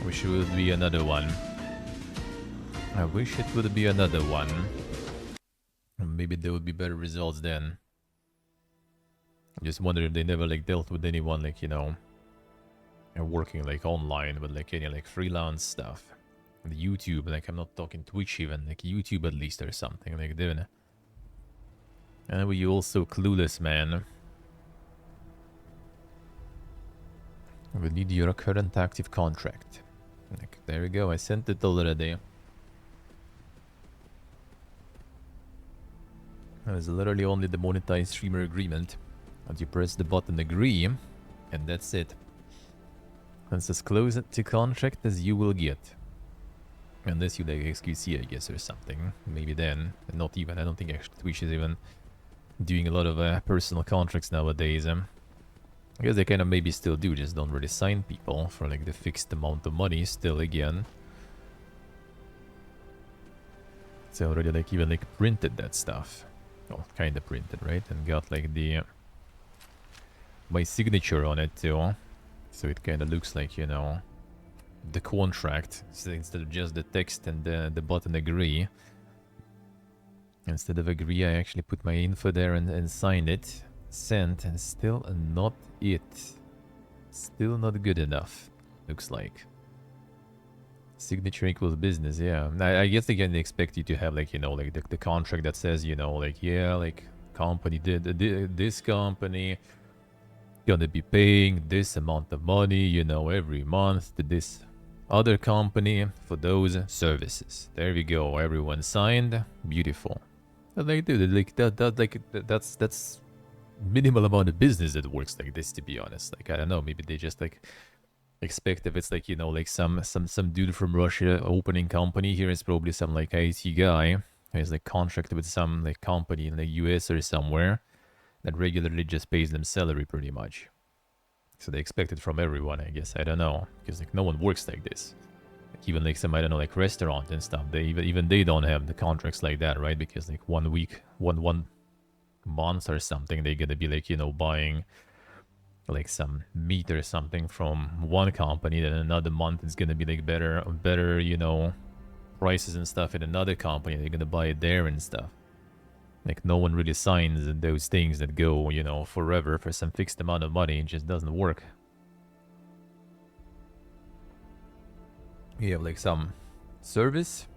Wish it would be another one. I wish it would be another one. Maybe there would be better results then. I just wonder if they never like dealt with anyone like, you know, working like online with like any like freelance stuff. And YouTube, like I'm not talking Twitch even, like YouTube at least or something like that. And were you also clueless, man? We need your current active contract. Like, there we go, I sent it already. There's literally only the monetized streamer agreement. And you press the button agree, and that's it. That's as close to contract as you will get. Unless you like XQC, I guess, or something. Maybe then. Not even. I don't think actually Twitch is even doing a lot of personal contracts nowadays. I guess they kind of maybe still do, just don't really sign people for like the fixed amount of money still again. It's already like even like printed that stuff. Well, kind of printed, right? And got like the my signature on it too. So it kind of looks like, you know, the contract. So instead of just the text and the button agree. Instead of agree, I actually put my info there and signed it. Sent, and still not it. Still not good enough, looks like. Signature equals business, yeah. I guess they can expect you to have like, you know, like the contract that says, you know, like, yeah, like company this company gonna be paying this amount of money, you know, every month to this other company for those services. There we go, everyone signed. Beautiful. But like, dude, like that's minimal amount of business that works like this, to be honest. Like, I don't know, maybe they just like expect if it's like, you know, like some dude from Russia opening company here, is probably some like IT guy who is like contracted with some like company in the US or somewhere that regularly just pays them salary pretty much. So they expect it from everyone, I guess. I don't know, because like no one works like this. Like, even like some, I don't know, like restaurant and stuff, they even they don't have the contracts like that, right? Because like one week, one month or something, they're gonna be like, you know, buying like some meat or something from one company, then another month it's gonna be like better, you know, prices and stuff in another company. They're gonna buy it there and stuff. Like, no one really signs those things that go, you know, forever for some fixed amount of money. It just doesn't work. You have like some service,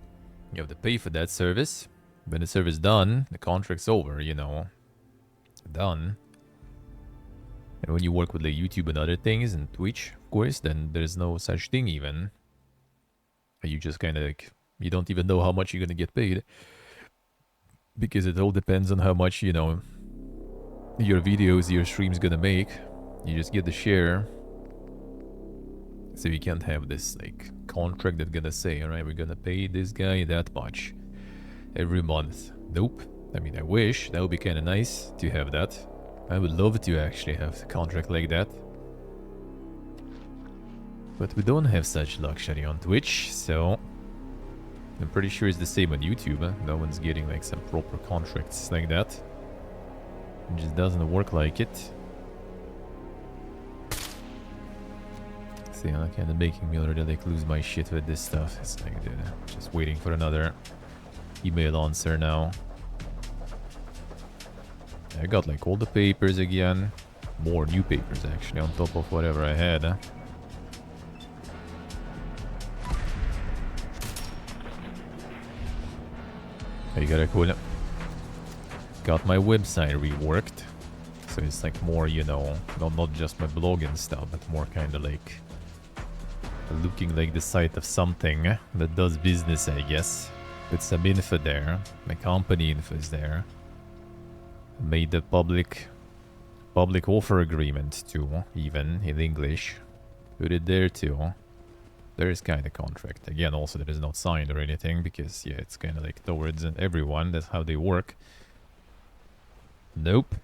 you have to pay for that service. When the service done, the contract's over, you know, done. And when you work with like YouTube and other things and Twitch, of course, then there's no such thing even. You just kind of like, you don't even know how much you're gonna get paid. Because it all depends on how much, you know, your videos, your stream's gonna make. You just get the share. So you can't have this like contract that's gonna say, alright, we're gonna pay this guy that much every month. Nope. I mean, I wish. That would be kind of nice to have that. I would love to actually have a contract like that. But we don't have such luxury on Twitch, so I'm pretty sure it's the same on YouTube. No one's getting like some proper contracts like that. It just doesn't work like it. See, I'm kind of making me already like lose my shit with this stuff. It's like, dude, just waiting for another email answer now. I got like all the papers again. More new papers actually on top of whatever I had. Hey, gotta cool. Got my website reworked. So it's like more, you know, not just my blog and stuff, but more kind of like looking like the site of something that does business, I guess. Put some info there. My company info is there. Made the public offer agreement too, even in English. Put it there too. There is kind of contract. Again, also that is not signed or anything, because yeah, it's kind of like towards everyone. That's how they work. Nope.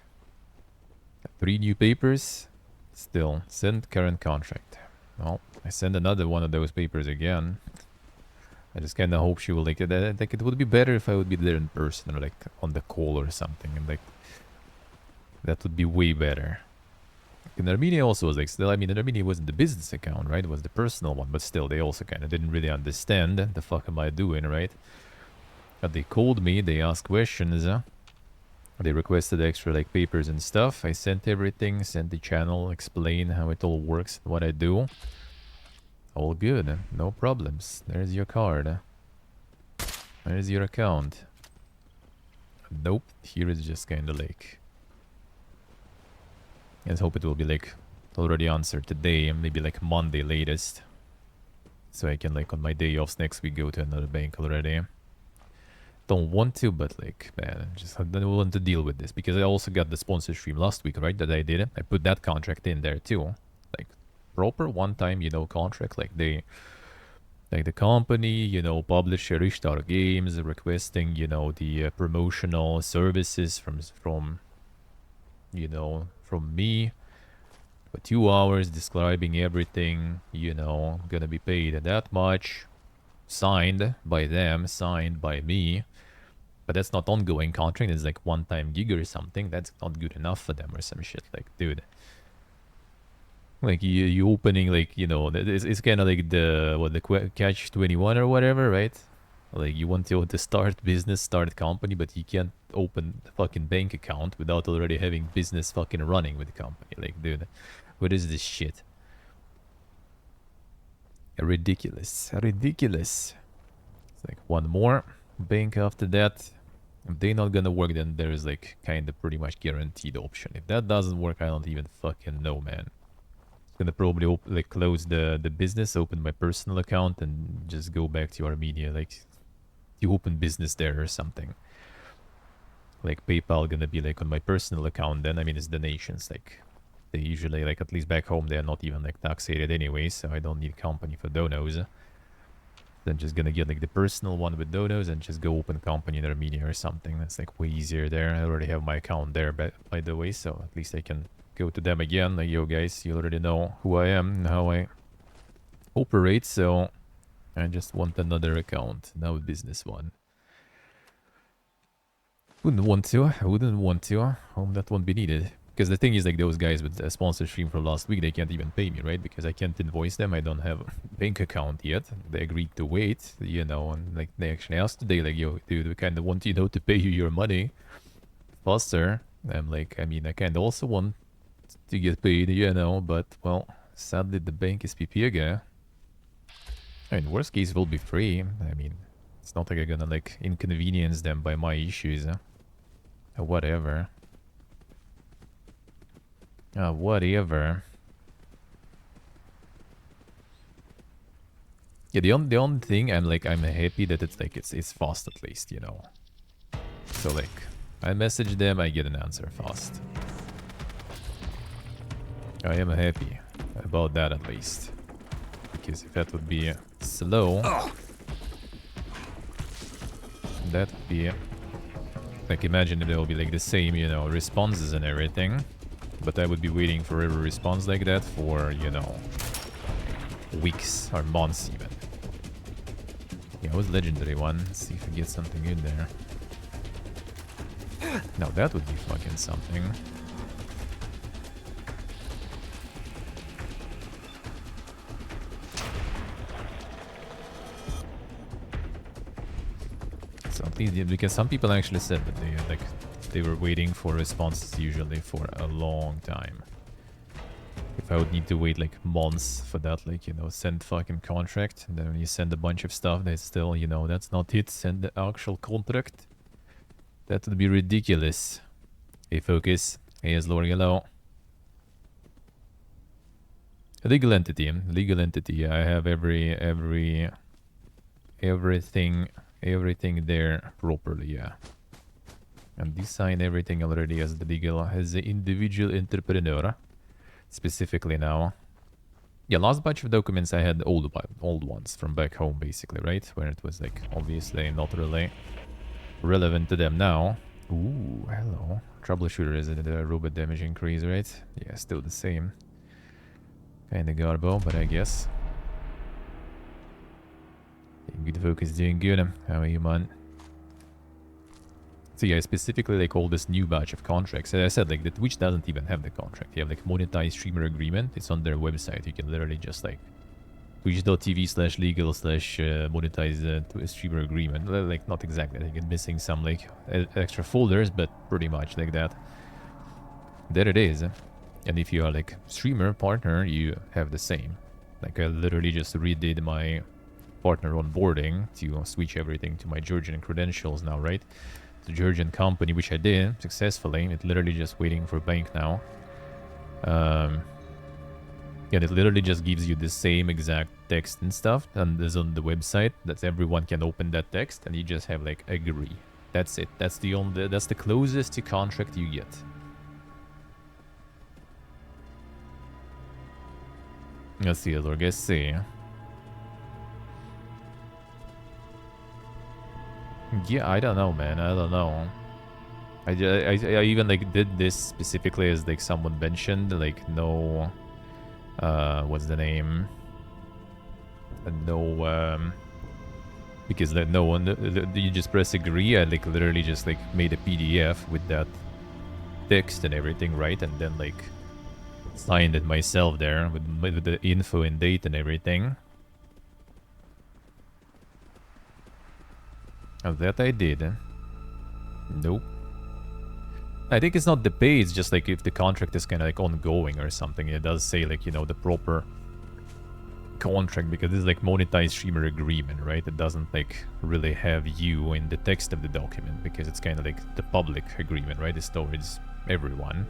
3 new papers. Still, send current contract. Well, I send another one of those papers again. I just kind of hope she will like it. Like, it would be better if I would be there in person, or like on the call or something, and like that would be way better. In Armenia also was like, still, I mean, in Armenia wasn't the business account, right? It was the personal one, but still, they also kind of didn't really understand the fuck am I doing, right? But they called me, they asked questions, they requested extra like papers and stuff. I sent everything, sent the channel, explain how it all works, what I do. All good, no problems. There's your card. There's your account. Nope, here is just kind of like... Let's hope it will be like already answered today, maybe like Monday latest. So I can like on my day offs next week go to another bank already. Don't want to, but like, man, just I don't want to deal with this. Because I also got the sponsor stream last week, right, that I did. I put that contract in there too. Like, proper one-time, you know, contract. Like they... Like the company, you know, publisher Ishtar Games requesting, you know, the promotional services from, you know, from me. For 2 hours describing everything, you know, gonna be paid that much. Signed by them, signed by me. But that's not ongoing contract, it's like one-time gig or something. That's not good enough for them or some shit. Like, dude. Like, you opening, like, you know, it's kind of like the, what, the catch 21 or whatever, right? Like, you want to start business, start company, but you can't open a fucking bank account without already having business fucking running with the company. Like, dude, what is this shit? Ridiculous. Ridiculous. It's like one more bank after that. If they're not gonna work, then there is like kind of pretty much guaranteed option. If that doesn't work, I don't even fucking know, man. Gonna probably like close the business, open my personal account, and just go back to Armenia. Like, you open business there or something. Like PayPal gonna be like on my personal account. Then I mean it's donations. Like they usually like at least back home they're not even like taxated anyway, so I don't need company for donos. Then just gonna get like the personal one with donos and just go open company in Armenia or something. That's like way easier there. I already have my account there, by the way, so at least I can go to them again. Like, yo guys, you already know who I am and how I operate, so I just want another account, now a business one. Wouldn't want to. I wouldn't want to. That won't be needed. Because the thing is, like, those guys with the sponsor stream from last week, they can't even pay me, right? Because I can't invoice them. I don't have a bank account yet. They agreed to wait, you know, and, like, they actually asked today, like, yo, dude, we kind of want, you know, to pay you your money faster. I'm like, I mean, I kind of also want to get paid, you know, but, well, sadly, the bank is PP again. I mean, worst case, will be free. I mean, it's not like I'm gonna, like, inconvenience them by my issues, whatever. Whatever. Yeah, the only thing I'm happy that it's like it's fast at least, you know. So like I message them, I get an answer fast. I am happy about that at least. Because if that would be slow, that would be like, imagine if there will be like the same, you know, responses and everything. But I would be waiting for every response like that for, you know, weeks or months even. Yeah, it was legendary one. Let's see if we get something in there. Now that would be fucking something. So at least, because some people actually said that they were waiting for responses usually for a long time. If I would need to wait like months for that, like, you know, send fucking contract, and then when you send a bunch of stuff, they still, you know, that's not it, send the actual contract. That would be ridiculous. Hey, focus. Hey, is Lord Yellow. Legal entity. Legal entity. Yeah, I have everything there properly, yeah. And design everything already as the legal, as the individual entrepreneur. Specifically now. Yeah, last batch of documents I had old ones from back home, basically, right? Where it was, like, obviously not really relevant to them now. Ooh, hello. Troubleshooter, is it a robot damage increase, right? Yeah, still the same. Kinda garbo, but I guess. Good focus, doing good. How are you, man? So yeah, specifically like all this new batch of contracts. As I said, like the Twitch doesn't even have the contract. You have like monetized streamer agreement. It's on their website. You can literally just like twitch.tv/legal/monetize streamer agreement. Like not exactly. I think it's missing some like extra folders, but pretty much like that. There it is. And if you are like streamer partner, you have the same. Like I literally just redid my partner onboarding to switch everything to my Georgian credentials now, right? The Georgian company, which I did successfully. It's literally just waiting for bank now. And it literally just gives you the same exact text and stuff, and is on the website that everyone can open that text, and you just have like agree. That's it. That's the closest to contract you get. Let's see, let's see. Yeah, I don't know, man. I don't know. I even like did this specifically as like someone mentioned, like no, what's the name? No, because that no one, you just press agree. I like literally just like made a PDF with that text and everything, right? And then like signed it myself there with the info and date and everything. And that I did. Nope. I think it's not the pay, it's just like if the contract is kind of like ongoing or something. It does say like, you know, the proper contract, because this is like monetized streamer agreement, right? It doesn't like really have you in the text of the document, because it's kind of like the public agreement, right? It's towards everyone.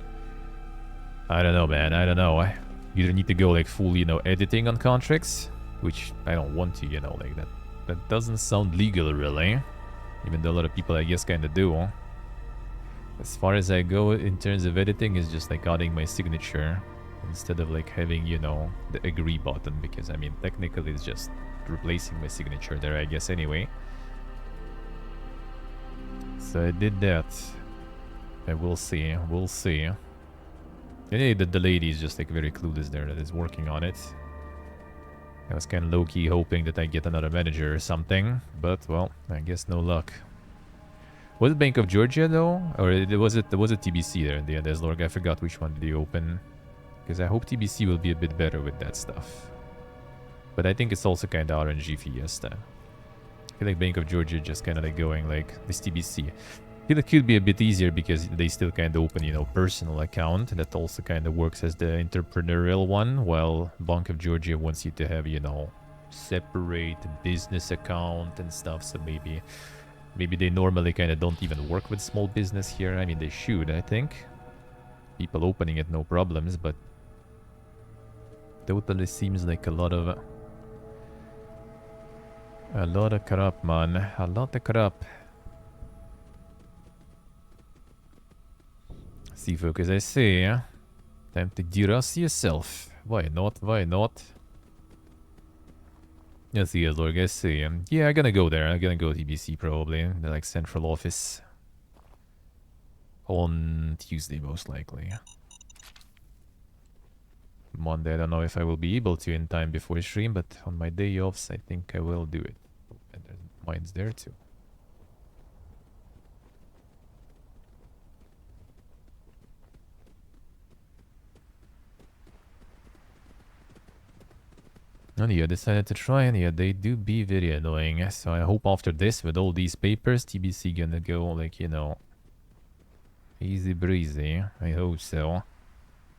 I don't know, man. I don't know. I either need to go like full, you know, editing on contracts, which I don't want to, you know, like that. That doesn't sound legal, really. Even though a lot of people, I guess, kind of do. As far as I go in terms of editing, is just like adding my signature instead of like having, you know, the agree button, because I mean technically it's just replacing my signature there, I guess, anyway. So I did that, and we'll see, we'll see. Anyway, the lady is just like very clueless there that is working on it. I was kind of low-key hoping that I get another manager or something, but well, I guess no luck. Was it Bank of Georgia though? Or was it TBC there in the end, Deslorg? I forgot which one did you open. Because I hope TBC will be a bit better with that stuff. But I think it's also kind of RNG Fiesta. I feel like Bank of Georgia just kind of like going like this TBC. I feel it could be a bit easier because they still kind of open, you know, personal account. That also kind of works as the entrepreneurial one. While Bank of Georgia wants you to have, you know, separate business account and stuff. So maybe they normally kind of don't even work with small business here. I mean, they should, I think. People opening it, no problems, but totally seems like a lot of crap, man. A lot of crap. See, focus, I see. Time to de-rust yourself. Why not? Why not? Let's see, Lord, I see. Yeah, I'm gonna go there. I'm gonna go TBC probably. The like central office. On Tuesday, most likely. Monday, I don't know if I will be able to in time before stream, but on my day offs, I think I will do it. And mine's there too. And yeah, decided to try, and yeah, they do be very annoying. So I hope after this, with all these papers, TBC gonna go like, you know, easy breezy. I hope so.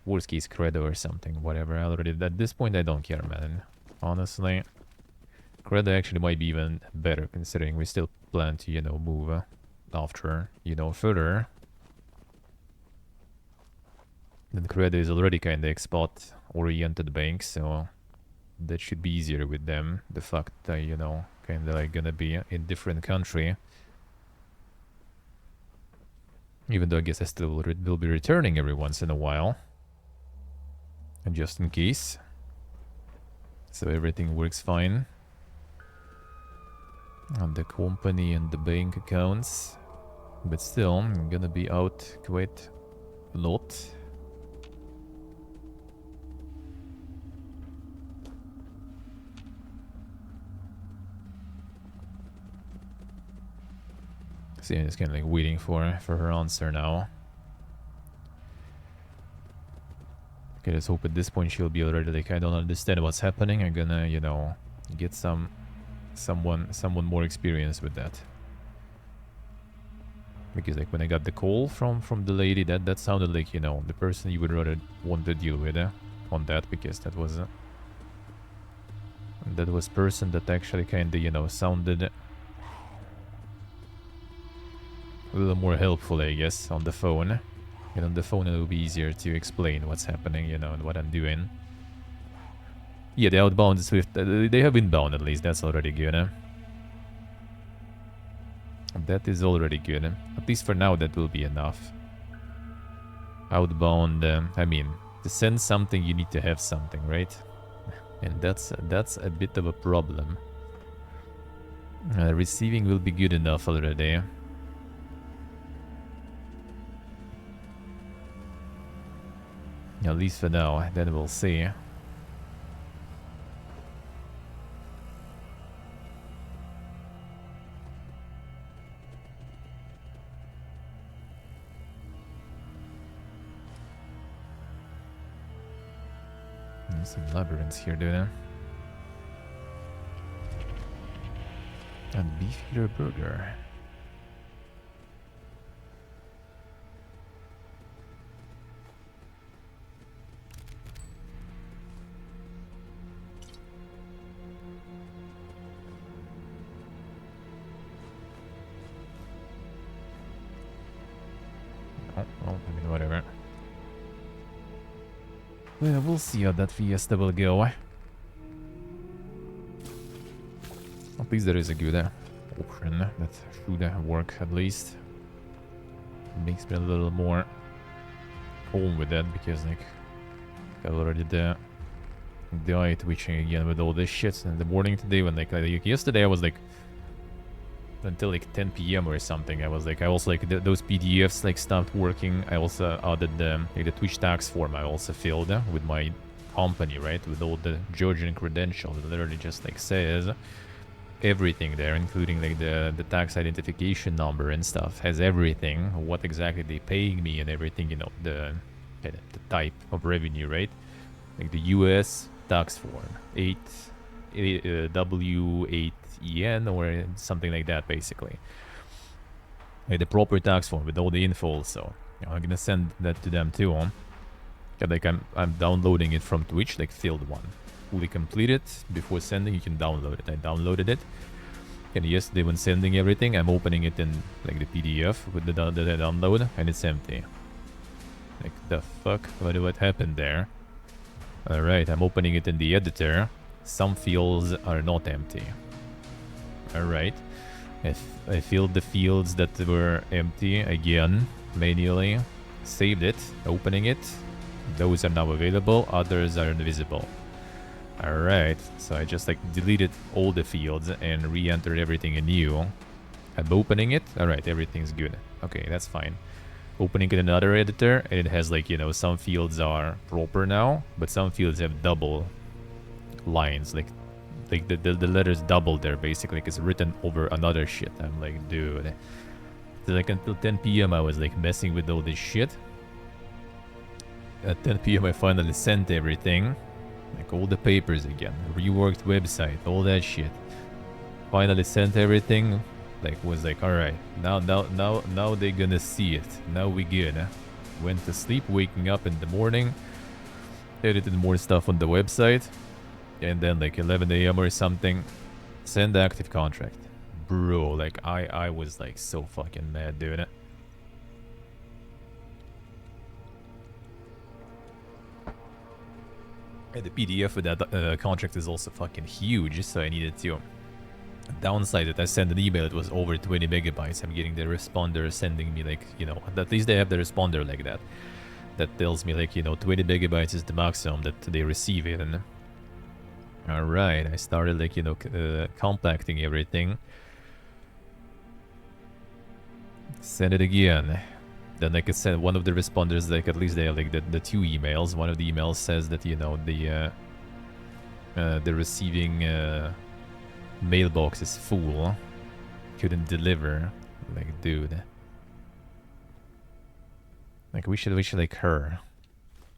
Worst case Credo or something, whatever. I already, at this point, I don't care, man. Honestly. Credo actually might be even better, considering we still plan to, you know, move after, you know, further. And Credo is already kind of expat-oriented bank, so that should be easier with them. The fact that, you know, kind of like gonna be in different country. Even though I guess I still will be returning every once in a while. And just in case. So everything works fine. On the company and the bank accounts. But still, I'm gonna be out quite a lot. See, I'm just kind of like waiting for her answer now. Okay, let's hope at this point she'll be already like, I don't understand what's happening. I'm gonna, you know, get someone more experienced with that. Because like when I got the call from the lady, that sounded like, you know, the person you would rather want to deal with on that, because that was person that actually kind of, you know, sounded a little more helpful, I guess, on the phone. And on the phone it'll be easier to explain what's happening, you know, and what I'm doing. Yeah, the outbound is Swift. They have inbound at least. That's already good. That is already good. At least for now, that will be enough. Outbound, I mean, to send something, you need to have something, right? And that's a bit of a problem. Receiving will be good enough already. At least for now, then we'll see. There's some labyrinths here, dude. And beef eater burger. Oh, well, I mean, whatever. Well, we'll see how that fiesta will go. At least there is a good option that should work at least. Makes me a little more home with that, because like I already the eye twitching again with all this shit in the morning today, when like yesterday I was like until like 10 p.m. or something. I was like, those PDFs like stopped working. I also added like the Twitch tax form I also filled with my company, right, with all the Georgian credentials. It literally just like says everything there, including like the tax identification number and stuff. Has everything, what exactly they paying me and everything, you know, the type of revenue, right? Like the US tax form, W8EN or something like that, basically. Like the proper tax form with all the info also. You know, I'm gonna send that to them too. Like I'm downloading it from Twitch, like filled one. Fully completed. Before sending, you can download it. I downloaded it. And yesterday when sending everything, I'm opening it in like the PDF with the download, and it's empty. Like the fuck? What happened there? Alright, I'm opening it in the editor. Some fields are not empty. Alright. I filled the fields that were empty again, manually. Saved it, opening it. Those are now available, others are invisible. Alright, so I just like deleted all the fields and re-entered everything anew. I'm opening it. Alright, everything's good. Okay, that's fine. Opening in another editor, and it has like, you know, some fields are proper now, but some fields have double lines, like the letters double there, basically, because it's written over another shit. I'm like, dude. So like until 10 p.m. I was like messing with all this shit. At 10 p.m. I finally sent everything, like all the papers again, reworked website, all that shit. Finally sent everything. Like was like, all right, now they're gonna see it. Now we good. Went to sleep, waking up in the morning, edited more stuff on the website, and then like 11 a.m. or something, send active contract. Bro, like I was like so fucking mad doing it. And the PDF for that contract is also fucking huge, so I needed to downside it. I sent an email, it was over 20 megabytes. I'm getting the responder sending me like, you know, at least they have the responder like that. That tells me like, you know, 20 megabytes is the maximum that they receive it. And alright, I started like, you know, compacting everything. Send it again. Then like I said, one of the responders, like at least they have like the two emails. One of the emails says that, you know, the receiving mailbox is full, couldn't deliver. Like, dude. Like, we should like her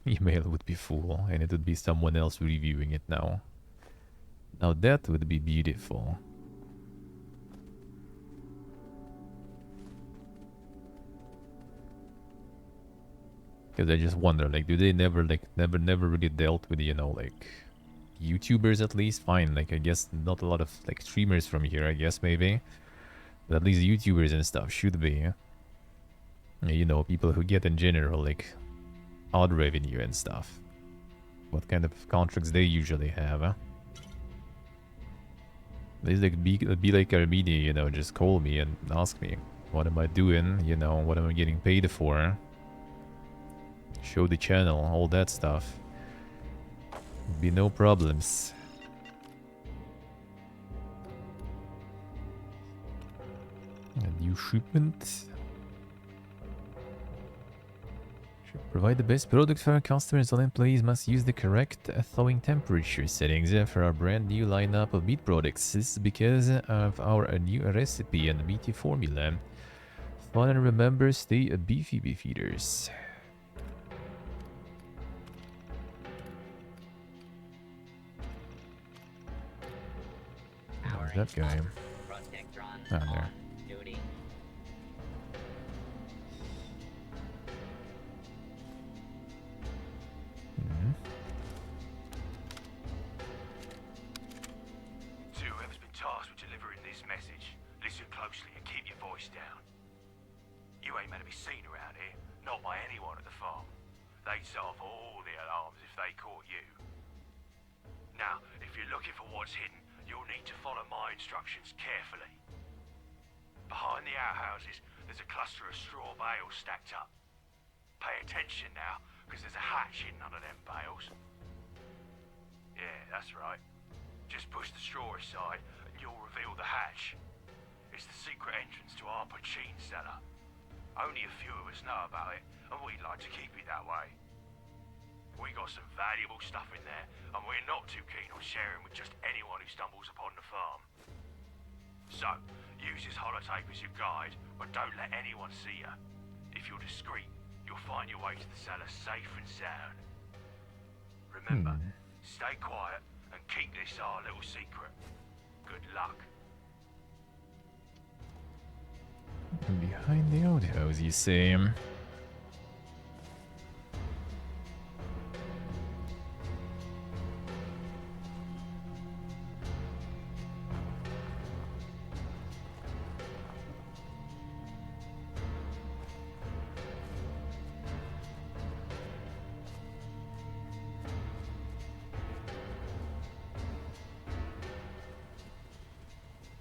email would be full, and it would be someone else reviewing it now. Now that would be beautiful. Because I just wonder, like, do they never really dealt with, you know, like, YouTubers at least? Fine, like, I guess not a lot of, like, streamers from here, I guess, maybe. But at least YouTubers and stuff should be. You know, people who get in general, like, odd revenue and stuff. What kind of contracts they usually have, huh? They like be like our media, you know, just call me and ask me, what am I doing, you know, what am I getting paid for? Show the channel, all that stuff. Be no problems. A new shipment. Should provide the best product for our customers. All employees must use the correct thawing temperature settings for our brand new lineup of meat products. This is because of our new recipe and meaty formula. Fun and remember, stay beefy beefeaters. That guy. Oh, there. To whoever's been tasked with delivering this message, listen closely and keep your voice down. You ain't meant to be seen around here, not by anyone at the farm. They'd set off all the alarms if they caught you. Now, if you're looking for what's hidden, you'll need to follow my instructions carefully. Behind the outhouses, there's a cluster of straw bales stacked up. Pay attention now, because there's a hatch hidden under them bales. Yeah, that's right. Just push the straw aside, and you'll reveal the hatch. It's the secret entrance to our poachine cellar. Only a few of us know about it, and we'd like to keep it that way. We got some valuable stuff in there, and we're not too keen on sharing with just anyone who stumbles upon the farm. So, use this holotape as your guide, but don't let anyone see you. If you're discreet, you'll find your way to the cellar safe and sound. Remember, stay quiet and keep this our little secret. Good luck. Behind the outhouse, you see.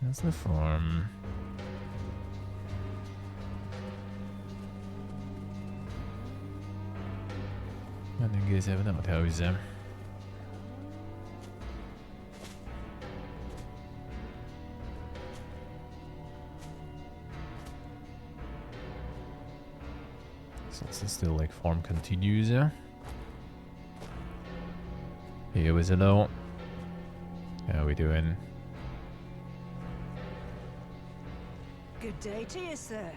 That's the farm. And you guys have an outhouse. So it's still like farm continues. Here was hello. How we doing? Good day to you, sir.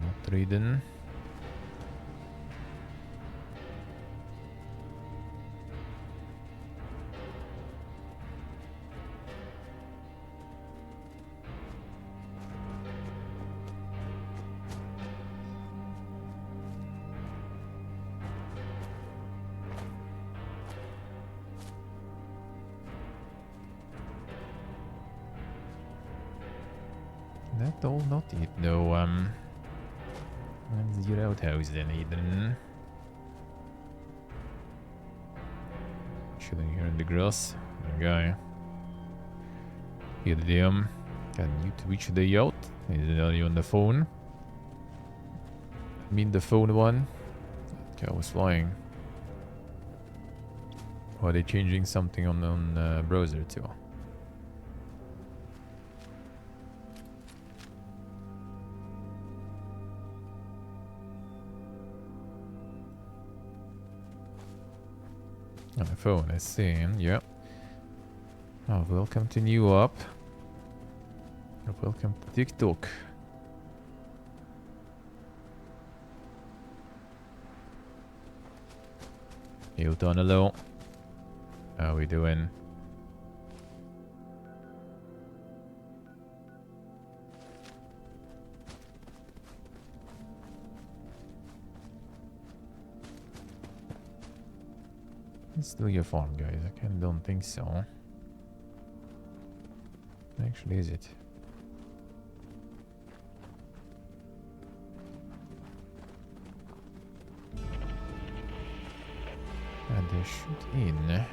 Not reading. That all not it, no, when's your outhouse then, Eden? Chilling here in the grass. There you go. Here, can you reach the yacht? Is it only on the phone? I mean the phone one? Okay, I was flying. Or are they changing something on browser too? On the phone, I see. Yep. Oh, welcome to New Up. Welcome to TikTok. Hilton, hello. How we doing? Let's do your farm, guys. I kind of don't think so. Actually, is it? And they shoot in.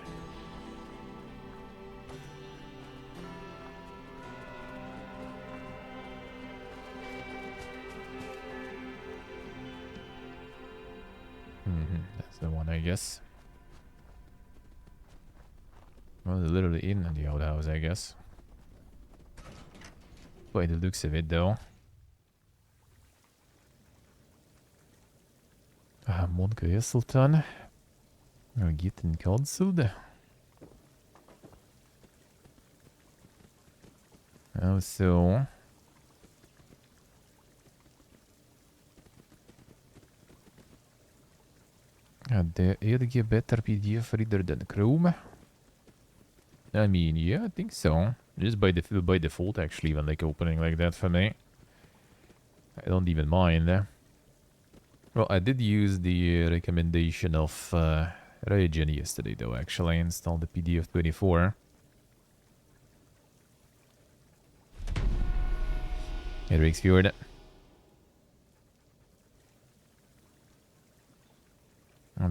That's the one, I guess. Well, they're literally in the outhouse, I guess. By the looks of it, though. Monka Sultan. Are getting cancelled. Oh, so. The eerder better PDF reader than Chrome. I mean, yeah, I think so. Just by default, actually, when like opening like that for me. I don't even mind. Well, I did use the recommendation of Regen yesterday, though. Actually, I installed the PDF 24. Hey, Rixfjord.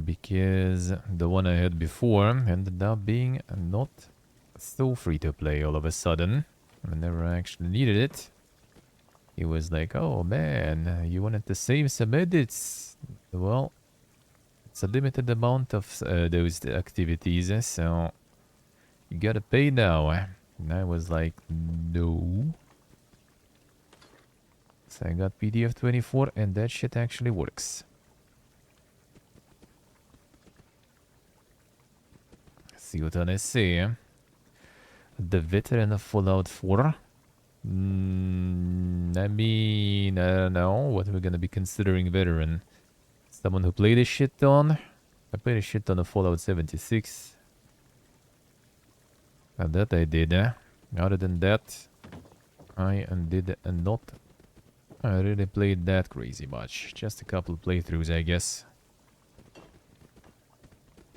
Because the one I had before ended up being not so free to play all of a sudden. I never actually needed it. He was like, oh man, you wanted to save some edits. Well, it's a limited amount of those activities, so you gotta pay now. And I was like, no. So I got PDF 24 and that shit actually works. See what I say. The veteran of Fallout 4. I mean, I don't know what we're gonna be considering veteran. Someone who played a shit ton. I played a shit ton of Fallout 76. And that I did. Other than that, I did not. I really played that crazy much. Just a couple playthroughs, I guess.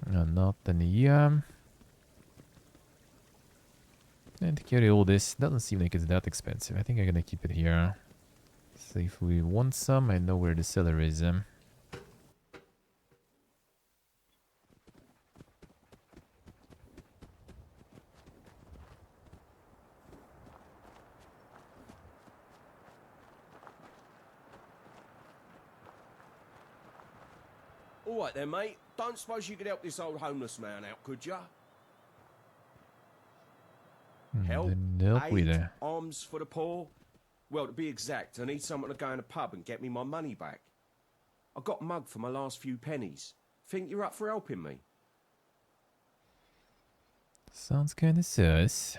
Not any. Yeah. And to carry all this, doesn't seem like it's that expensive. I think I'm gonna keep it here. So if we want some, I know where the cellar is. All right then, mate. Don't suppose you could help this old homeless man out, could ya? Help, aid, arms for the poor. Well, to be exact, I need someone to go in a pub and get me my money back. I got mugged for my last few pennies. Think you're up for helping me? Sounds kinda sus.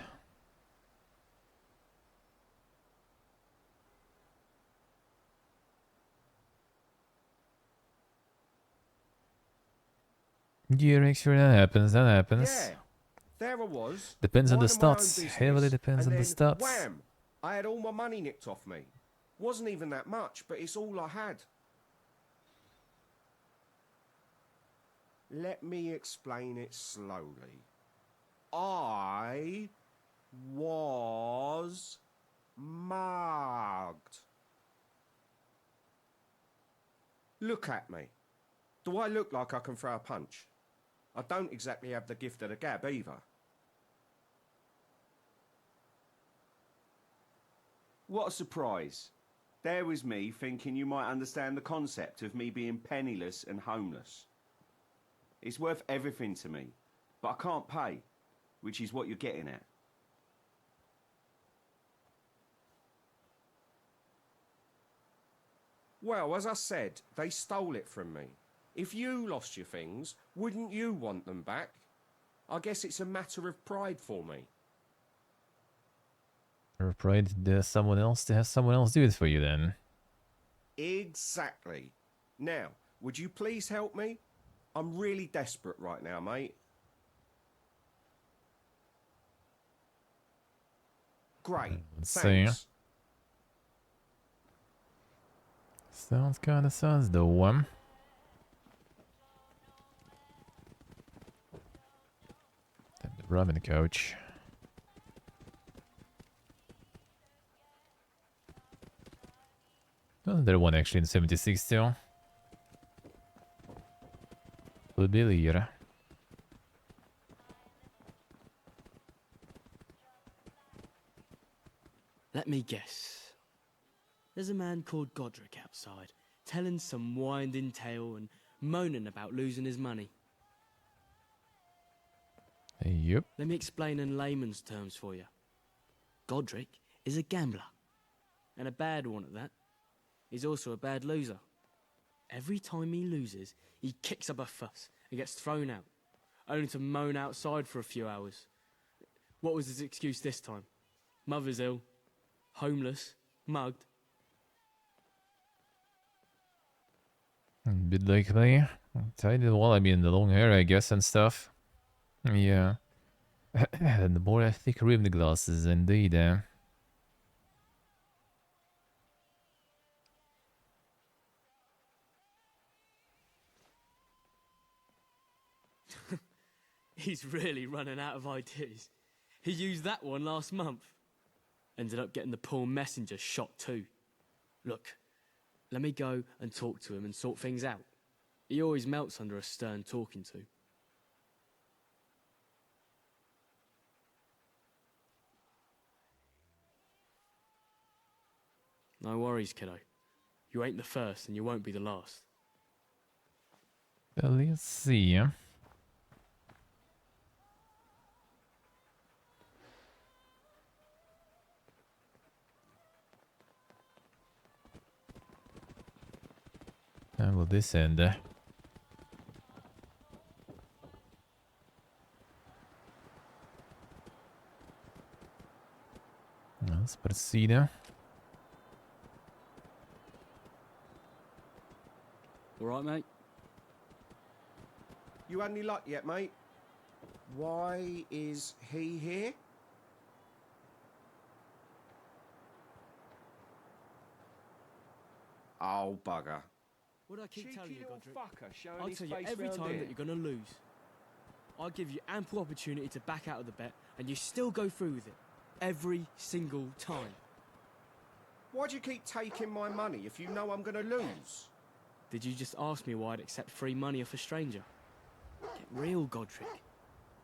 Yeah, make sure that happens, Yeah, there I was. Depends on the minding my own stats. business, Heavily depends and on the then, stats. Wham! I had all my money nicked off me. Wasn't even that much, but it's all I had. Let me explain it slowly. I was mugged. Look at me. Do I look like I can throw a punch? I don't exactly have the gift of the gab either. What a surprise. There was me thinking you might understand the concept of me being penniless and homeless. It's worth everything to me, but I can't pay, which is what you're getting at. Well, as I said, they stole it from me. If you lost your things, wouldn't you want them back? I guess it's a matter of pride for me. Or pride to someone else to have someone else do it for you then. Exactly. Now, would you please help me? I'm really desperate right now, mate. Great. Let's see. Thanks. Sounds kind of sus though. The ramen coach. Wasn't there one actually in 76 still? Would be later. Let me guess. There's a man called Godric outside, telling some winding tale and moaning about losing his money. Yep. Let me explain in layman's terms for you. Godric is a gambler, and a bad one at that. He's also a bad loser. Every time he loses, he kicks up a fuss and gets thrown out, only to moan outside for a few hours. What was his excuse this time? Mother's ill, homeless, mugged. A bit like me. Tied it well, I mean the long hair I guess and stuff. Yeah. And the more thick rimmed glasses indeed. He's really running out of ideas. He used that one last month. Ended up getting the poor messenger shot too. Look, let me go and talk to him and sort things out. He always melts under a stern talking to. No worries, kiddo. You ain't the first and you won't be the last. Well, let's see. How will this end? Let's proceed. All right, mate? You had any luck yet, mate? Why is he here? Oh, bugger. What do I keep telling Cheeky you, little Godric? fucker showing I'll his tell you face every round time here. that you're going to lose. I'll give you ample opportunity to back out of the bet, and you still go through with it. Every single time. Why do you keep taking my money if you know I'm going to lose? Did you just ask me why I'd accept free money off a stranger? Get real, Godric.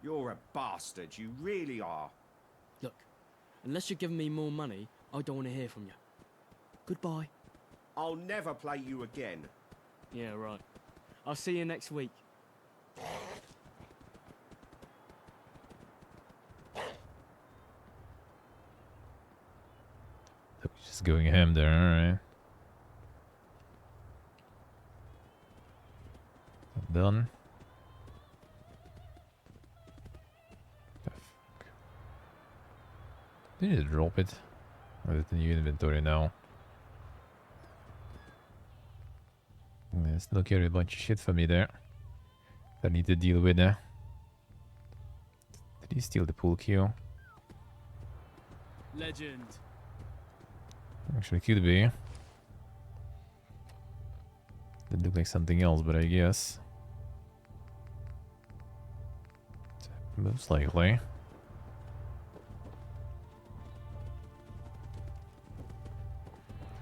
You're a bastard, you really are. Look, unless you're giving me more money, I don't want to hear from you. Goodbye. I'll never play you again. Yeah, right. I'll see you next week. Just going ham there, alright. Done. The fuck? Did you drop it? Or is it in your inventory now? Yeah, still carry a bunch of shit for me there. That I need to deal with. Did he steal the pool cue? Legend. Actually, could be. That looked like something else, but I guess. Most likely.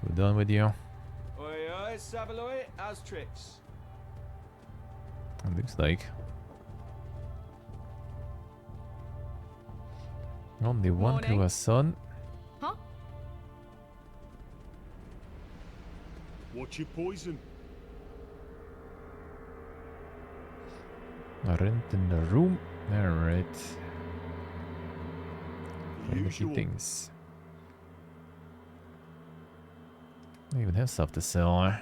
We're done with you. Oi, oi, Savaloy, how's tricks? It looks like. Only one Morning. croissant. Huh? What's your poison? Rent in the room. Alright. The Many usual. things. I even have stuff to sell.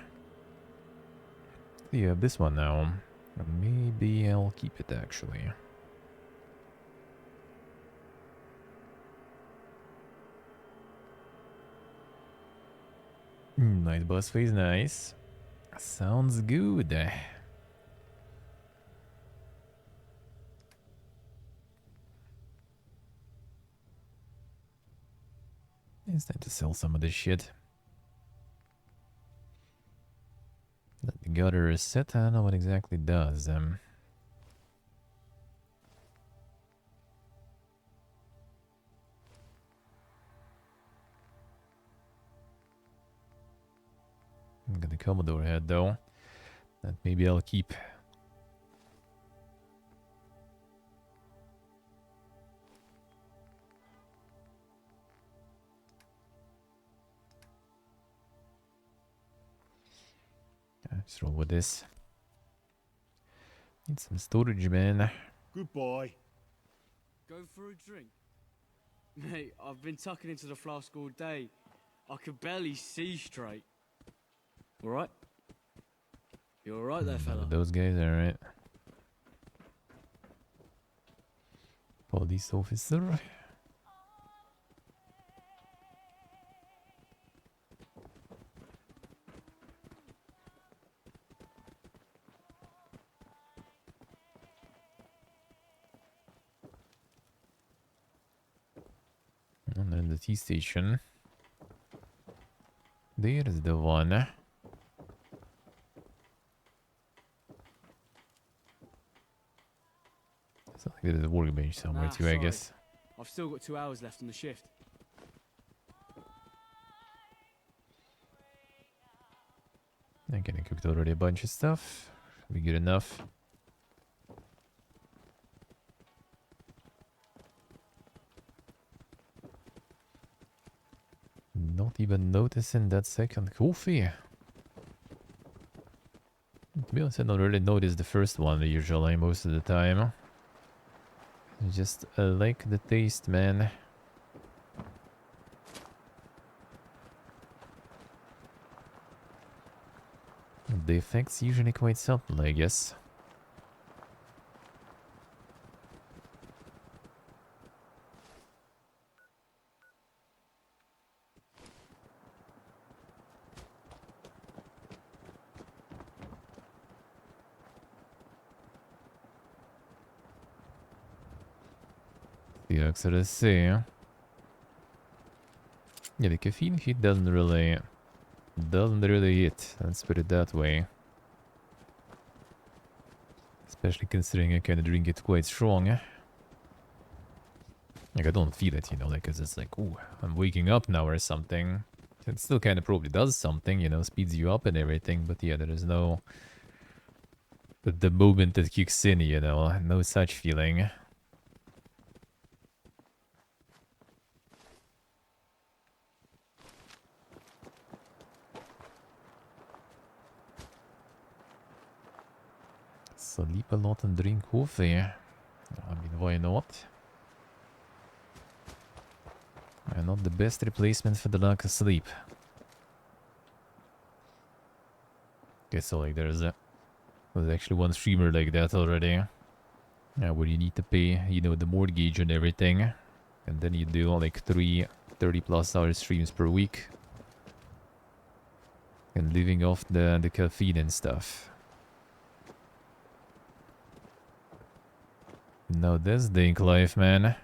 Yeah, this one now. Maybe I'll keep it actually. Nice boss face, nice. Sounds good. It's time to sell some of this shit. The gutter is set. I don't know what exactly it does. I got the Commodore head though. That maybe I'll keep. Just roll with this. Need some storage, man. Goodbye. Go for a drink? Mate, I've been tucking into the flask all day. I could barely see straight. Alright? You alright there, fella? Those guys, alright. Police officer. And then the T station. There's the one. It's like there's a workbench somewhere too, I sorry. guess. I've still got 2 hours left on the shift. I kind of cooked already a bunch of stuff. Should be good enough. Not even noticing that second coffee. To be honest, I don't really notice the first one usually most of the time. Just like the taste, man. The effect's usually quite subtle, I guess. Yeah, so let's see. Yeah, the caffeine hit doesn't really hit. Let's put it that way. Especially considering I kind of drink it quite strong. Like I don't feel it, you know, like it's like, ooh, I'm waking up now or something. It still kind of probably does something, you know, speeds you up and everything. But yeah, there is no. But the moment that kicks in, you know, no such feeling. Sleep a lot and drink coffee. I mean, why not? Not the best replacement for the lack of sleep. Okay, so like there's actually one streamer like that already. Where you need to pay, you know, the mortgage and everything. And then you do like 3 30+ hour streams per week. And living off the caffeine and stuff. No, that's dank life, man.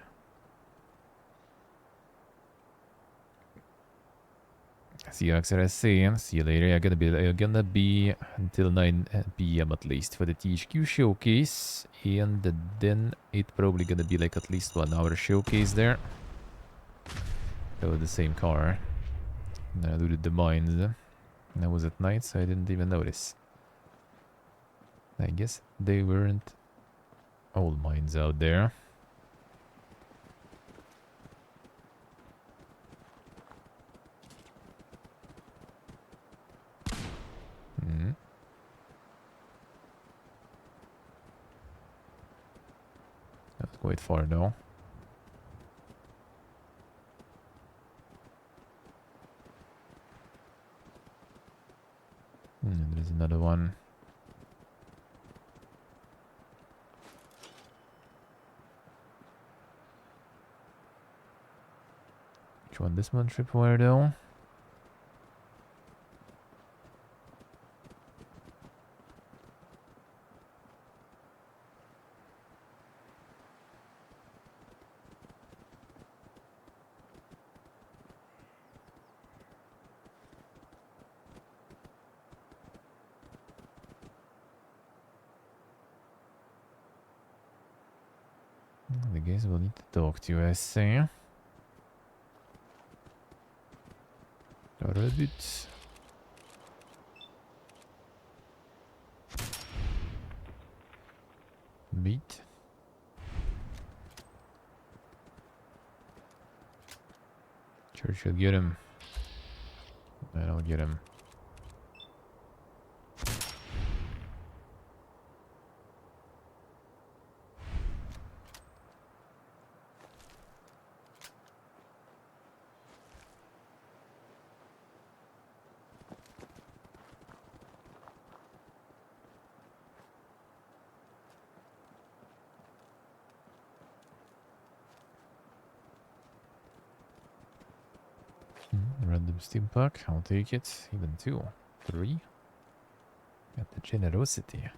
See you, XRSC. See you later. I'm gonna be until 9 p.m. at least for the THQ showcase. And then it's probably gonna be like at least 1 hour showcase there. Oh, the same car. And I looted the mines. And that was at night, so I didn't even notice. I guess they weren't all mines out there. Hmm. That's quite far though. There's another one. Which one? This one, tripwire though? The guys will need to talk to you, I say. Rabbit. Meat. Churchill, get him. And I'll get him. Random steam pack, I'll take it. Even 2, 3. Got the generosity.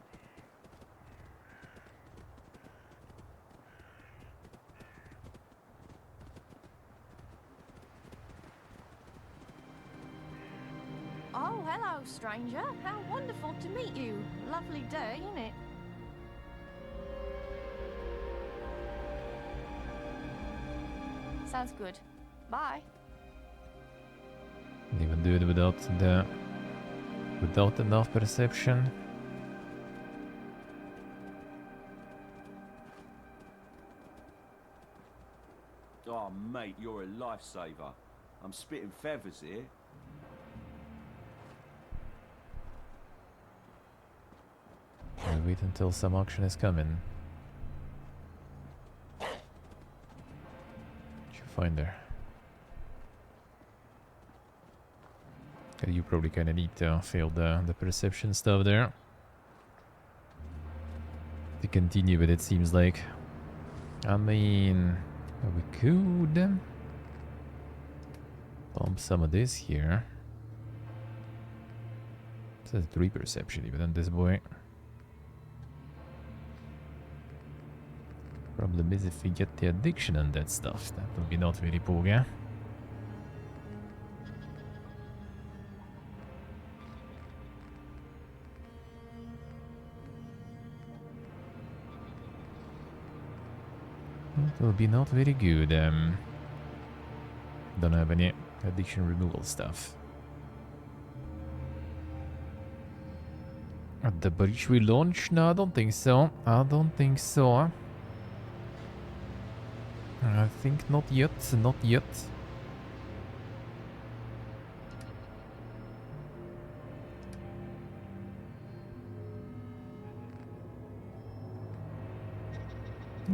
Oh, hello, stranger. How wonderful to meet you. Lovely day, isn't it? Sounds good. Bye. Even do it without enough perception. Oh, mate, you're a lifesaver. I'm spitting feathers here. I'll wait until some action is coming. What'd you find there? You probably kind of need to fail the perception stuff there to continue, but it seems like, I mean, we could bump some of this here. It says 3 perception even on this boy. Problem is if we get the addiction on that stuff, that will be not very poga. It will be not very good. Don't have any addiction removal stuff. At the bridge we launch? No, I don't think so. I don't think so. I think not yet. Not yet.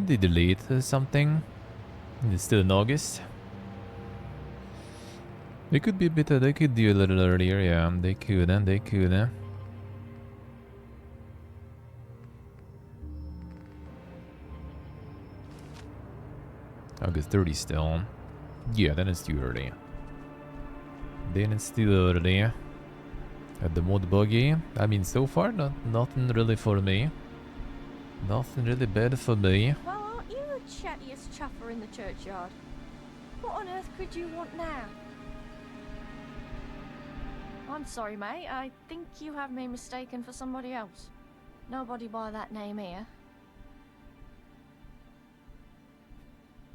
They delayed something. It's still in August. They could be a bit. They could do a little earlier. Yeah, they could. And they could. August 30 still. Yeah, then it's too early. Then it's too early. At the mod buggy. I mean, so far, nothing really for me. Nothing really bad for me. Well, aren't you the chattiest chuffer in the churchyard? What on earth could you want now? I'm sorry, mate. I think you have me mistaken for somebody else. Nobody by that name here.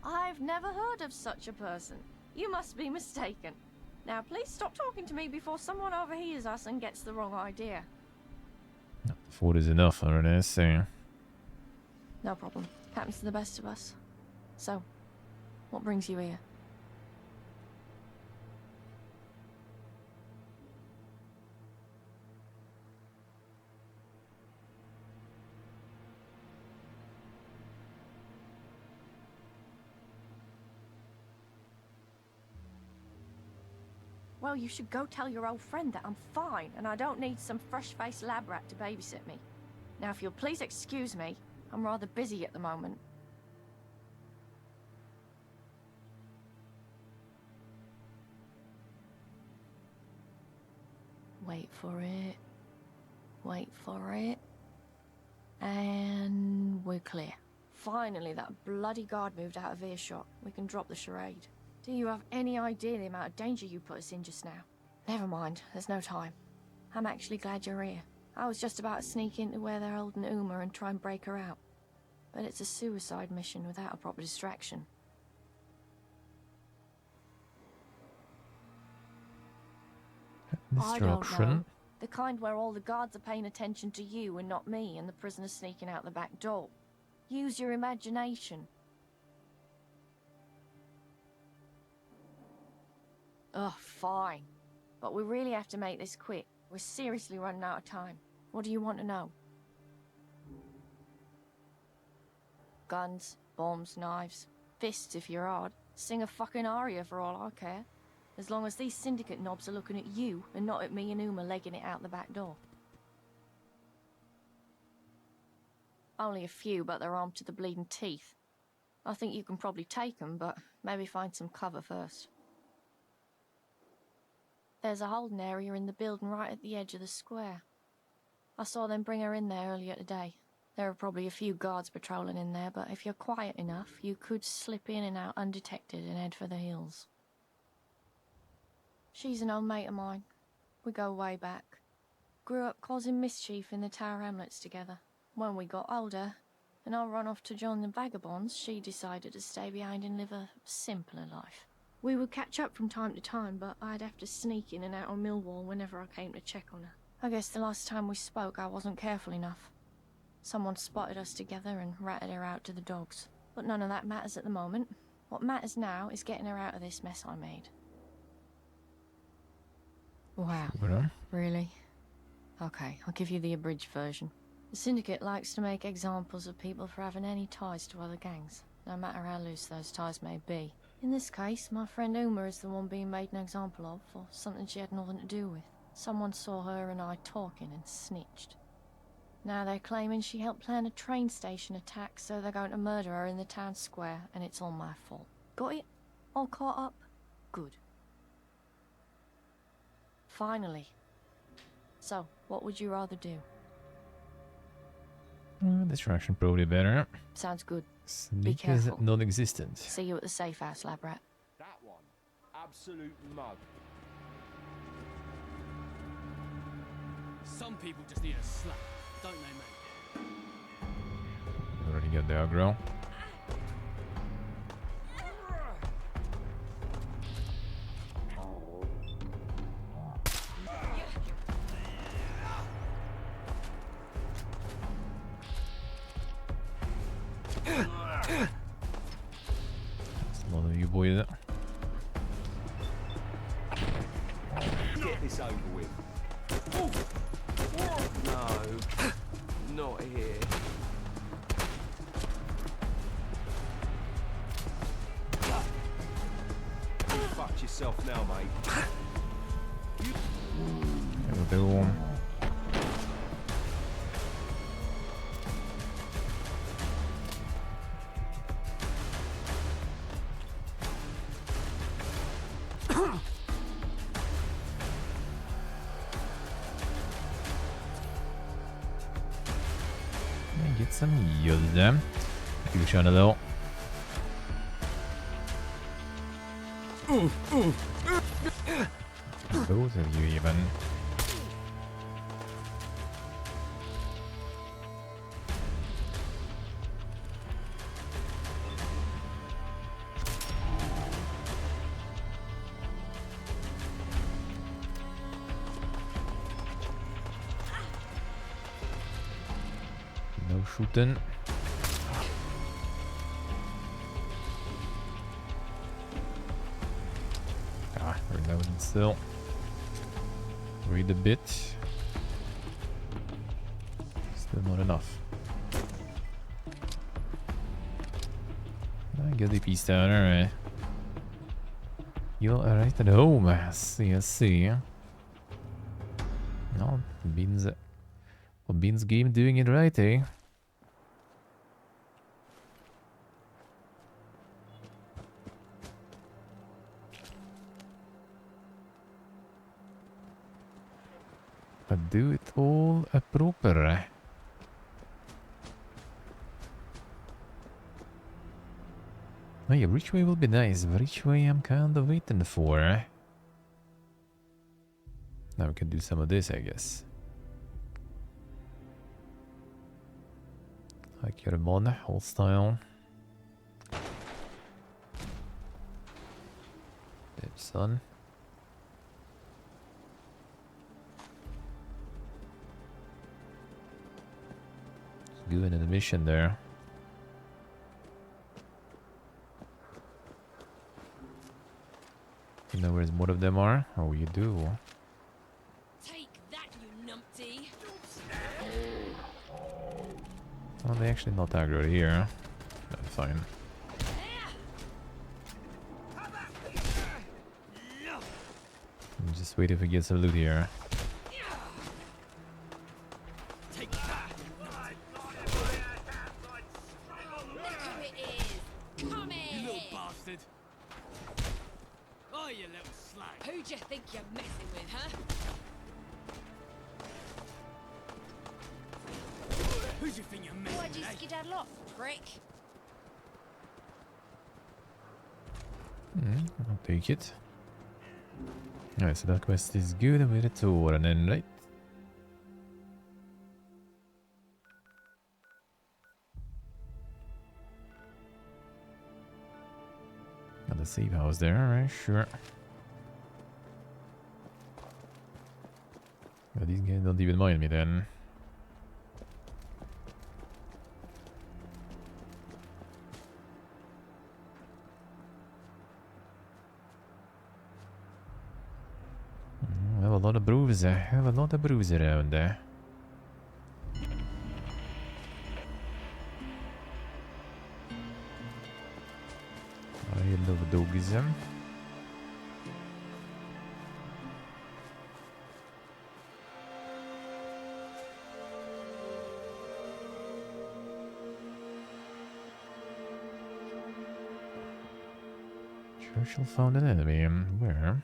I've never heard of such a person. You must be mistaken. Now, please stop talking to me before someone overhears us and gets the wrong idea. 4 is enough, I don't say. No problem. Happens to the best of us. So, what brings you here? Well, you should go tell your old friend that I'm fine and I don't need some fresh-faced lab rat to babysit me. Now, if you'll please excuse me, I'm rather busy at the moment. Wait for it. Wait for it. And we're clear. Finally, that bloody guard moved out of earshot. We can drop the charade. Do you have any idea the amount of danger you put us in just now? Never mind, there's no time. I'm actually glad you're here. I was just about to sneak into where they're holding Uma and try and break her out. but it's a suicide mission without a proper distraction. I don't Destruction. know. The kind where all the guards are paying attention to you and not me, and the prisoner's sneaking out the back door. Use your imagination. Ugh, fine. But we really have to make this quick. We're seriously running out of time. What do you want to know? Guns, bombs, knives, fists if you're odd. Sing a fucking aria for all I care. As long as these syndicate knobs are looking at you and not at me and Uma legging it out the back door. Only a few, but they're armed to the bleeding teeth. I think you can probably take them, but maybe find some cover first. There's a holding area in the building right at the edge of the square. I saw them bring her in there earlier today. There are probably a few guards patrolling in there, but if you're quiet enough, you could slip in and out undetected and head for the hills. She's an old mate of mine. We go way back. Grew up causing mischief in the Tower Hamlets together. When we got older, and I run off to join the Vagabonds, she decided to stay behind and live a simpler life. We would catch up from time to time, but I'd have to sneak in and out on Millwall whenever I came to check on her. I guess the last time we spoke, I wasn't careful enough. Someone spotted us together and ratted her out to the dogs. But none of that matters at the moment. What matters now is getting her out of this mess I made. Wow. Really? Okay, I'll give you the abridged version. The Syndicate likes to make examples of people for having any ties to other gangs, no matter how loose those ties may be. In this case, my friend Uma is the one being made an example of for something she had nothing to do with. Someone saw her and I talking and snitched. Now they're claiming she helped plan a train station attack, so they're going to murder her in the town square, and it's all my fault. Got it? All caught up? Good. Finally. So, what would you rather do? Distraction probably better. Sounds good. Sneak is careful. non-existent. See you at the safe house, lab rat. That one, absolute mug. Some people just need a slap, don't they, mate? Already got the aggro. That's a lot of you boys. Get this over with. No, not here. You fucked yourself now, mate. There we go. Get some yield there. Fusion though. Both of you even. No shooting. Reloading still. Read a bit. Still not enough. I get the piece down, alright. You're right at home, I see. No, Beans. Well, Beans game doing it right, eh? But do it all proper. Oh yeah, which way will be nice? Which way I'm kind of waiting for? Now we can do some of this, I guess. Like your mod, hostile. Dead son. Doing an mission there. You know where more of them are? Oh, you do. Take that, you numpty. Well, they actually not aggro here. That's fine. I'm just waiting to get some loot here. Take that. Look who it is. Come You here. little bastard. Oh, you little slag. Who do you think you're messing with, huh? Who do you think you're messing Why'd with, you eh? skedaddle off, prick? I'll take it. Alright, so that quest is good and we're to Oran then, right? Got the safe house there, alright, sure. But these guys don't even mind me then. I have a lot of brews. I have a lot of brews around there. I love dogs. Churchill found an enemy. Where?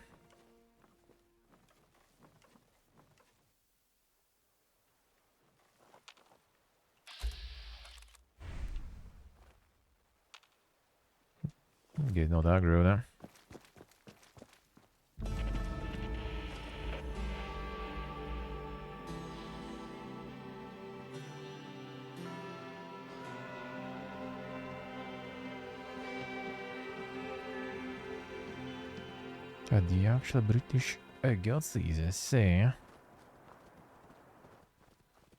Getting all aggro there. The actual British Gutsies, I say.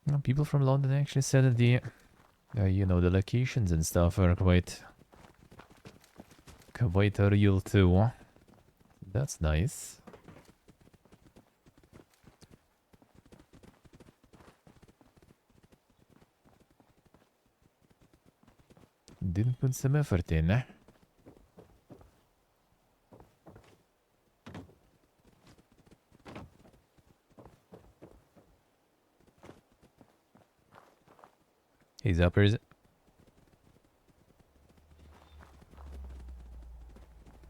Well, people from London actually said that the, you know, the locations and stuff are quite real too. That's nice. Didn't put some effort in, eh? Hey, Zappers.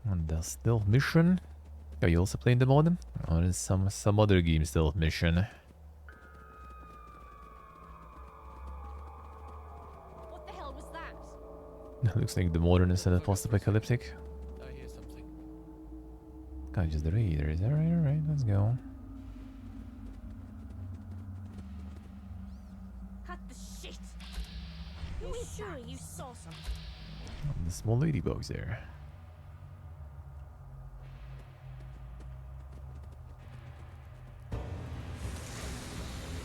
And the stealth mission. Are you also playing the mod? Or is some other game stealth mission? What the hell was that? Looks like the modern instead of post-apocalyptic. I hear something. Guy just the raiders. Alright, let's go. Cut the shit. You're sure you saw something? The small ladybugs there.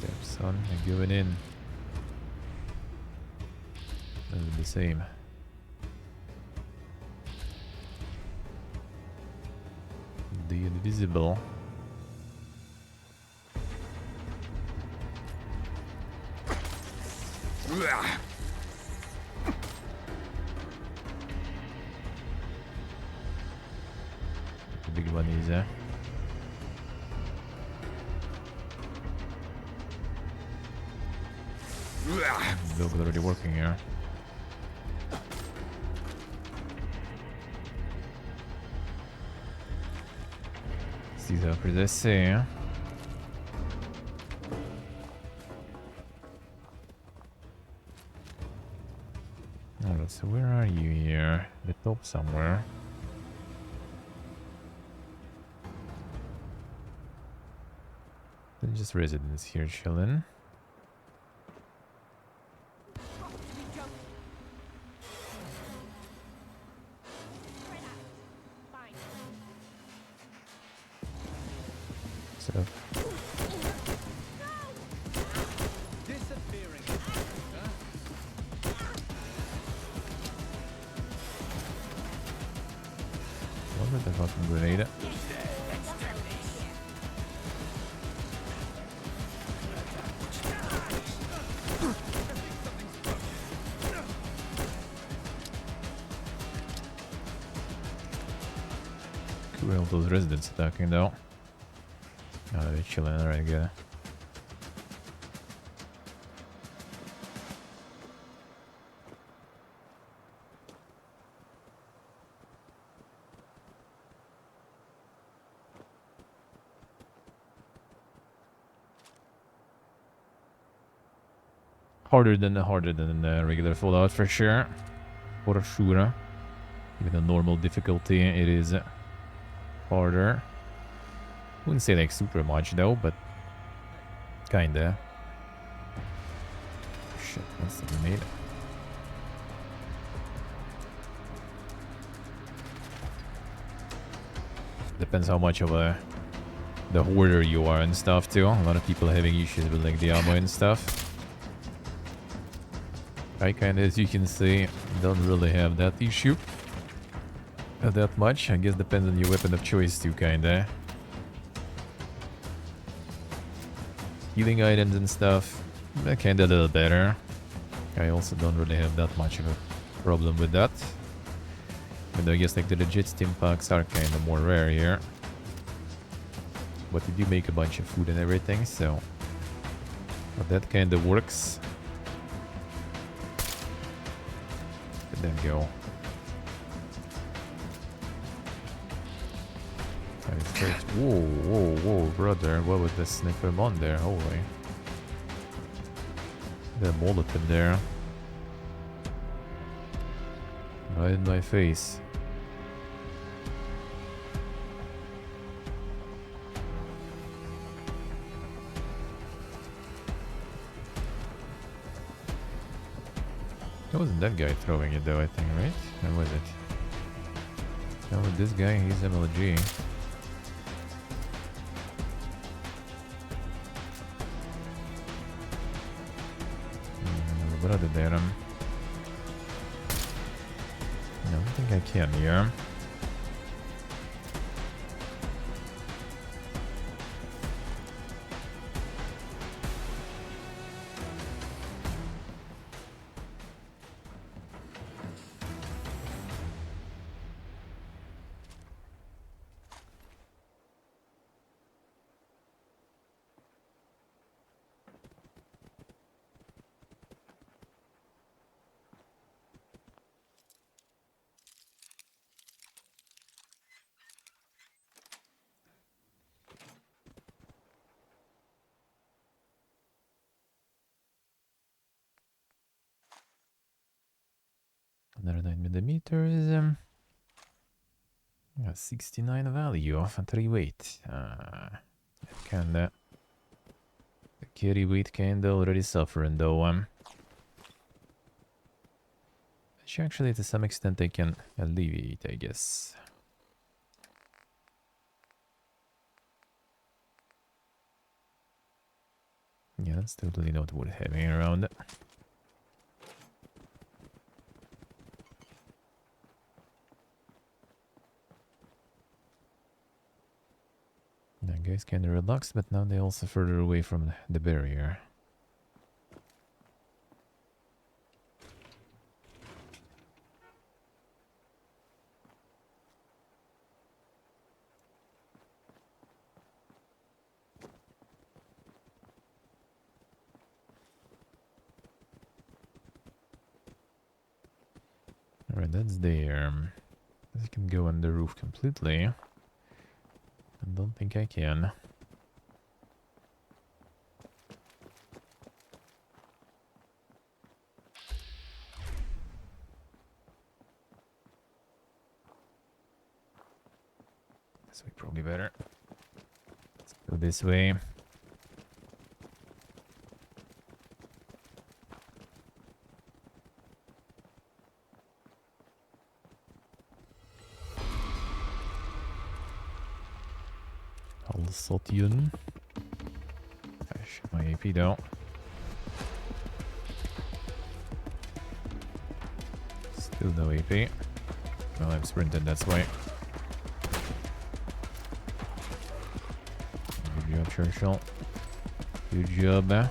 Damn son, they're going in. Doesn't the same. The invisible. The big one is Build already working here. See that for this here. Alright, so where are you here? The top somewhere. Then just residents here chilling. We go So what with the fucking grenade? Cool, all those residents attacking though. Oh, they're chilling, alright, good. Harder than regular Fallout for sure. For sure. Even a normal difficulty, it is harder. Wouldn't say like super much though, but kinda. Shit, that's the grenade. Depends how much of the hoarder you are and stuff too. A lot of people having issues with like the ammo and stuff. I kinda, as you can see, don't really have that issue. That much. I guess depends on your weapon of choice too, kinda. Healing items and stuff, kinda a little better. I also don't really have that much of a problem with that. But I guess like the legit stim packs are kinda more rare here. But you do make a bunch of food and everything, so... But that kinda works. Let them go. Whoa, whoa, whoa, brother. What was the sniper on there? Holy. The bullet in there. Right in my face. It wasn't that guy throwing it though, I think, right? Or was it? No, this guy, he's MLG. Brother there. I don't think I can here. Another 9mm. Yeah, 69 value of 3 weight. Kinda. The carry weight kinda already suffering though. Which actually to some extent they can alleviate, I guess. Yeah, that's totally not worth having around. Now guys kinda relaxed, but now they're also further away from the barrier. Alright, that's there. I can go on the roof completely. I don't think I can. This way probably better. Let's go this way. Halsatjen. Gosh, my AP though. Still no AP. Well, I'm sprinting, that's why. Good job, Churchill. Good job, man.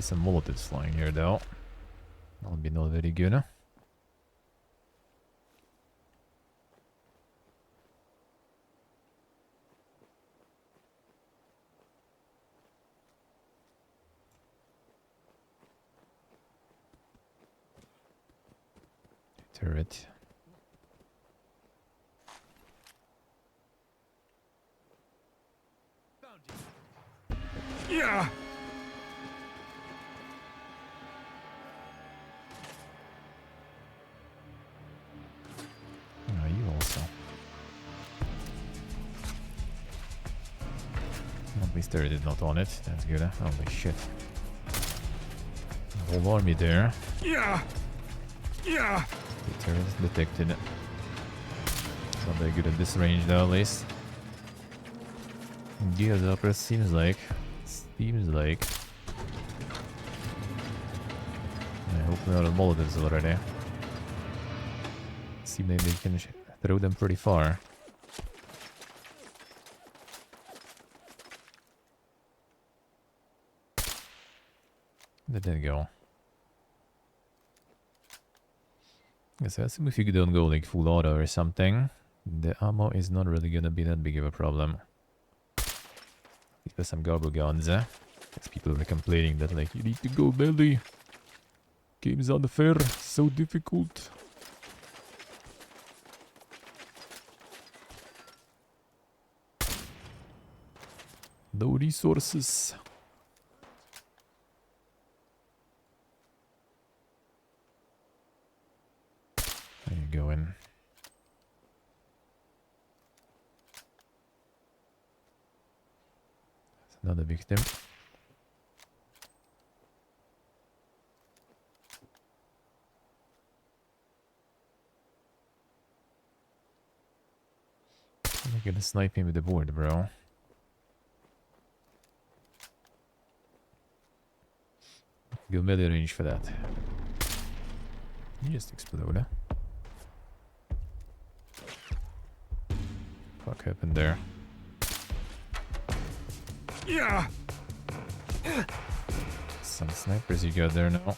Some Molotovs flying here though. That'll be not very good. Turret. Yeah. You also. At least turret is not on it. That's good. Holy shit. Whole army there. Yeah. Yeah. The turret is detected. It's not very good at this range though, at least. Gears up, it seems like. Seems like. I hope we are on Molotovs already. See, maybe we can throw them pretty far. There they go. Yes, I assume if you don't go like full auto or something, the ammo is not really gonna be that big of a problem. There's some garble guns, eh? Because people were complaining that like, you need to go melee. Game's unfair, so difficult. No resources. There you go in. That's another victim. I'm gonna snipe him with the board, bro. Go melee range for that. You just explode, huh? Fuck happened there? Yeah. Some snipers you got there now.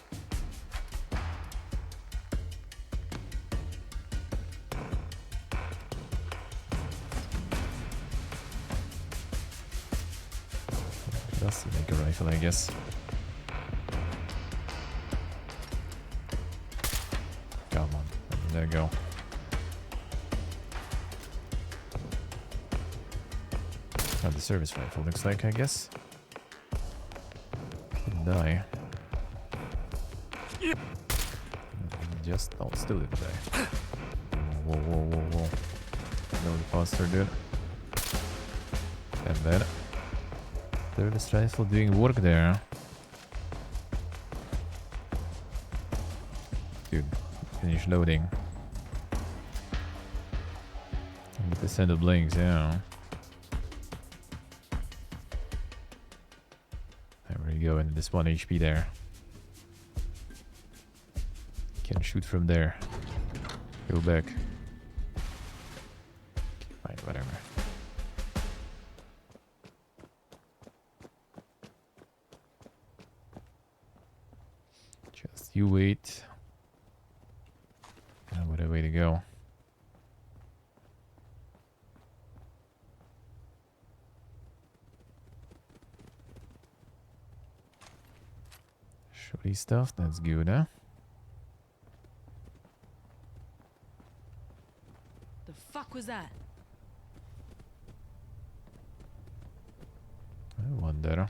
That's the make a rifle, I guess. Come on, there you go. How the service rifle looks like, I guess. Didn't die. Just still didn't die. Whoa, whoa, whoa, whoa. No faster, dude. And then service rifle doing work there. Dude, finish loading. 100% of blinks, yeah. There we go, and this 1 HP there. Can shoot from there. Go back. Fine, whatever. Just you wait. Oh, what a way to go. Shorty stuff, that's good, huh? The fuck was that? I wonder.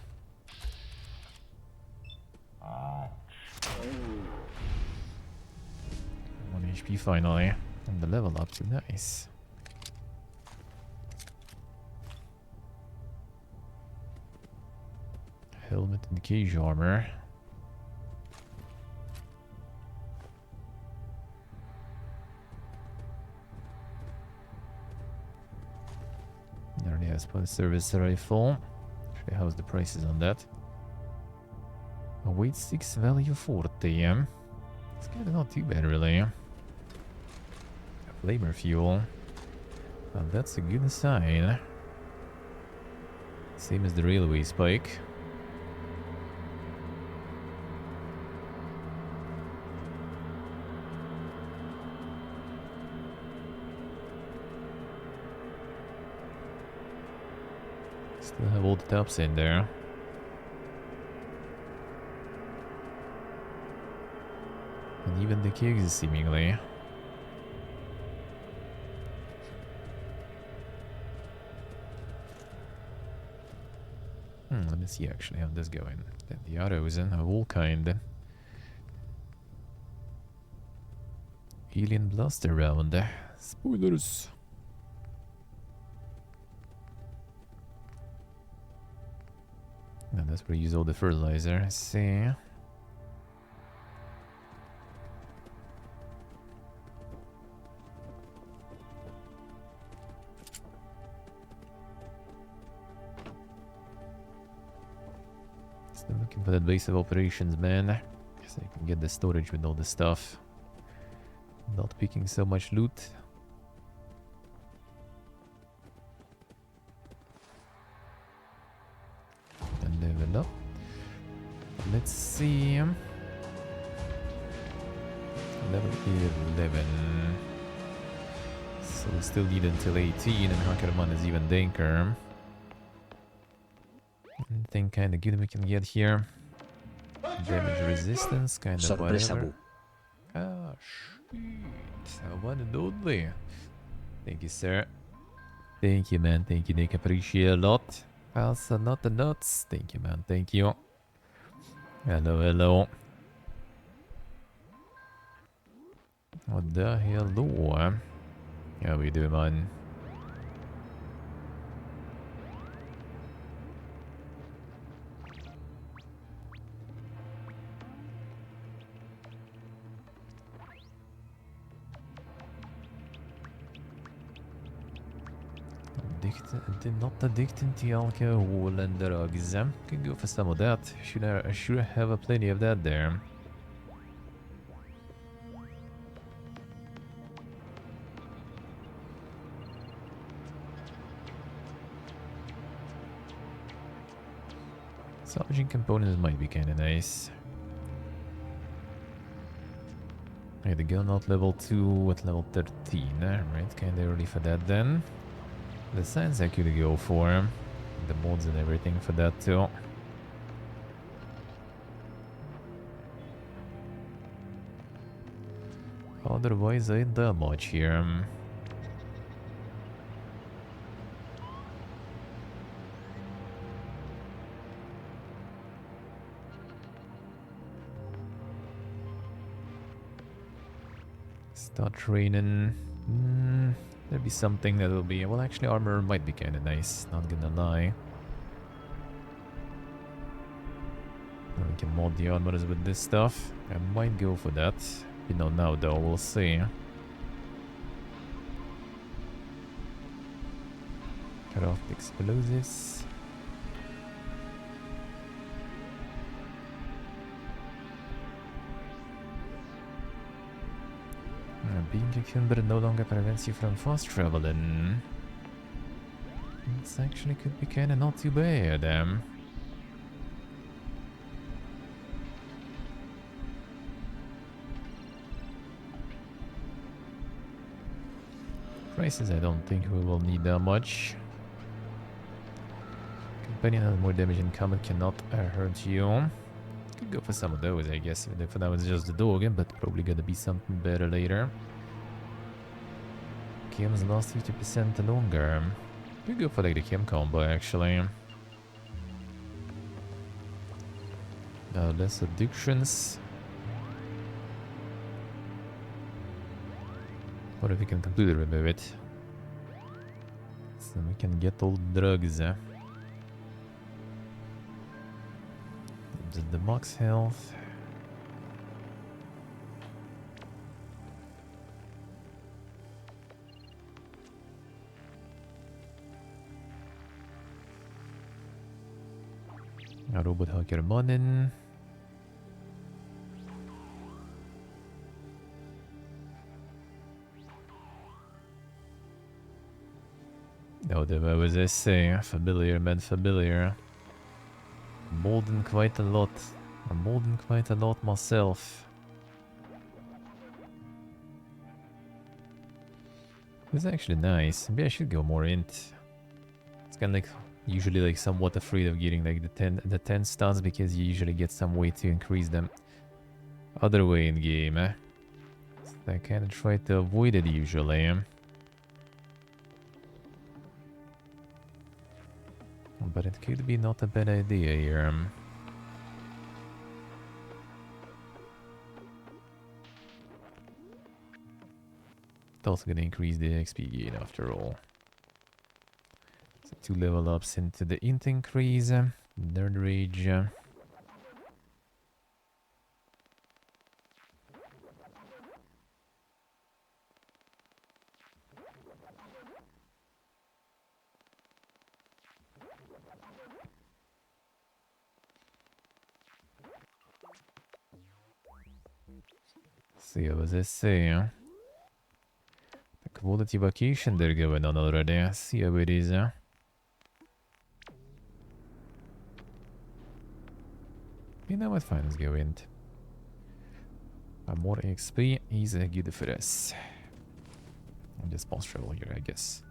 One HP finally. And the level up's nice. Helmet and cage armor. There already has point service rifle. Actually, how's the prices on that? Weight 6, value 40. It's kind of not too bad, really. Flamer fuel. Well, that's a good sign. Same as the railway spike. Still have all the tops in there. And even the kegs, seemingly. Let me see actually how this going. The arrows of all kind. Alien blaster round. Spoilers. And that's where you use all the fertilizer. I see. Still looking for that base of operations, man. Guess I can get the storage with all the stuff. Not picking so much loot. And level up. Let's see. Level 11. So we still need until 18, and Hackerman is even Danker. Anything kind of good we can get here? Damage resistance, kind of whatever. Ah, shit. One and only. Thank you, sir. Thank you, man. Thank you, Nick. Appreciate a lot. Also, not the nuts. Thank you, man. Thank you. Hello, hello. What the hello? How we doing, man? Not addicted to alcohol and drugs. Can go for some of that. I should have plenty of that there. Salvaging components might be kinda nice. Okay, the gun at level 2 at level 13. Right, kinda early for that then. The science I could go for. The mods and everything for that too. Otherwise, I ain't that much here. Start training. There'll be something that will be... Well, actually, armor might be kind of nice. Not gonna lie. We can mod the armors with this stuff. I might go for that. You know, now though, we'll see. Cut off the explosives. Being a cucumber no longer prevents you from fast traveling. This actually could be kinda not too bad. Prices, I don't think we will need that much. Companion has more damage in combat, cannot hurt you. Could go for some of those, I guess, even if that was just the dog, but probably gonna be something better later. Chems last 50% longer. Could go for like the chem combo, actually. Less addictions. What if we can completely remove it? So we can get all the drugs. Is it the max health? Ja, Robot hacker mannen. No, det var vad jag säger. Familiar men familiar. Molding quite a lot. I'm molding quite a lot myself. It's actually nice. Maybe I should go more int. It's kind of like usually like somewhat afraid of getting like the 10 stuns because you usually get some way to increase them other way in game. So I kind of try to avoid it usually. But it could be not a bad idea here. It's also gonna increase the XP gain after all. So 2 level ups into the int increase, nerd rage. See what I say. The quality vacation they're going on already. See how it is. You know what? Fine, let's go in. More XP is good for us. And just boss travel here, I guess.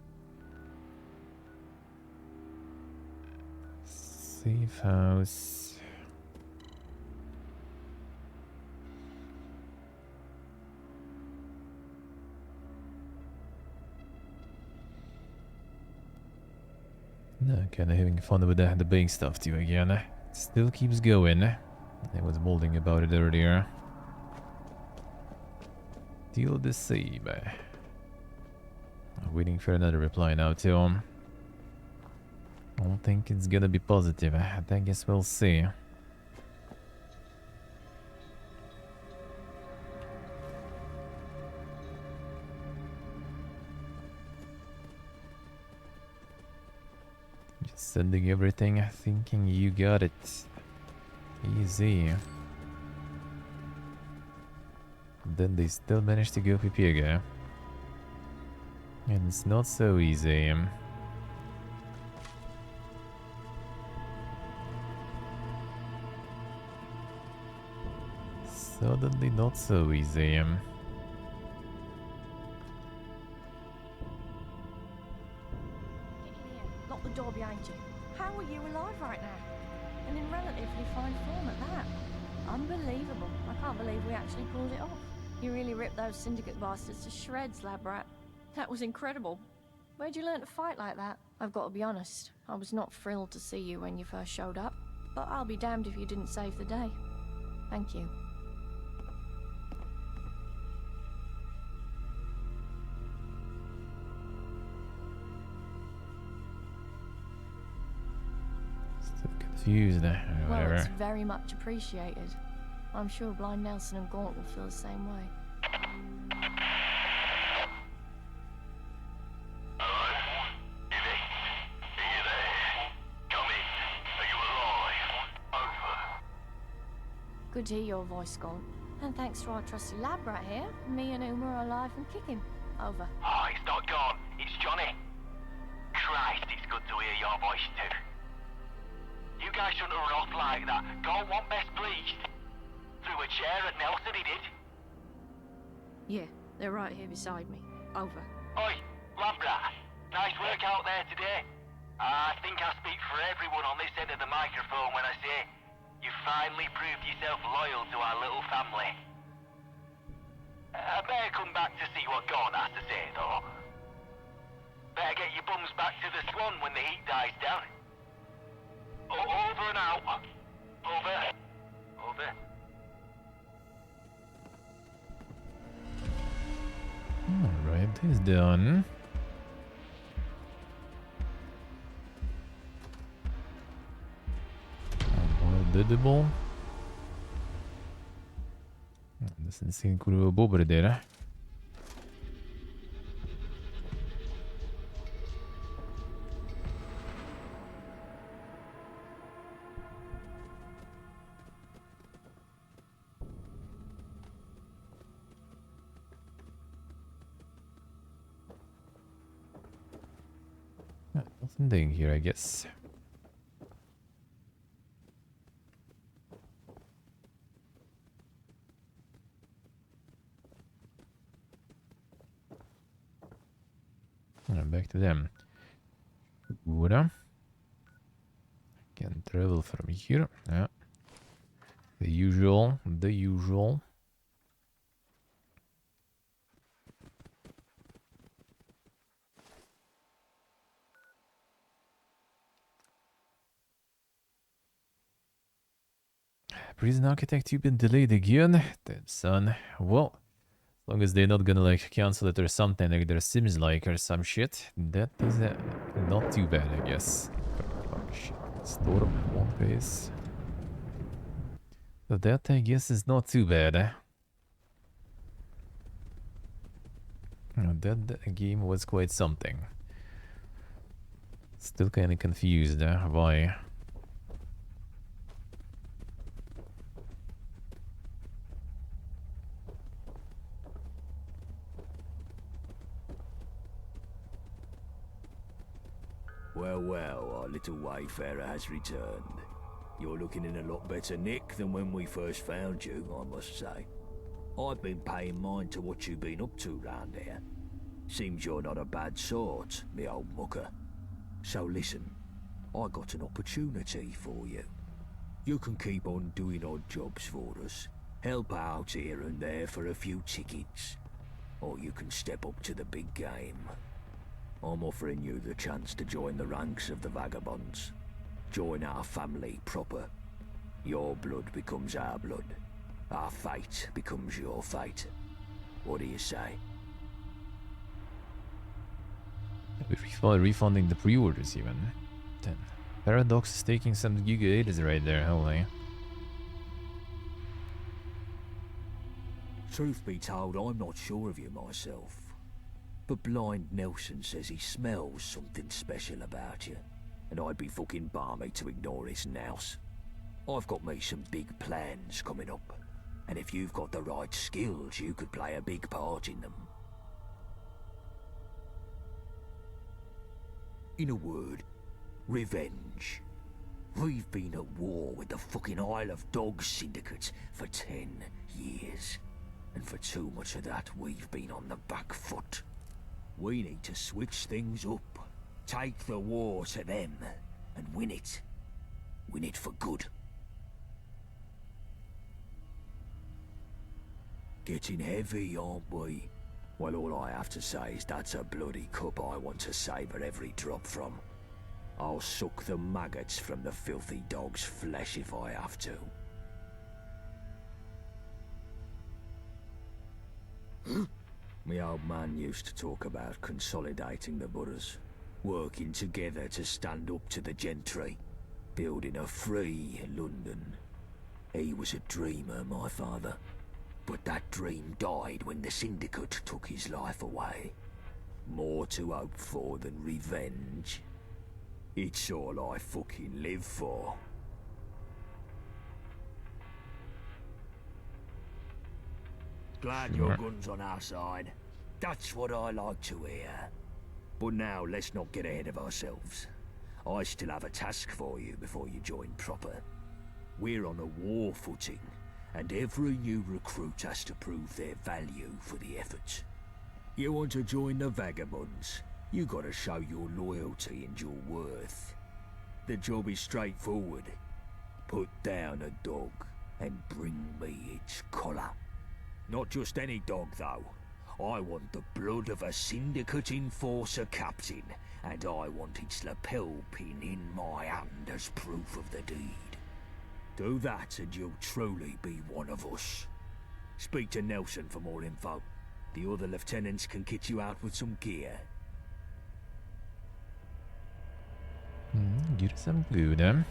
Safe house. No, kind of having fun with the big stuff too again. Still keeps going. I was molding about it earlier. Still the same. Waiting for another reply now too. I don't think it's gonna be positive. I guess we'll see. Just sending everything, thinking you got it. Easy. Then they still manage to go Pipiega. And it's not so easy. Suddenly not so easy. Get in here. Lock the door behind you. How are you alive right now? And in relatively fine form at that. Unbelievable. I can't believe we actually pulled it off. You really ripped those syndicate bastards to shreds, lab rat. That was incredible. Where'd you learn to fight like that? I've got to be honest. I was not thrilled to see you when you first showed up. But I'll be damned if you didn't save the day. Thank you. Still confused. Well, it's very much appreciated. I'm sure Blind Nelson and Gaunt will feel the same way. Good to hear your voice, Gaunt. And thanks to our trusty lab rat here, me and Uma are alive and kicking. Over. Oh, it's not gone. It's Johnny. Christ, it's good to hear your voice too. You guys shouldn't have run off like that. Gaunt wasn't best pleased. Threw a chair at Nelson, he did. Yeah, they're right here beside me. Over. Oi, lab rat. Nice work out there today. I think I speak for everyone on this end of the microphone when I say you finally proved yourself loyal to our little family. I better come back to see what Gaunt has to say, though. Better get your bums back to the Swan when the heat dies down. Over and out. Over. Over. Alright, this is done. More biddable. Doesn't seem kurva bobber there. Nothing doing here, I guess. Back to them. Can travel from here. Yeah. The usual. The usual. Prison architect, you've been delayed again. Damn, son. Well, as long as they're not gonna like cancel it or something like their Sims like or some shit, that is not too bad, I guess. Fuck shit. Storm one base. So that I guess is not too bad, eh? That game was quite something. Still kinda confused, why? Well, well, our little wayfarer has returned. You're looking in a lot better nick than when we first found you, I must say. I've been paying mind to what you've been up to round here. Seems you're not a bad sort, me old mucker. So listen, I got an opportunity for you. You can keep on doing odd jobs for us, help out here and there for a few tickets, or you can step up to the big game. I'm offering you the chance to join the ranks of the Vagabonds. Join our family proper. Your blood becomes our blood. Our fate becomes your fate. What do you say? We're refunding the pre-orders even. Then Paradox is taking some Giga 80s right there, holy. Truth be told, I'm not sure of you myself. But Blind Nelson says he smells something special about you. And I'd be fucking balmy to ignore his nouse. I've got me some big plans coming up. And if you've got the right skills, you could play a big part in them. In a word, revenge. We've been at war with the fucking Isle of Dogs syndicate for 10 years. And for too much of that, we've been on the back foot. We need to switch things up. Take the war to them and win it. Win it for good. Getting heavy, aren't we? Well, all I have to say is that's a bloody cup I want to savour every drop from. I'll suck the maggots from the filthy dog's flesh if I have to. My old man used to talk about consolidating the boroughs, working together to stand up to the gentry, building a free London. He was a dreamer, my father. But that dream died when the Syndicate took his life away. More to hope for than revenge. It's all I fucking live for. Glad your gun's on our side. That's what I like to hear. But now let's not get ahead of ourselves. I still have a task for you before you join proper. We're on a war footing, and every new recruit has to prove their value for the effort. You want to join the Vagabonds, you gotta show your loyalty and your worth. The job is straightforward. Put down a dog and bring me its collar. Not just any dog, though. I want the blood of a Syndicate Enforcer captain, and I want its lapel pin in my hand as proof of the deed. Do that and you'll truly be one of us. Speak to Nelson for more info. The other lieutenants can kit you out with some gear. Get some glue then.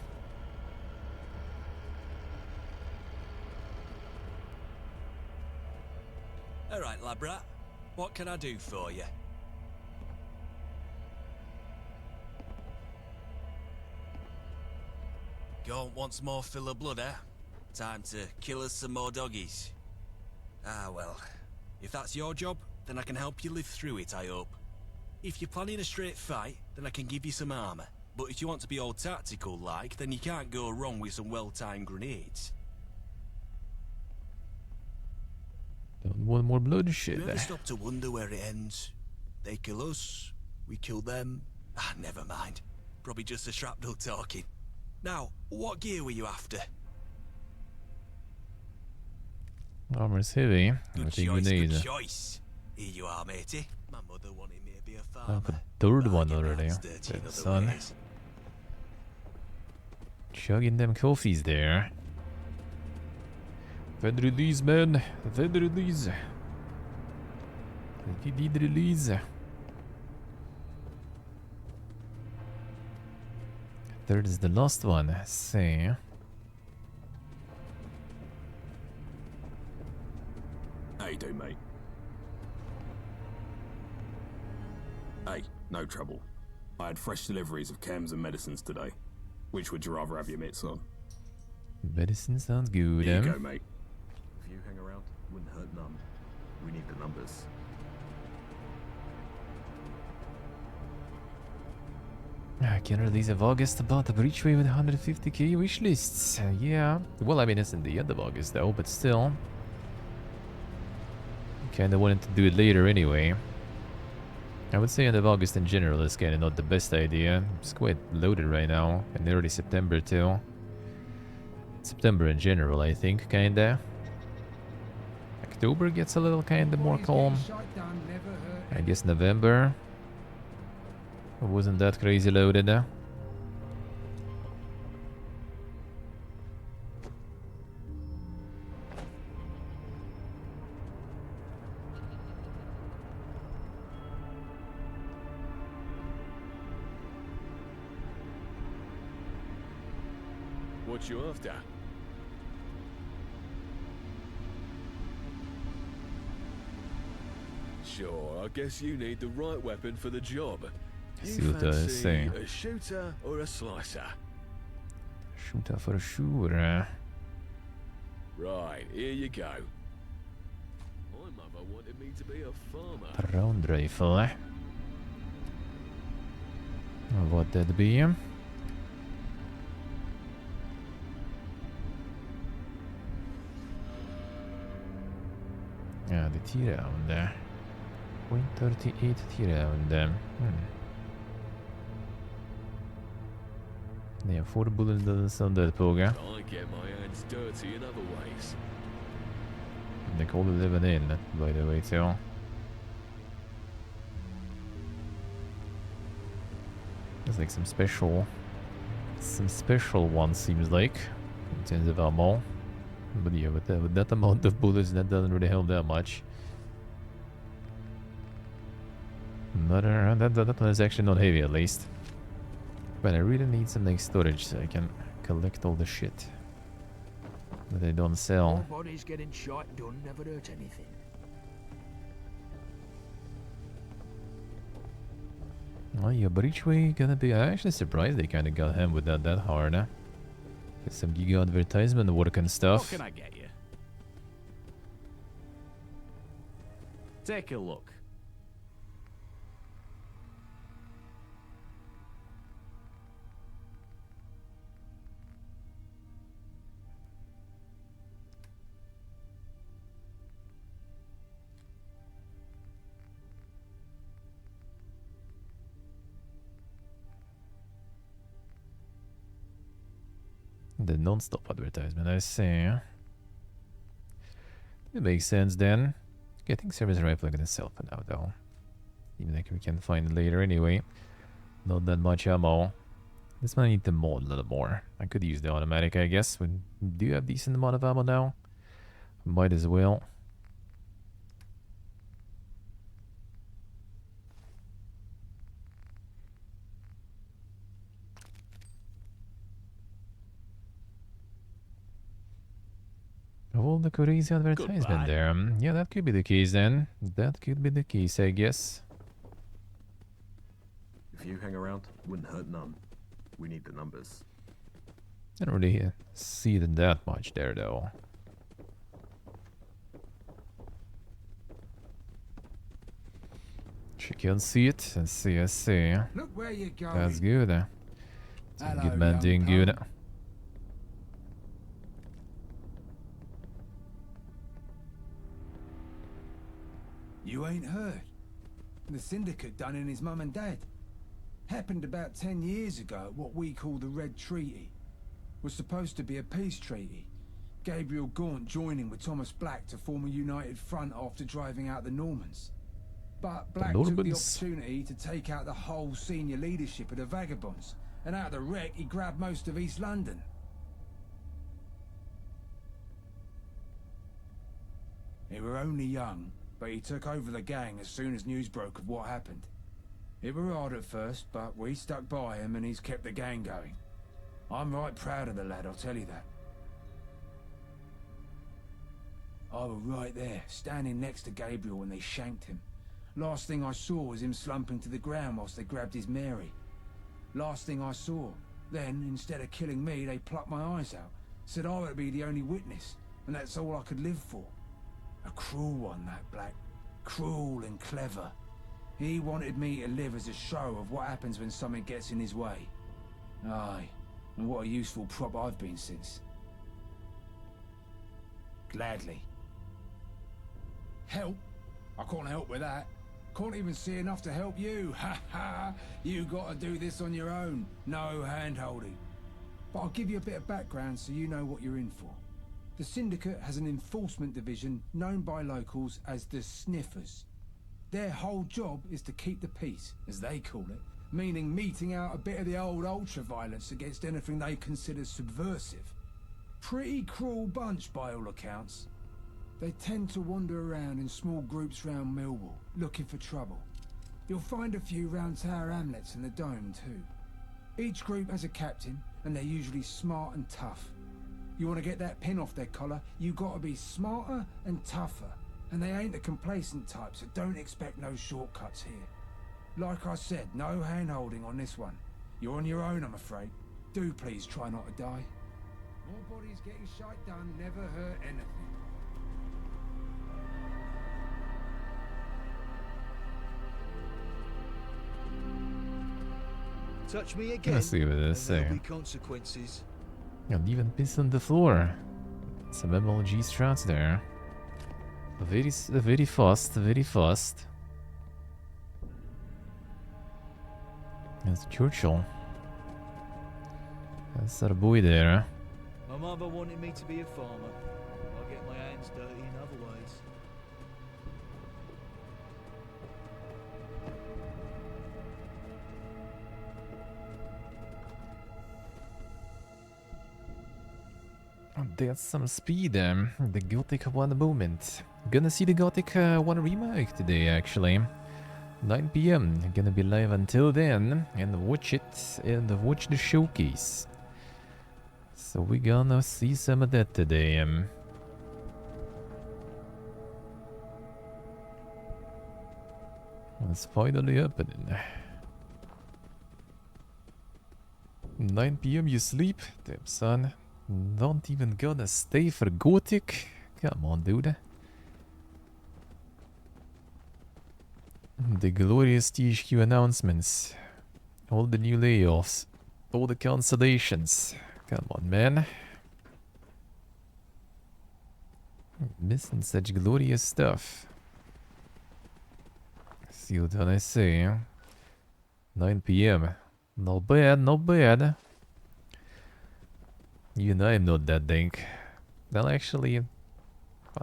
What can I do for you? Gaunt wants more fill of blood, eh? Time to kill us some more doggies. Ah, well. If that's your job, then I can help you live through it, I hope. If you're planning a straight fight, then I can give you some armor. But if you want to be all tactical-like, then you can't go wrong with some well-timed grenades. Don't want more bloodshed. You ever stop to wonder where it ends? They kill us, we kill them. Ah, never mind. Probably just a shrapnel talking. Now, what gear were you after? Armor's heavy. Good Everything we choice, need. good choice. Here you are, matey. My mother wanted me to be a farmer. I have a third one Bargain already. rounds dirty in Good other son. ways. Chugging them coffees there. Fed release, man. Fed release. Fed release. Third is the last one. See. How you doing, mate? Hey, no trouble. I had fresh deliveries of chems and medicines today. Which would you rather have your mitts on? Medicine sounds good. Here you go, mate. If you hang around, wouldn't hurt none. We need the numbers. I can release of August about the Breachway with 150k wish lists. Yeah. Well, I mean, it's in the end of August though, but still. Kinda wanted to do it later anyway. I would say end of August in general is kinda not the best idea. It's quite loaded right now, and early September too. September in general, I think, kinda. October gets a little kinda more calm. I guess November wasn't that crazy loaded. What you after? Sure, I guess you need the right weapon for the job. You Shooter, fancy say. a shooter or a slicer? Shooter for sure. Right, here you go. My mother wanted me to be a farmer. Round rifle. What that be? Ja, the T-round. .38 T-round. Yeah, 4 bullets doesn't sound that poga. I get my hands dirty in other ways. They call it 11 in, by the way, too. There's like some special ones, seems like, in terms of ammo. But yeah, with that amount of bullets, that doesn't really help that much. That one is actually not heavy, at least. But I really need some like storage so I can collect all the shit that they don't sell. More bodies getting shot done never hurt anything. Oh yeah, Breachway gonna be... I'm actually surprised they kinda got him with that hard. Get some giga advertisement work and stuff. What can I get you? Take a look. The non-stop advertisement, I see. It makes sense then. Getting service rifle gonna sell for now though. Even like we can find it later anyway. Not that much ammo. This might need to mod a little more. I could use the automatic, I guess. We do have decent amount of ammo now. Might as well. All the crazy advertisement Goodbye. there. Yeah, that could be the case then. That could be the case, I guess. If you hang around, wouldn't hurt none. We need the numbers. I don't really see that much there, though. She can see it. I see, I see. Look where you're going. That's good. It's a Hello, good man young doing good. pal. You ain't heard. The Syndicate done in his mum and dad. Happened about 10 years ago at what we call the Red Treaty. Was supposed to be a peace treaty. Gabriel Gaunt joining with Thomas Black to form a united front after driving out the Normans. But Black took the Normans? opportunity to take out the whole senior leadership of the Vagabonds. And out of the wreck, he grabbed most of East London. They were only young, but he took over the gang as soon as news broke of what happened. It were hard at first, but we stuck by him and he's kept the gang going. I'm right proud of the lad, I'll tell you that. I were right there, standing next to Gabriel when they shanked him. Last thing I saw was him slumping to the ground whilst they grabbed his Mary. Last thing I saw. Then, instead of killing me, they plucked my eyes out. Said I would be the only witness, and that's all I could live for. A cruel one, that Black. Cruel and clever. He wanted me to live as a show of what happens when something gets in his way. Aye, and what a useful prop I've been since. Gladly. Help? I can't help with that. Can't even see enough to help you. Ha ha! You gotta do this on your own. No hand-holding. But I'll give you a bit of background so you know what you're in for. The Syndicate has an enforcement division known by locals as the Sniffers. Their whole job is to keep the peace, as they call it, meaning meting out a bit of the old ultra-violence against anything they consider subversive. Pretty cruel bunch by all accounts. They tend to wander around in small groups round Millwall, looking for trouble. You'll find a few round Tower Hamlets and the Dome too. Each group has a captain, and they're usually smart and tough. You want to get that pin off their collar, you gotta be smarter and tougher. And they ain't the complacent type, so don't expect no shortcuts here. Like I said, no hand-holding on this one. You're on your own, I'm afraid. Do please try not to die. More bodies getting shite done never hurt anything. Touch me again, Let's see what and this there'll say. be consequences. And even piss on the floor. Some MLG strats there. Very fast, very fast. That's Churchill. That's our boy there. My mother wanted me to be a farmer. I get my hands dirty in other ways. There's some speed. The Gothic 1 moment. Gonna see the Gothic 1 remake today, actually. 9 PM. Gonna be live until then and watch it and watch the showcase. So we're gonna see some of that today. It's finally happening. 9 PM you sleep? Damn son. Not even gonna stay for Gothic? Come on, dude. The glorious THQ announcements. All the new layoffs. All the cancellations. Come on, man. Missing such glorious stuff. See what I say. 9 PM. Not bad, not bad. You know I'm not that dank. Well, actually,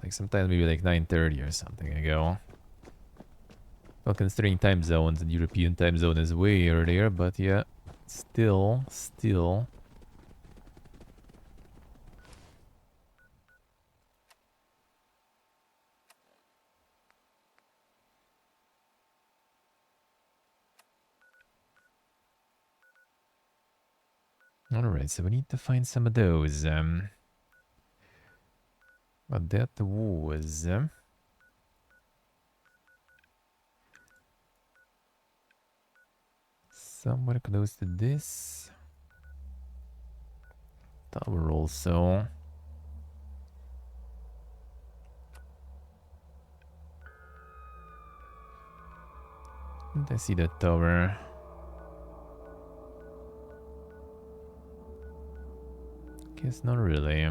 like sometimes maybe like 9:30 or something ago. Well, considering time zones, and European time zone is way earlier, but yeah, still. Alright, so we need to find some of those. But that was somewhere close to this tower also. Didn't I see that tower? Guess not really.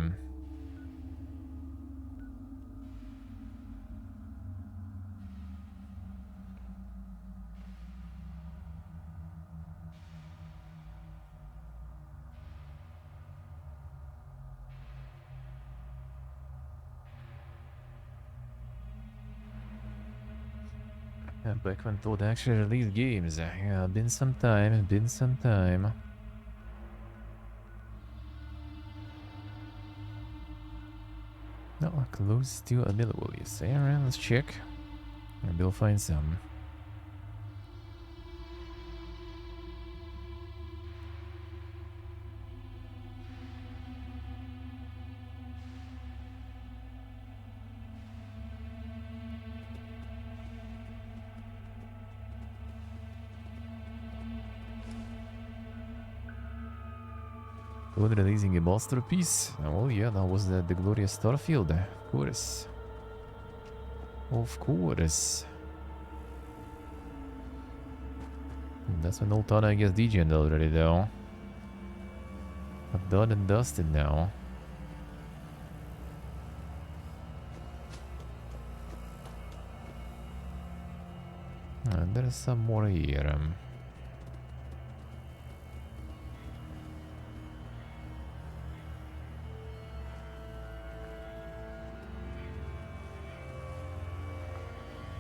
Yeah, back when Todd actually released games. Yeah, been some time, been some time. No, close to a millwall, you say? Alright, let's check. Maybe we'll find some. When releasing a masterpiece? Oh yeah, that was the glorious Starfield, of course. Of course. That's an old ton I guess degened already though. But done and dusted now. And there's some more here.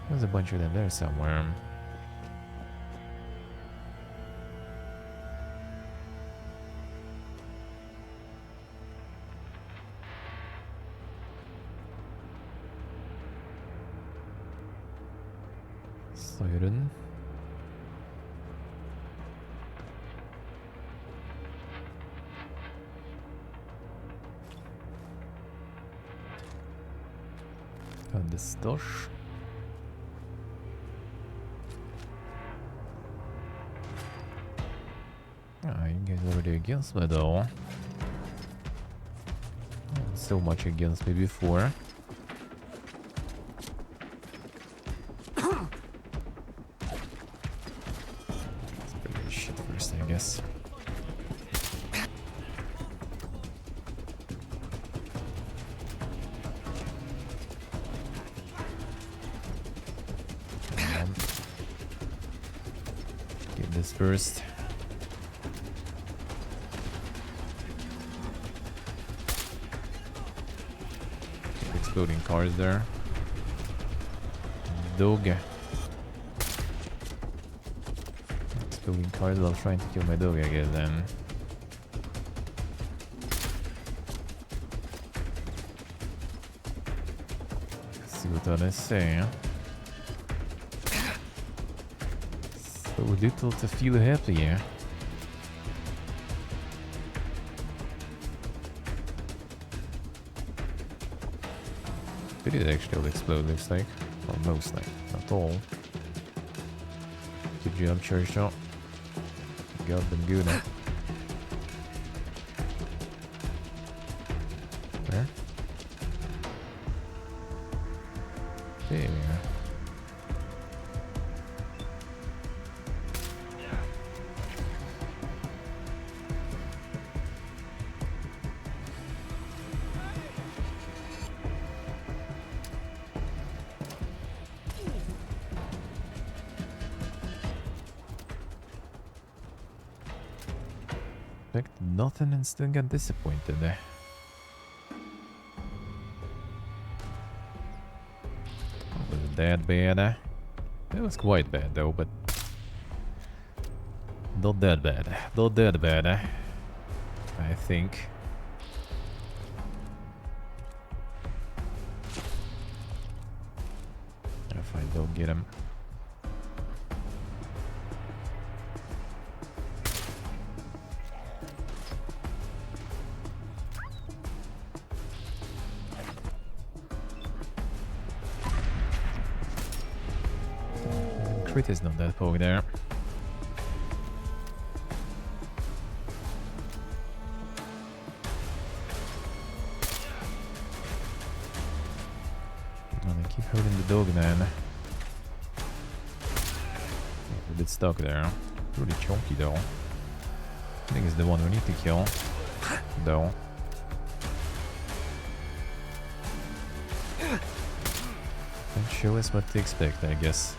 There's a bunch of them there somewhere. Siren. And the Stosh. You guys already against me though. Not so much against me before. Let's bring this shit first, I guess. Get this first. Exploding cars there. Dog. Exploding cars while trying to kill my dog, I guess then. Let's see what others say. So little to feel happy. It did actually explode, looks like. Well, most like, not all. Good job, Cherry Shot. Got them good. Where? There we are. Nothing and still got disappointed there. Wasn't that bad. It was quite bad though, but not that bad. Not that bad, I think. If I don't get him. crit is not that poke there. And I keep hurting the dog, man. A bit stuck there. Really chunky though. I think it's the one we need to kill, though. And show us what to expect, I guess.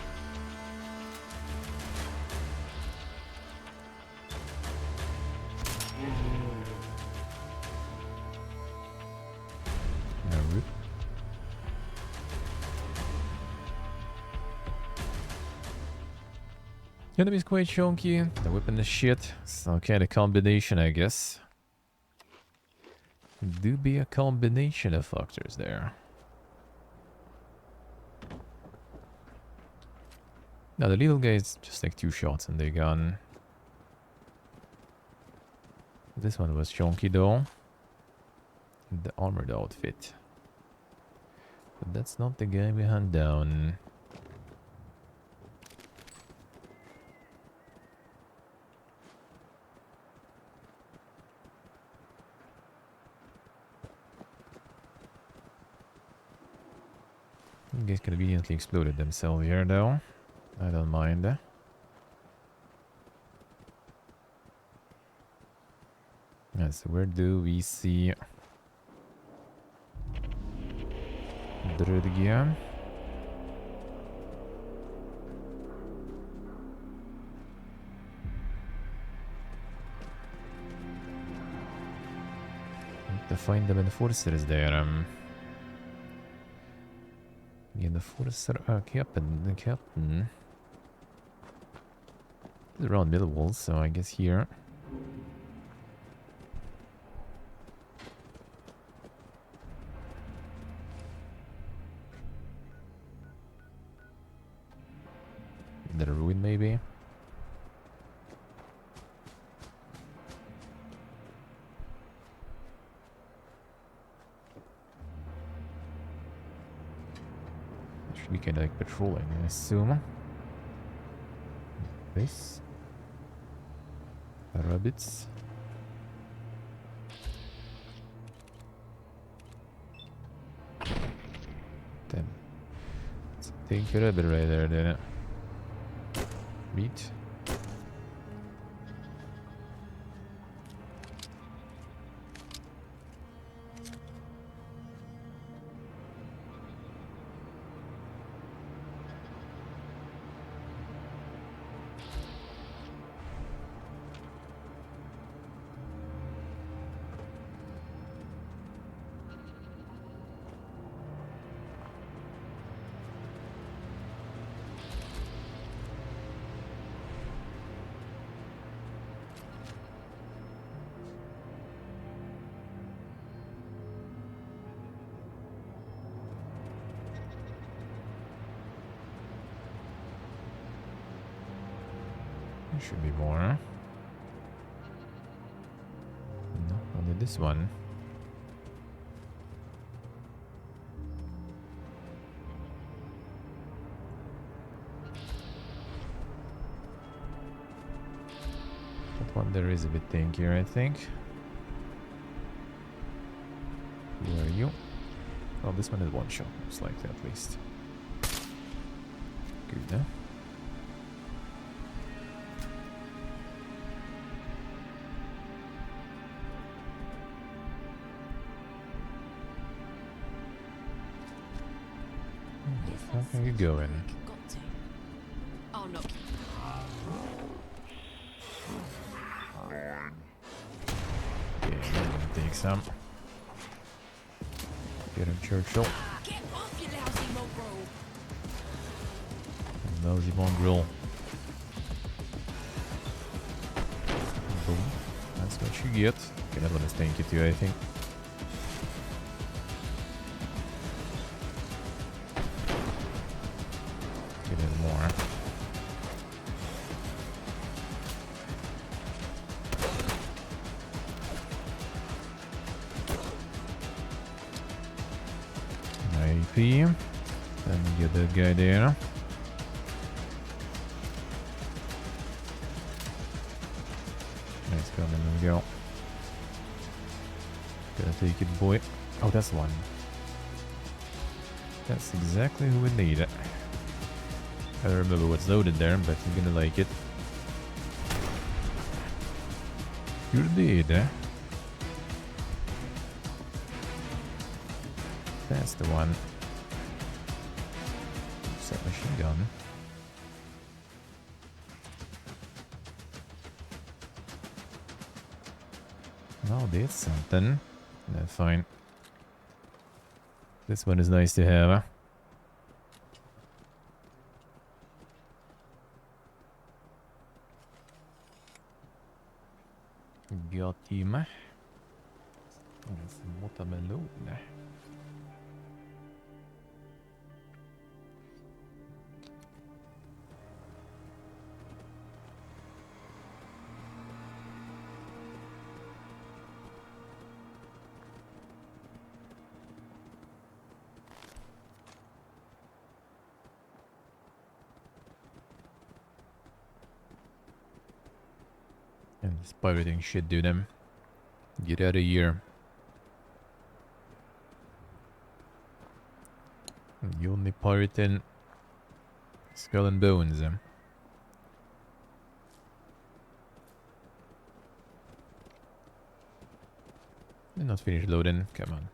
The enemy's quite chunky, the weapon is shit, some kind of combination, I guess. Do be a combination of factors there. Now the little guy is just like 2 shots and they're gone. This one was chunky though. The armored outfit. But that's not the guy we hunt down. Guys conveniently exploded themselves here though. I don't mind. Yeah, so where do we see Drudgia? Need to find the enforcers there. Yeah, the enforcer, captain. It's around Millwall, so I guess here. The ruin, maybe. Should be kind of like patrolling, I assume. This. Rabbits. Damn. It's a pink rabbit right there, didn't it? Meat. There should be more. No, only this one. That one there is a bit tankier, I think. Who are you? Oh, this one is one shot, most likely at least. Good, huh? Where are you going? Oh no. Yeah, I'm gonna take some. Get him, Churchill. Get off, you lousy mongrel. Lousy mongrel. Boom. That's what you get. Okay, that one is tanky too, I think. Get in more. AP. Then get that guy there. coming. There we go. Gotta take it, boy. Oh, that's one. That's exactly who we need. I don't remember what's loaded there, but you're gonna like it. You did, eh? That's the one. Set machine gun. Oh, that's something. That's fine. This one is nice to have. Got him. That's watermelon. And this pirating shit, do them. Get out of here. You only pirating Skull and Bones. You're not finished loading. Come on.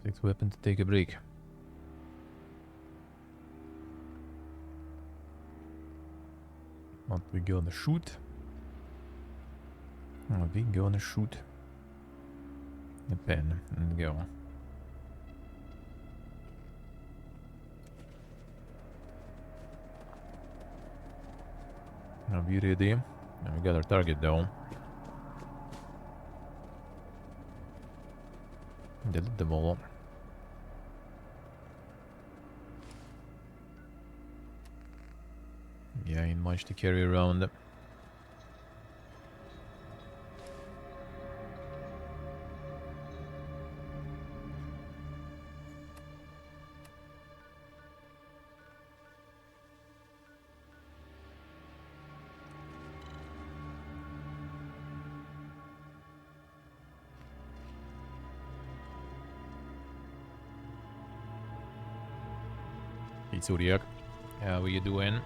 Next weapon to take a break. What we gonna shoot? Oh, we gonna shoot a pen and go. Are we ready? Now we got our target though. Delete them all. Yeah, ain't much to carry around. Hey Zodiac, how are you doing?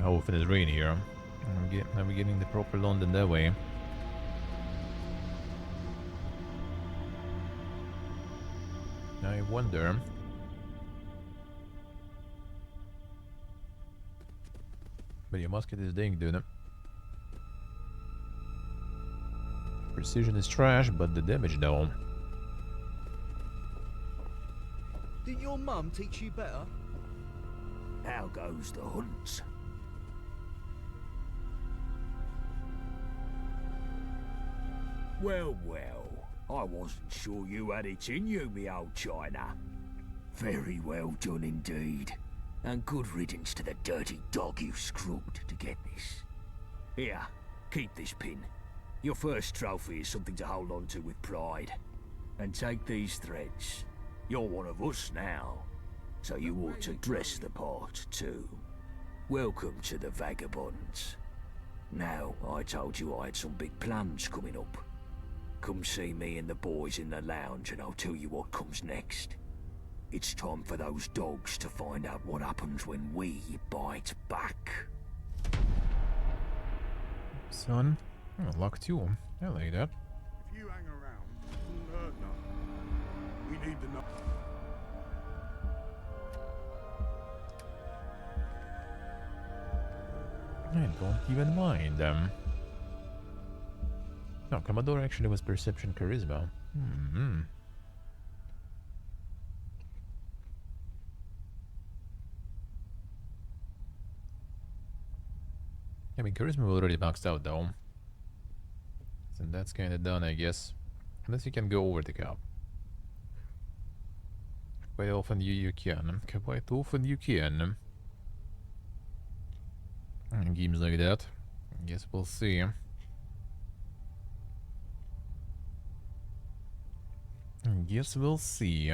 How often is rain here? Are we getting the proper London that way? I wonder. But your musket is dang, dude. Precision is trash, but the damage though. Didn't your mum teach you better? How goes the hunts? Well, well, I wasn't sure you had it in you, me old China. Very well done indeed. And good riddance to the dirty dog you scrubbed to get this. Here, keep this pin. Your first trophy is something to hold on to with pride. And take these threads. You're one of us now, so you ought to dress the part too. Welcome to the Vagabonds. Now, I told you I had some big plans coming up. Come see me and the boys in the lounge and I'll tell you what comes next. It's time for those dogs to find out what happens when we bite back. Son, oh, luck too. I like that. If you hang around, it won't hurt none. We need to know. I don't even mind them. No, Commodore actually was Perception Charisma. Hmm. I mean, Charisma already maxed out though. So that's kind of done, I guess. Unless you can go over the cap. Quite often you can. Quite often you can. Games like that. I guess we'll see. Guess we'll see.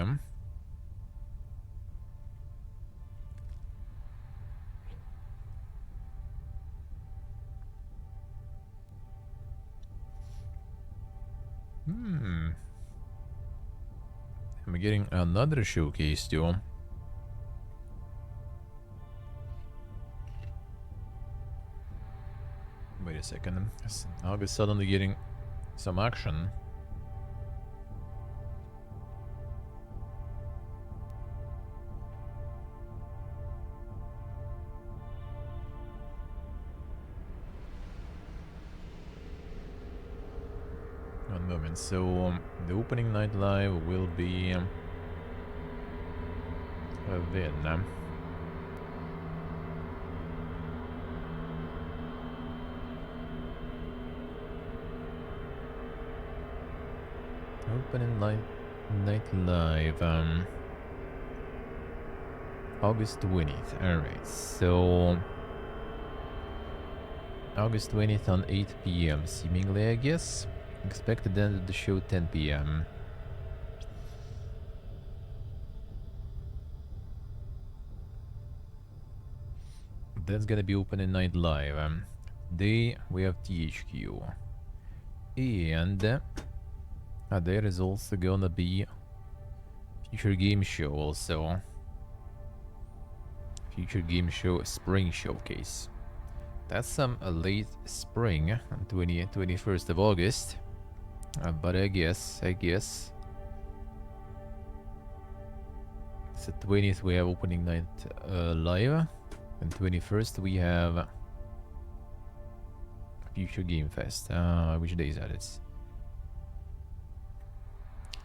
I'm getting another showcase too. Wait a second. Now we're suddenly getting some action. One moment. So the opening night live will be then. Opening night live. August 20th. Alright, so August 20th on 8 p.m. seemingly, I guess. Expected end of the show 10 p.m. That's gonna be opening night live. Today we have THQ. And there is also gonna be Future Game Show also. Future Game Show Spring Showcase. That's some late spring, 21st of August. But I guess. So 20th we have opening night live. And 21st we have Future Game Fest. Which day is that? It's...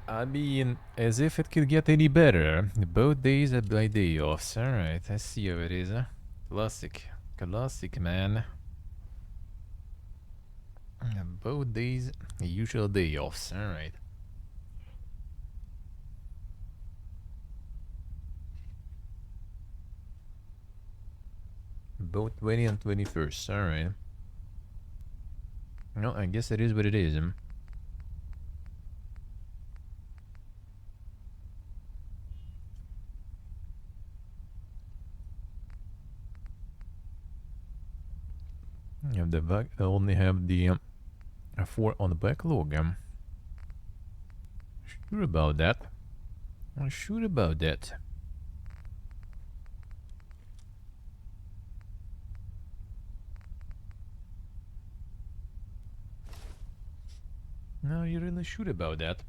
I mean, as if it could get any better. Both days are by day offs. Alright, I see how it is. Classic, man. Both days, usual day offs. Alright. Both 20 and 21st. Alright. No, I guess it is what it is. You have the back. I only have the 4 on the backlog. Sure about that. I'm sure about that. No, you're really sure about that.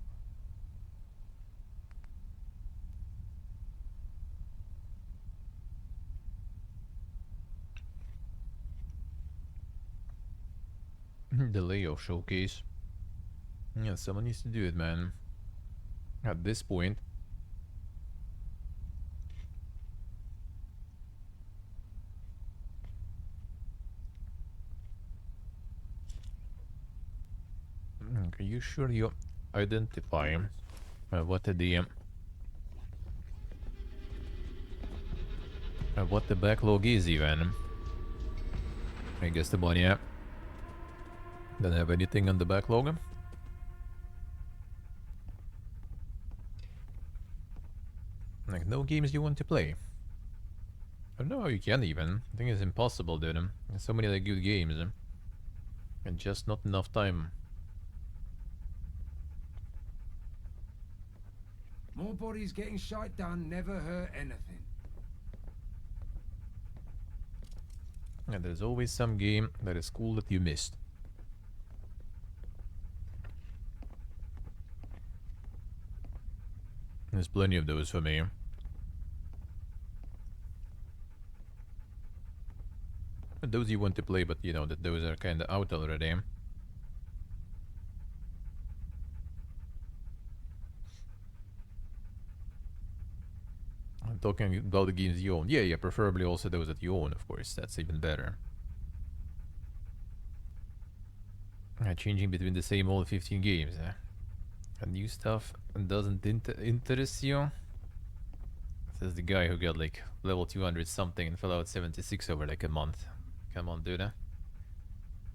The layoff showcase. Yeah, someone needs to do it, man. At this point. Are you sure you identify what the backlog is even? I guess the one, yeah. Don't have anything on the backlog. Like, no games you want to play. I don't know how you can even. I think it's impossible, dude. There's so many like good games. And just not enough time. More bodies getting shite done never hurt anything. And there's always some game that is cool that you missed. There's plenty of those for me. But those you want to play, but you know that those are kind of out already. I'm talking about the games you own. Yeah, preferably also those that you own, of course. That's even better. changing between the same old 15 games. And new stuff doesn't interest you? Says the guy who got like level 200 something in Fallout 76 over like a month. Come on, dude.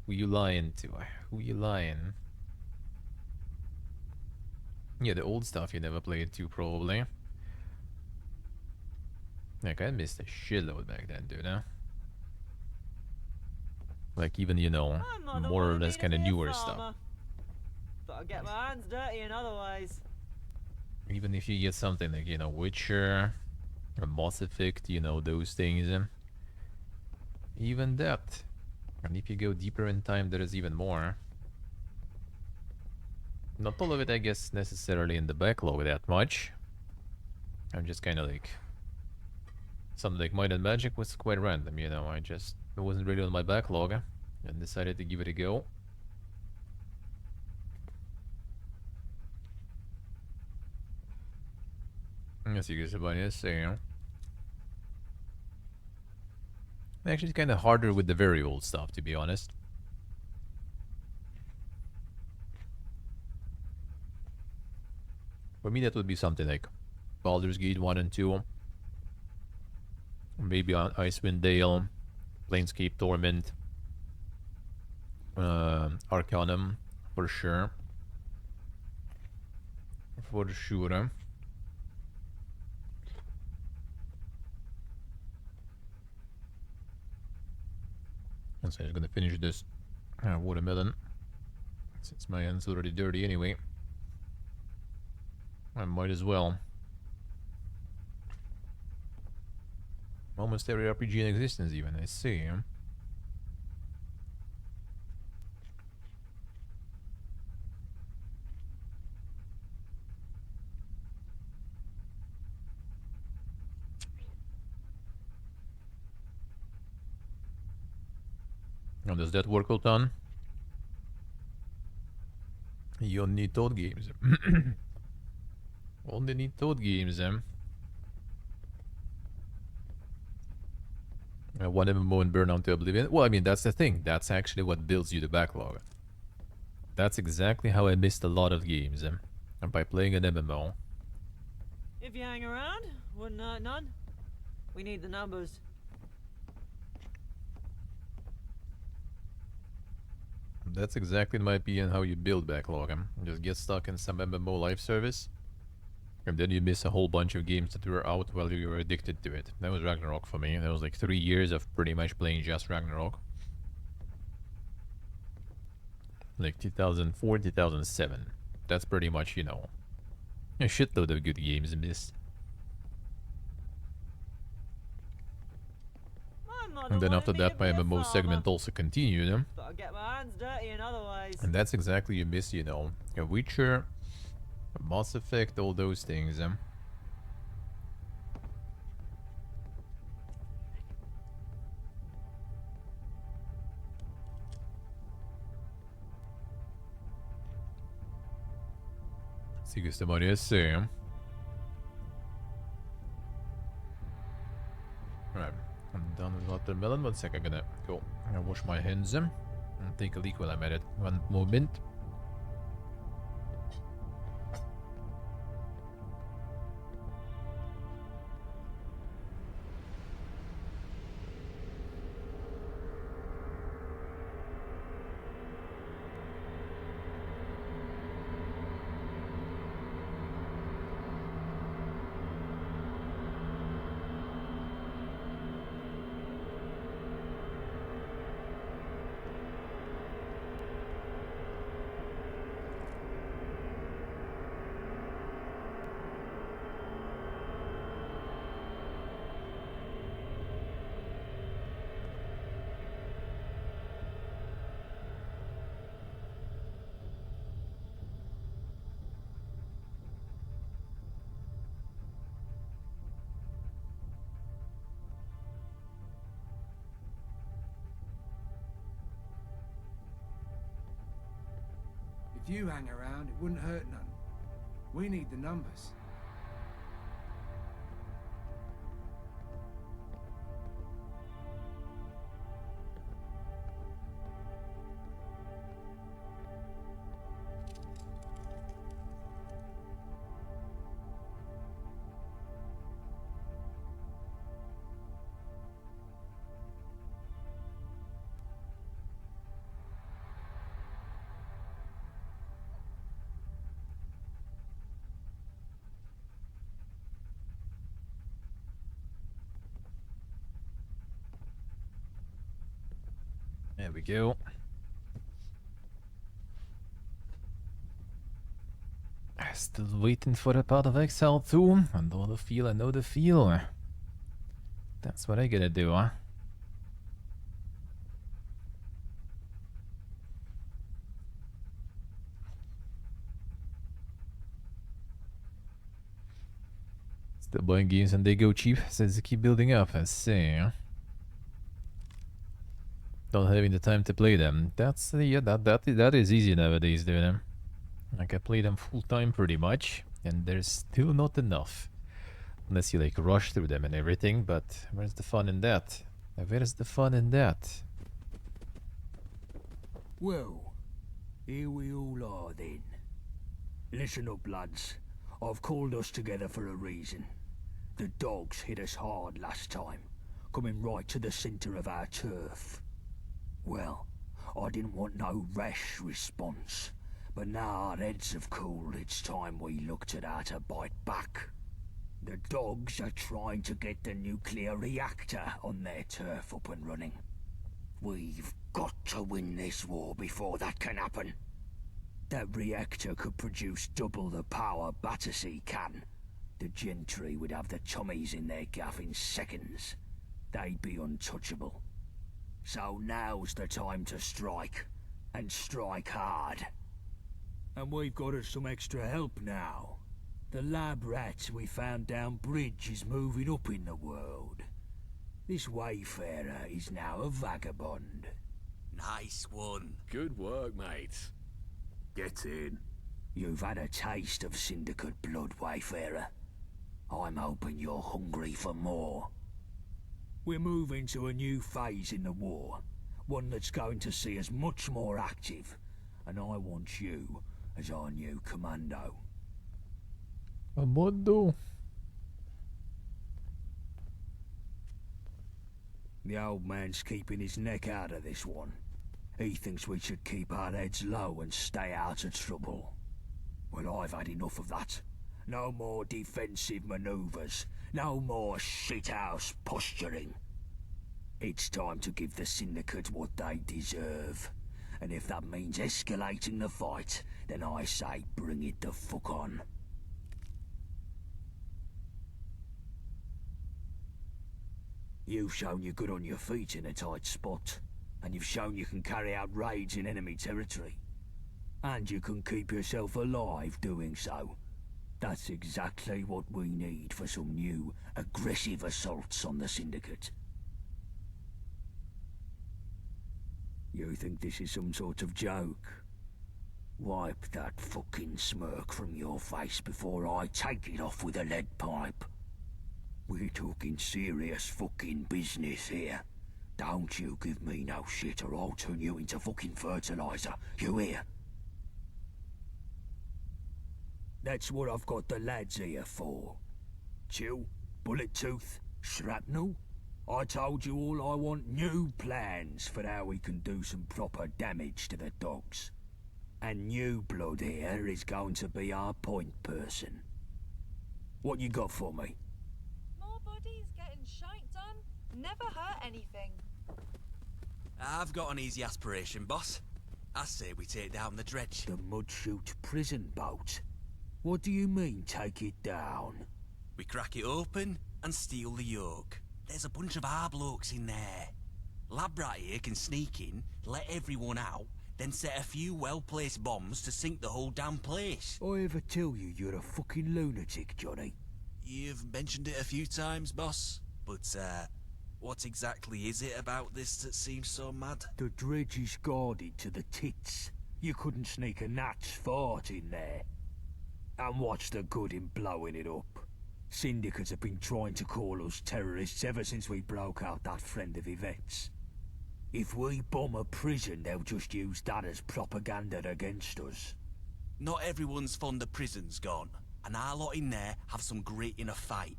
Who you lying to? Who you lying? Yeah, the old stuff you never played too, probably. Like, I missed a shitload back then, dude. Like, even, you know, more or less kind of newer stuff. But I get my hands dirty in other ways. Even if you get something like, you know, Witcher, or Mass Effect, you know, those things. Even that. And if you go deeper in time, there is even more. Not all of it, I guess, necessarily in the backlog that much. I'm just kind of like... Something like Might and Magic was quite random, you know, it wasn't really on my backlog, and decided to give it a go. Yes, you guys about to say, Actually, it's kind of harder with the very old stuff, to be honest. For me, that would be something like Baldur's Gate 1 and 2. Maybe on Icewind Dale, Planescape Torment, Arcanum, for sure. For sure. And so I'm gonna finish this watermelon, since my hand's already dirty anyway. I might as well. Almost every RPG in existence, even, I see. And does that work out on? You only need Toad games. Only need Toad games, One MMO and burn out to oblivion. Well, I mean, that's the thing. That's actually what builds you the backlog. That's exactly how I missed a lot of games, and by playing an MMO. If you hang around, wouldn't hurt none. We need the numbers. That's exactly, in my opinion, how you build backlog. Just get stuck in some MMO live service, and then you miss a whole bunch of games that were out while you were addicted to it. That was Ragnarok for me. That was like 3 years of pretty much playing just Ragnarok. Like 2004, 2007. That's pretty much, you know, a shitload of good games missed. And then after that, my MMO segment also continued. But I get my hands dirty in other ways. And that's exactly you miss, you know, a Witcher, Mass Effect, all those things. See che stiamo a riessere. Alright, I'm done with watermelon. 1 sec, I'm gonna go and wash my hands and take a leak while I'm at it. One moment. If you hang around, it wouldn't hurt none. We need the numbers. There we go. Still waiting for a part of exile too. I know the feel, I know the feel. That's what I gotta do, huh? Still buying games and they go cheap since they keep building up, I see. Not having the time to play them. That's yeah, that is easy nowadays, dude. Like I play them full time pretty much, and there's still not enough. Unless you like rush through them and everything, but where's the fun in that? Where's the fun in that? Well, here we all are then. Listen up, lads. I've called us together for a reason. The dogs hit us hard last time, coming right to the centre of our turf. Well, I didn't want no rash response, but now our heads have cooled, it's time we looked at how to bite back. The dogs are trying to get the nuclear reactor on their turf up and running. We've got to win this war before that can happen. That reactor could produce double the power Battersea can. The gentry would have the tummies in their gaff in seconds. They'd be untouchable. So now's the time to strike, and strike hard. And we've got us some extra help now. The lab rat we found down bridge is moving up in the world. This wayfarer is now a vagabond. Nice one. Good work, mate. Get in. You've had a taste of Syndicate blood, wayfarer. I'm hoping you're hungry for more. We're moving to a new phase in the war, one that's going to see us much more active, and I want you as our new commando. Commando? The old man's keeping his neck out of this one. He thinks we should keep our heads low and stay out of trouble. Well, I've had enough of that. No more defensive maneuvers. No more shithouse posturing. It's time to give the Syndicate what they deserve. And if that means escalating the fight, then I say bring it the fuck on. You've shown you're good on your feet in a tight spot, and you've shown you can carry out raids in enemy territory. And you can keep yourself alive doing so. That's exactly what we need for some new, aggressive assaults on the Syndicate. You think this is some sort of joke? Wipe that fucking smirk from your face before I take it off with a lead pipe. We're talking serious fucking business here. Don't you give me no shit or I'll turn you into fucking fertilizer. You hear? That's what I've got the lads here for. Chill, bullet tooth, shrapnel. I told you all I want new plans for how we can do some proper damage to the dogs. And new blood here is going to be our point person. What you got for me? More bodies getting shite done never hurt anything. I've got an easy aspiration, boss. I say we take down the dredge. The Mudchute prison boat? What do you mean, take it down? We crack it open and steal the yoke. There's a bunch of our blokes in there. Lab rat here can sneak in, let everyone out, then set a few well-placed bombs to sink the whole damn place. I ever tell you you're a fucking lunatic, Johnny? You've mentioned it a few times, boss. But, what exactly is it about this that seems so mad? The dredge is guarded to the tits. You couldn't sneak a gnat's fart in there. And what's the good in blowing it up? Syndicates have been trying to call us terrorists ever since we broke out that friend of Yvette's. If we bomb a prison, they'll just use that as propaganda against us. Not everyone's fond of prisons gone, and our lot in there have some grit in a fight.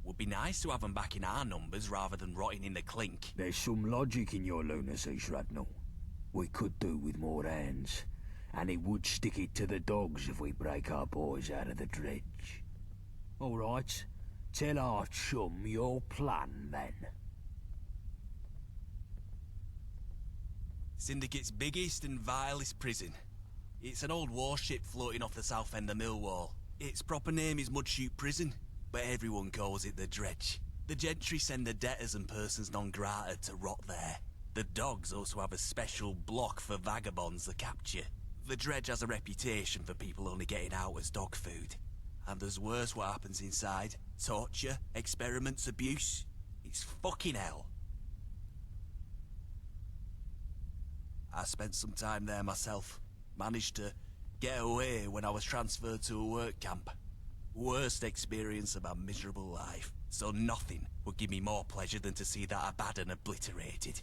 Would be nice to have them back in our numbers rather than rotting in the clink. There's some logic in your lunacy, Shrapnel. We could do with more hands, and it would stick it to the dogs if we break our boys out of the dredge. All right, tell our chum your plan, then. Syndicate's biggest and vilest prison. It's an old warship floating off the south end of Millwall. Its proper name is Mudchute Prison, but everyone calls it the Dredge. The gentry send the debtors and persons non grata to rot there. The dogs also have a special block for vagabonds to capture. The Dredge has a reputation for people only getting out as dog food. And there's worse what happens inside. Torture, experiments, abuse. It's fucking hell. I spent some time there myself. Managed to get away when I was transferred to a work camp. Worst experience of my miserable life. So nothing would give me more pleasure than to see that Abaddon obliterated.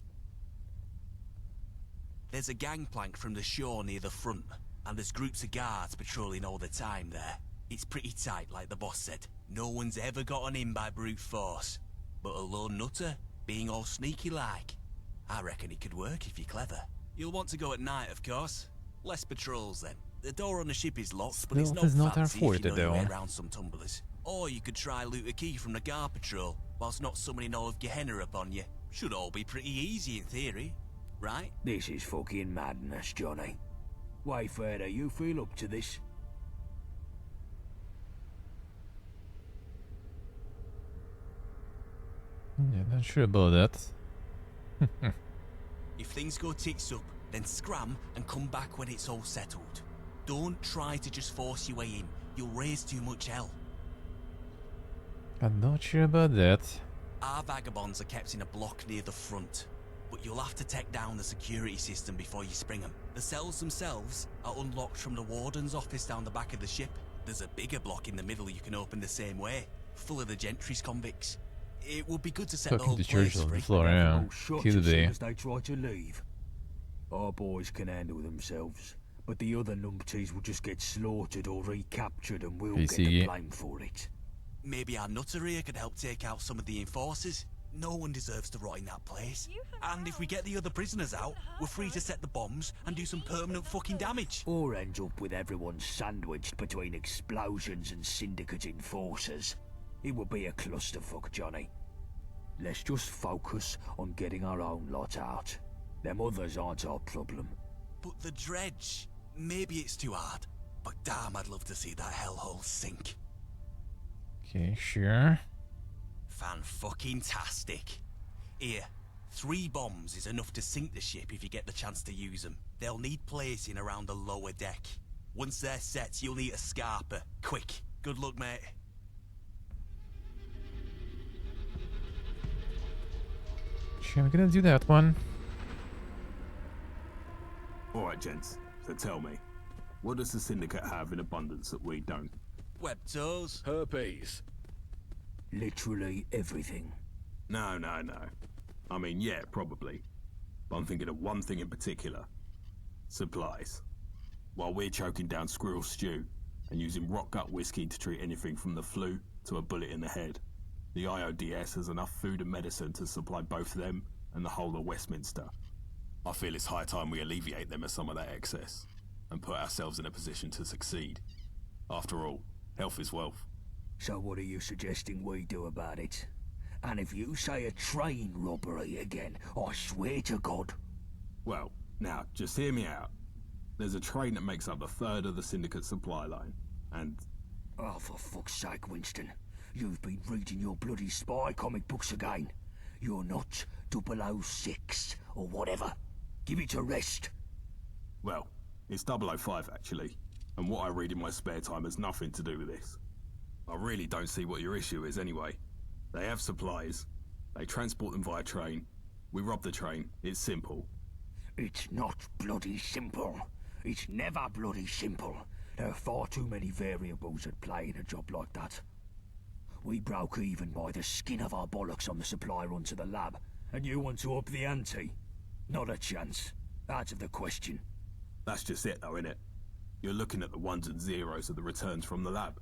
There's a gangplank from the shore near the front, and there's groups of guards patrolling all the time there. It's pretty tight, like the boss said. No one's ever gotten in by brute force. But a lone nutter, being all sneaky like, I reckon it could work if you're clever. You'll want to go at night, of course. Less patrols then. The door on the ship is locked, but it's Stealth no is not our fancy if you forte, know your way though. around some tumblers. Or you could try loot a key from the guard patrol, whilst not summoning all of Gehenna upon you. Should all be pretty easy in theory, right? This is fucking madness, Johnny. Wayfarer, you feel up to this? Yeah, not sure about that. If things go tits up, then scram and come back when it's all settled. Don't try to just force your way in. You'll raise too much hell. I'm not sure about that. Our vagabonds are kept in a block near the front, but you'll have to take down the security system before you spring them. The cells themselves are unlocked from the warden's office down the back of the ship. There's a bigger block in the middle you can open the same way, full of the gentry's convicts. It would be good to set the Fucking whole the church place on the free. floor, yeah. Shot Kill as soon the as they try to leave. Our boys can handle themselves, but the other numpties will just get slaughtered or recaptured and we'll get the PC. blame for it. Maybe our nutter here could help take out some of the enforcers. No one deserves to rot in that place. And if we get the other prisoners out, we're free to set the bombs and do some permanent fucking damage. Or end up with everyone sandwiched between explosions and syndicate enforcers. It would be a clusterfuck, Johnny. Let's just focus on getting our own lot out. Them others aren't our problem. But the Dredge, maybe it's too hard. But damn, I'd love to see that hellhole sink. Okay, sure. Fan-fucking-tastic. Here, 3 bombs is enough to sink the ship if you get the chance to use them. They'll need placing around the lower deck. Once they're set, you'll need a scarper. Quick. Good luck, mate. Sure, I'm gonna do that one. Alright, gents, so tell me, what does the Syndicate have in abundance that we don't? Web toes. Herpes. Literally everything. No. I mean, yeah, probably. But I'm thinking of one thing in particular. Supplies. While we're choking down squirrel stew and using rock gut whiskey to treat anything from the flu to a bullet in the head, the IODS has enough food and medicine to supply both them and the whole of Westminster. I feel it's high time we alleviate them of some of that excess and put ourselves in a position to succeed. After all, health is wealth. So what are you suggesting we do about it? And if you say a train robbery again, I swear to God. Well, now, just hear me out. There's a train that makes up a third of the Syndicate supply line, and... Oh, for fuck's sake, Winston. You've been reading your bloody spy comic books again. You're not 006 or whatever. Give it a rest. Well, it's 005 actually, and what I read in my spare time has nothing to do with this. I really don't see what your issue is anyway. They have supplies, they transport them via train, we rob the train, it's simple. It's not bloody simple. It's never bloody simple. There are far too many variables at play in a job like that. We broke even by the skin of our bollocks on the supply run to the lab, and you want to up the ante? Not a chance. Out of the question. That's just it though, innit? You're looking at the ones and zeros of the returns from the lab.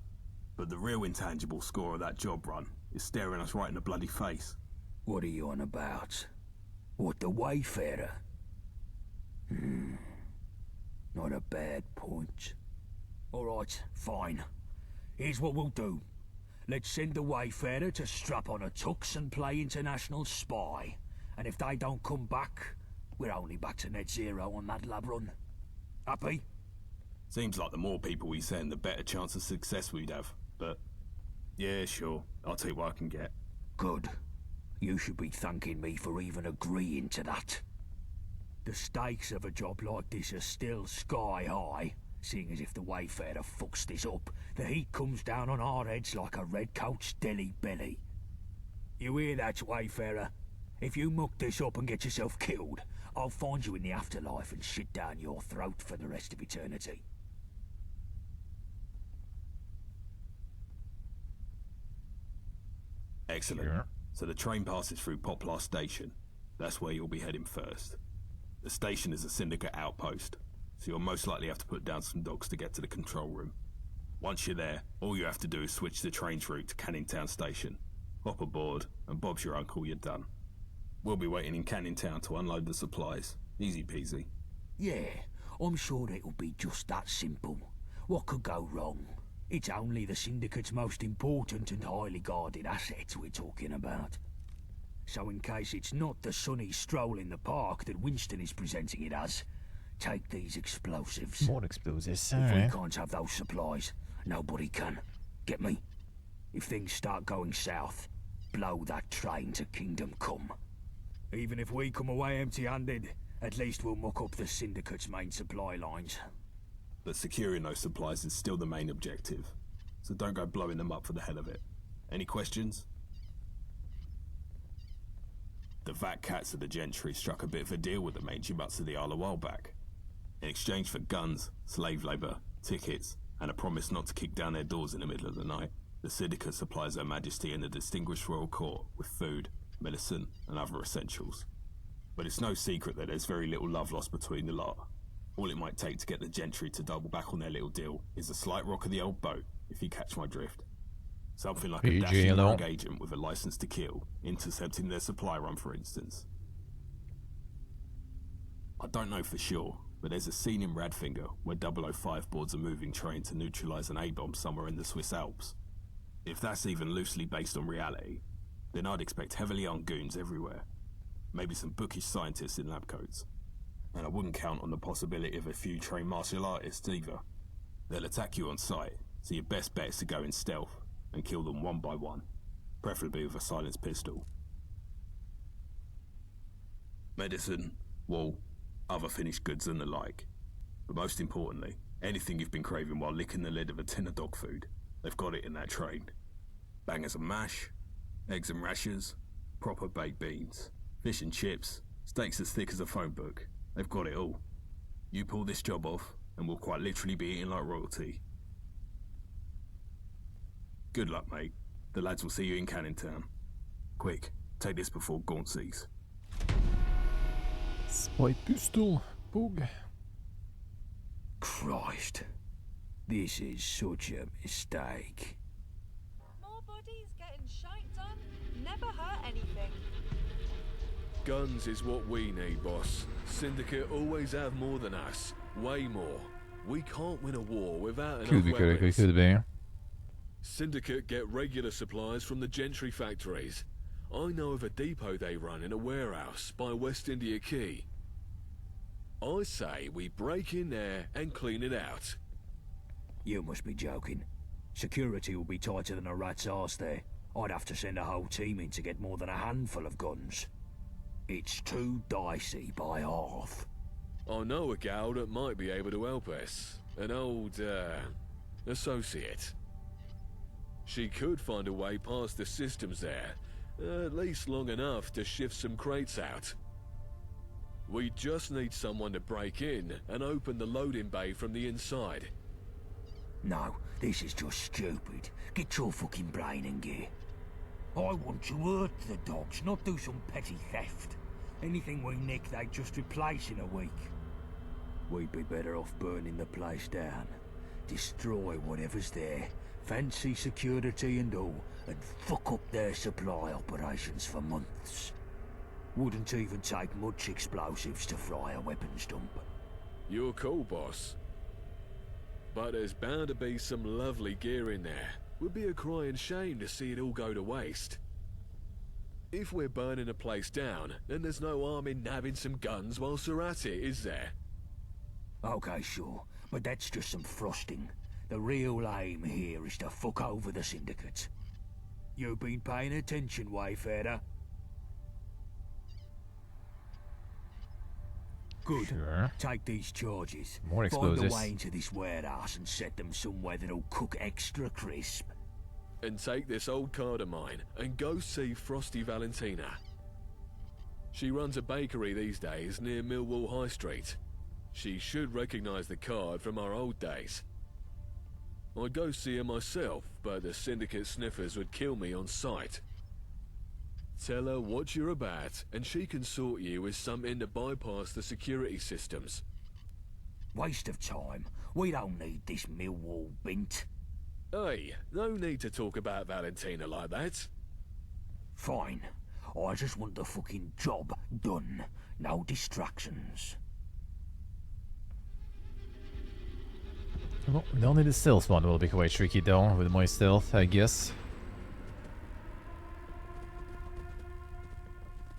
But the real intangible score of that job run is staring us right in the bloody face. What are you on about? What, the Wayfarer? Not a bad point. Alright, fine. Here's what we'll do. Let's send the Wayfarer to strap on a tux and play international spy. And if they don't come back, We're only back to net zero on that lab run. Happy? Seems like the more people we send, the better chance of success we'd have. But, yeah, sure. I'll take what I can get. Good. You should be thanking me for even agreeing to that. The stakes of a job like this are still sky high, seeing as if the Wayfarer fucks this up, the heat comes down on our heads like a redcoat's deli belly. You hear that, Wayfarer? If you muck this up and get yourself killed, I'll find you in the afterlife and shit down your throat for the rest of eternity. Excellent. Sure. So the train passes through Poplar Station. That's where you'll be heading first. The station is a syndicate outpost, so you'll most likely have to put down some dogs to get to the control room. Once you're there, all you have to do is switch the train's route to Canning Town Station. Hop aboard, and Bob's your uncle, you're done. We'll be waiting in Canning Town to unload the supplies. Easy peasy. Yeah, I'm sure it'll be just that simple. What could go wrong? It's only the Syndicate's most important and highly guarded assets we're talking about. So in case it's not the sunny stroll in the park that Winston is presenting it as, take these explosives. More explosives, If we alright. can't have those supplies, nobody can. Get me? If things start going south, blow that train to Kingdom Come. Even if we come away empty-handed, at least we'll muck up the Syndicate's main supply lines. But securing those supplies is still the main objective, so don't go blowing them up for the hell of it. Any questions? The Vat Cats of the Gentry struck a bit of a deal with the mangy butts of the Isle a while back. In exchange for guns, slave labour, tickets, and a promise not to kick down their doors in the middle of the night, the Syndicate supplies Her Majesty and the distinguished royal court with food, medicine, and other essentials. But it's no secret that there's very little love lost between the lot. All it might take to get the Gentry to double back on their little deal is a slight rock of the old boat, if you catch my drift. Something like a PG dashing alone. rogue agent with a license to kill, intercepting their supply run, for instance. I don't know for sure, but there's a scene in Radfinger where 005 boards a moving train to neutralise an A-bomb somewhere in the Swiss Alps. If that's even loosely based on reality, then I'd expect heavily armed goons everywhere. Maybe some bookish scientists in lab coats. And I wouldn't count on the possibility of a few trained martial artists either. They'll attack you on sight, so your best bet is to go in stealth and kill them one by one, preferably with a silenced pistol. Medicine, wool, other finished goods and the like. But most importantly, anything you've been craving while licking the lid of a tin of dog food, they've got it in that train. Bangers and mash, eggs and rashers, proper baked beans, fish and chips, steaks as thick as a phone book. They've got it all. You pull this job off, and we'll quite literally be eating like royalty. Good luck, mate. The lads will see you in Canning Town. Quick, take this before Gaunt sees. Spy pistol. Boog. Christ. This is such a mistake. More bodies getting shite done never hurt anything. Guns is what we need, boss. Syndicate always have more than us. Way more. We can't win a war without enough Could be correct, weapons. could be. Syndicate get regular supplies from the Gentry factories. I know of a depot they run in a warehouse by West India Quay. I say we break in there and clean it out. You must be joking. Security will be tighter than a rat's arse there. I'd have to send a whole team in to get more than a handful of guns. It's too dicey by half. I know a gal that might be able to help us. An old, associate. She could find a way past the systems there, at least long enough to shift some crates out. We just need someone to break in and open the loading bay from the inside. No, this is just stupid. Get your fucking brain in gear. I want to hurt the dogs, not do some petty theft. Anything we nick, they just replace in a week. We'd be better off burning the place down. Destroy whatever's there. Fancy security and all, and fuck up their supply operations for months. Wouldn't even take much explosives to fry a weapons dump. You're cool, boss. But there's bound to be some lovely gear in there. Would be a crying shame to see it all go to waste. If we're burning a place down, then there's no harm in nabbing some guns whilst we're at it, is there? Okay, sure, but that's just some frosting. The real aim here is to fuck over the syndicate. You've been paying attention, Wayfarer? Good. Sure. Take these charges. More Find a explosives. way into this warehouse and set them somewhere that'll cook extra crisp. And take this old card of mine and go see Frosty Valentina. She runs a bakery these days near Millwall High Street. She should recognize the card from our old days. I'd go see her myself, but the syndicate sniffers would kill me on sight. Tell her what you're about, and she can sort you with something to bypass the security systems. Waste of time. We don't need this Millwall bint. Hey, no need to talk about Valentina like that. Fine. I just want the fucking job done. No distractions. Well, only the stealth one will be quite tricky though, with my stealth, I guess.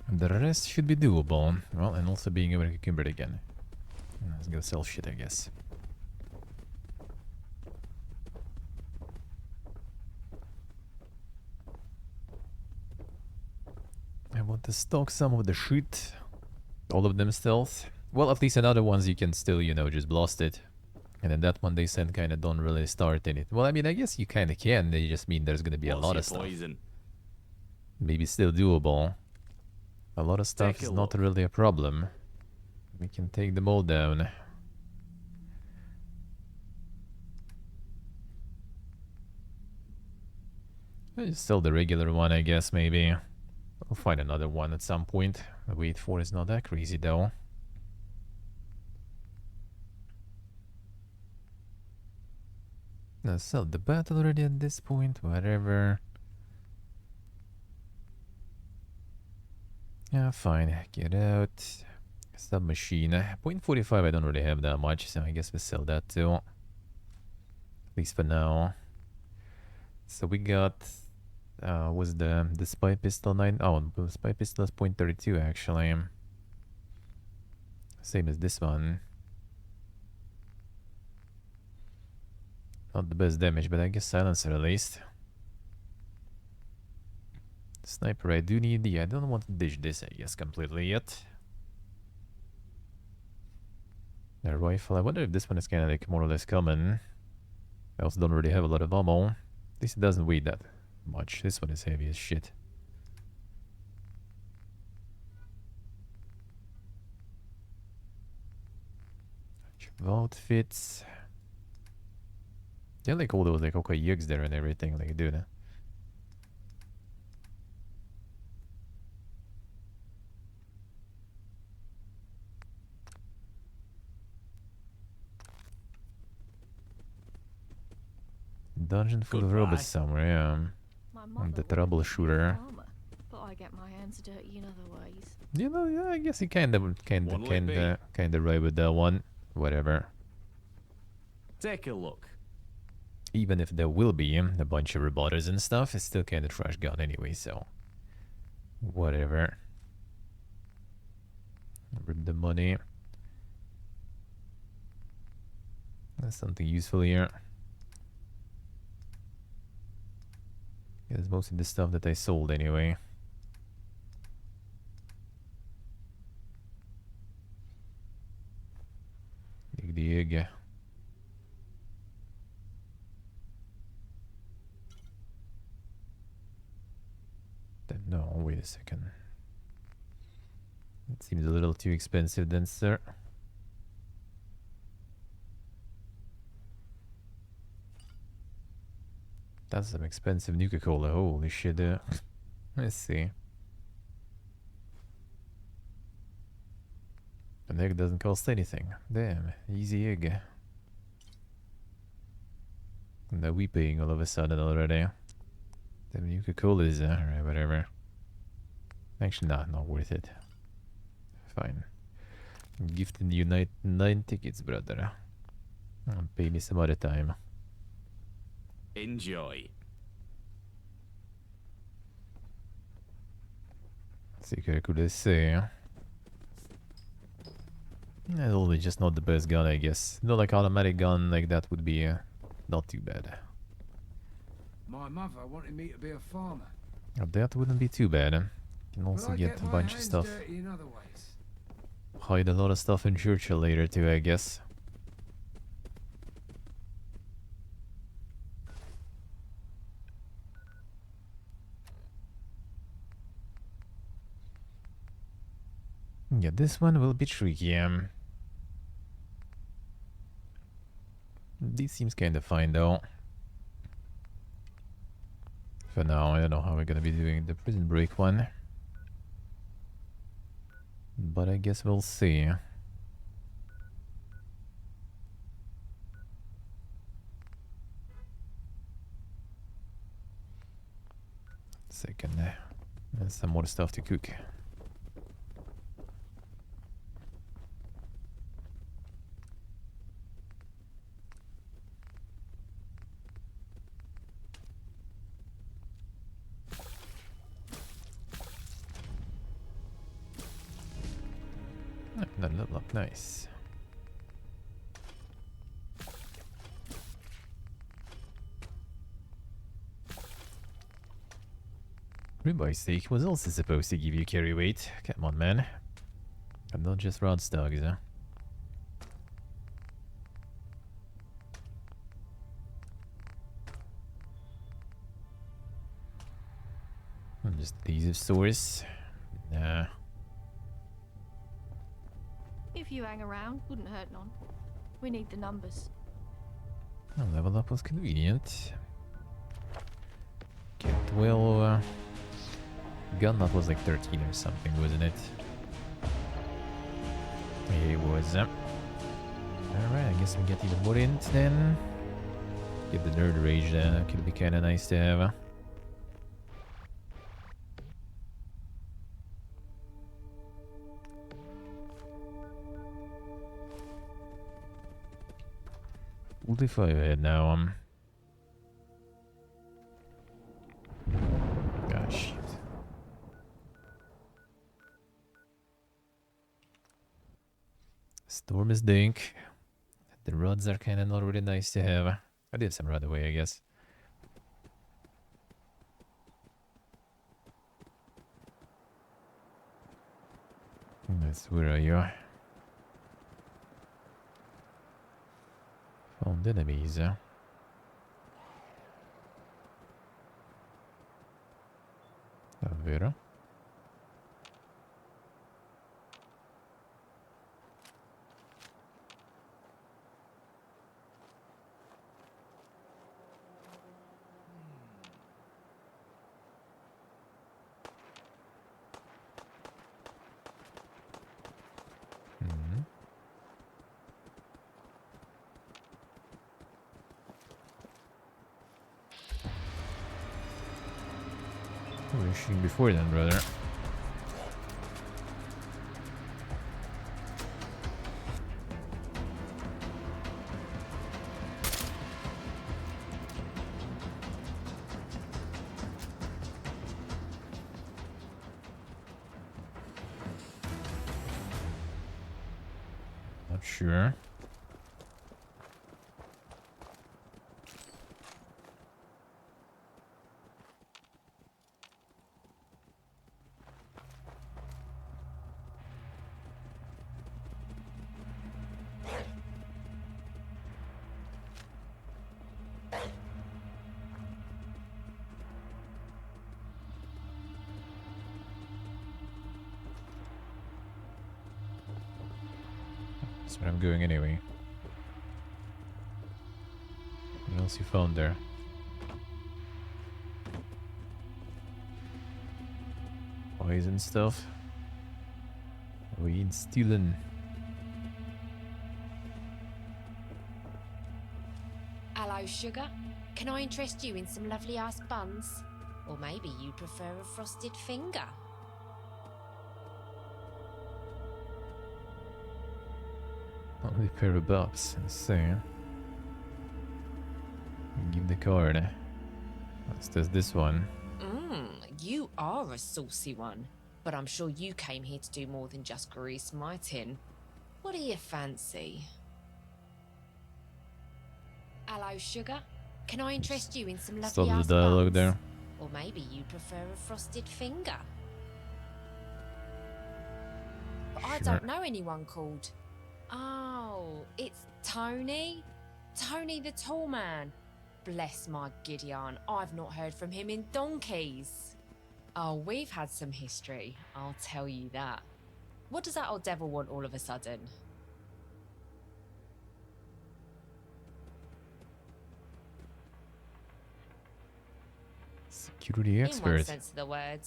And the rest should be doable. Well, and also being able to convert again. Let's go sell shit, I guess. I want to stock some of the shit. All of them stealth. Well, at least another ones you can still, you know, just blast it. And then that one they said kinda don't really start in it. Well, I mean, I guess you kinda can. They just mean there's gonna be a lot of stuff. Maybe still doable. A lot of stuff is not really a problem. We can take them all down. Just sell the regular one, I guess, maybe. I'll find another one at some point. The wait for is not that crazy, though. No, sell the bat already at this point, whatever. Yeah, fine. Get out. Submachine. .45 I don't really have that much, so I guess we sell that too. At least for now. So we got... was the spy pistol 9? Oh, the spy pistol is .32 actually. Same as this one. Not the best damage, but I guess silencer at least. Sniper I do need. Yeah, I don't want to ditch this, I guess, completely yet. The rifle, I wonder if this one is kind of like more or less common. I also don't really have a lot of ammo. At least it doesn't weigh that much. This one is heavy as shit. Outfits. Yeah, like all those like okay yugs there and everything, like dude. Dungeon full of robots somewhere, yeah. And the troubleshooter. But I get my hands dirty in other ways. You know, yeah, I guess he kinda right with that one. Whatever. Take a look. Even if there will be a bunch of robots and stuff, it's still kinda trash gun anyway, so whatever. Rip the money. That's something useful here. It's mostly the stuff that I sold anyway. Dig the egg. Then no, wait a second. It seems a little too expensive then, sir. That's some expensive Nuka-Cola, holy shit. Let's see. An egg doesn't cost anything. Damn, easy egg. Now we paying all of a sudden already. Damn Nuka-Cola is, alright, whatever. Actually, not worth it. Fine. I'm gifting you 9 tickets, brother. Pay me some other time. Enjoy. Säkert kunde se. Only just not the best gun, I guess. Not like automatic gun like that would be not too bad. My mother wanted me to be a farmer. That wouldn't be too bad. Can But also I get a my bunch of hands stuff. dirty in other ways. Hide a lot of stuff in Churchill later too, I guess. Yeah, this one will be tricky. This seems kind of fine though. For now, I don't know how we're gonna be doing the prison break one. But I guess we'll see. Second, and some more stuff to cook. That look nice. Ribeye steak was also supposed to give you carry weight. Come on, man. And not just raw dogs, huh? Just these stores. Nah. If you hang around, wouldn't hurt none. We need the numbers. Oh, level up was convenient. Get 12. Gun that was like 13 or something, wasn't it? It was. Alright, I guess we get even more int then. Get the nerd rage there, could be kinda nice to have. We'll do 5 ahead now. Gosh. Storm is dink. The rods are kinda not really nice to have. I did some rod away, I guess. That's where are you? Found enemies. Davvero? We were shooting before then, brother. Not sure. That's where I'm going anyway. What else you found there? Poison stuff. We ain't stealing. Hello, sugar. Can I interest you in some lovely ass buns? Or maybe you'd prefer a frosted finger? Only a pair of bucks. Let's see. Give the card. Let's test this one. You are a saucy one. But I'm sure you came here to do more than just grease my tin. What do you fancy? Hello, sugar. Can I interest you in some lovely Stop ass the dialogue buns? there. Or maybe you'd prefer a frosted finger. But I Sure. don't know anyone called... Oh, it's Tony? Tony the tall man. Bless my Gideon, I've not heard from him in donkeys. Oh, we've had some history, I'll tell you that. What does that old devil want all of a sudden? Security In one expert. sense of the word,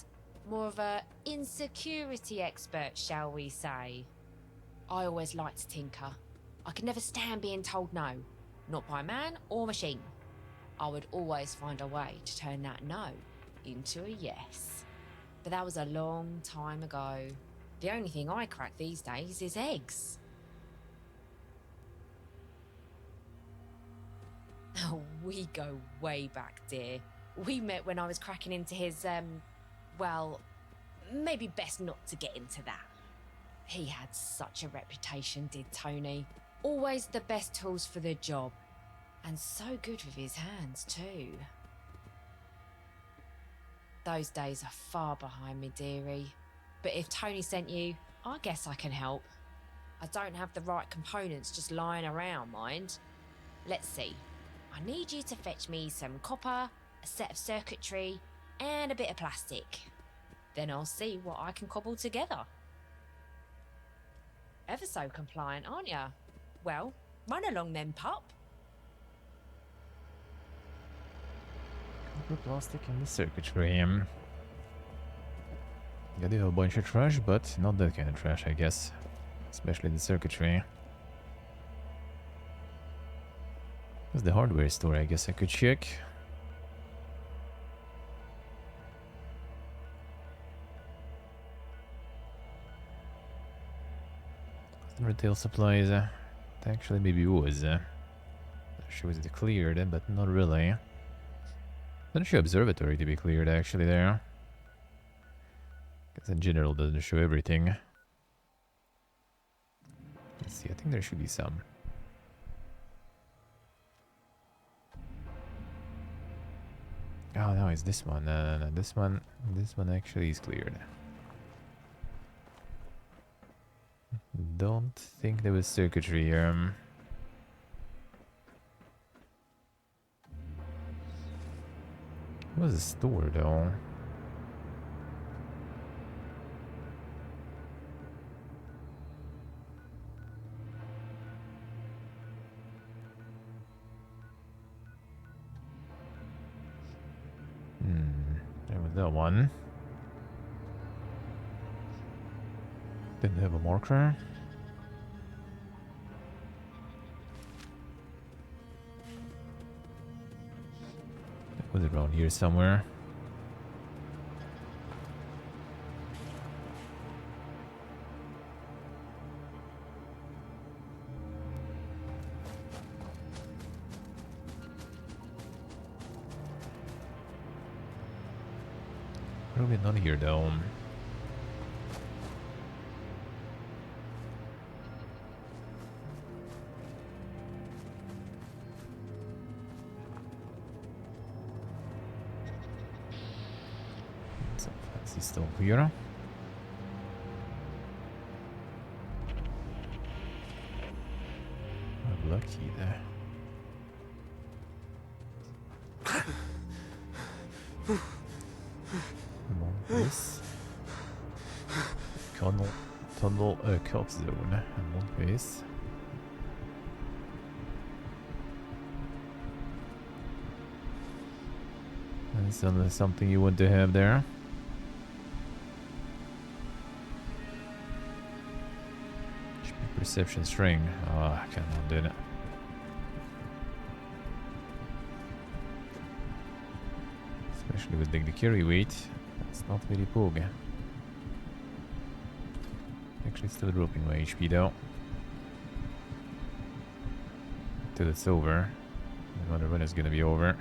more of a insecurity expert, shall we say. I always liked to tinker. I could never stand being told no, not by man or machine. I would always find a way to turn that no into a yes. But that was a long time ago. The only thing I crack these days is eggs. Oh, we go way back, dear. We met when I was cracking into his, well, maybe best not to get into that. He had such a reputation, did Tony. Always the best tools for the job. And so good with his hands, too. Those days are far behind me, dearie. But if Tony sent you, I guess I can help. I don't have the right components just lying around, mind. Let's see. I need you to fetch me some copper, a set of circuitry, and a bit of plastic. Then I'll see what I can cobble together. Ever so compliant, aren't ya? Well, run along then, pup. Copper, plastic, and the circuitry. Got a bunch of trash, but not that kind of trash, I guess. Especially the circuitry. There's the hardware store, I guess I could check. Retail supplies. It actually maybe was. She was cleared, but not really. Doesn't show observatory to be cleared actually there. Because in general doesn't show everything. Let's see, I think there should be some. Oh no, it's this one. No, this one actually is cleared. Don't think there was circuitry here. It was a store though. There was that one. Didn't have a marker. It was around here somewhere. Probably not here though. Some fancy stuff here. I'm lucky there. Come on, please. Tunnel cut zone. Come on, please. That's something you want to have there. Perception string. Oh, come on, dude. Especially with the carry weight. That's not very pog. Actually still dropping my HP though. Until it's over. I wonder when it's gonna be over.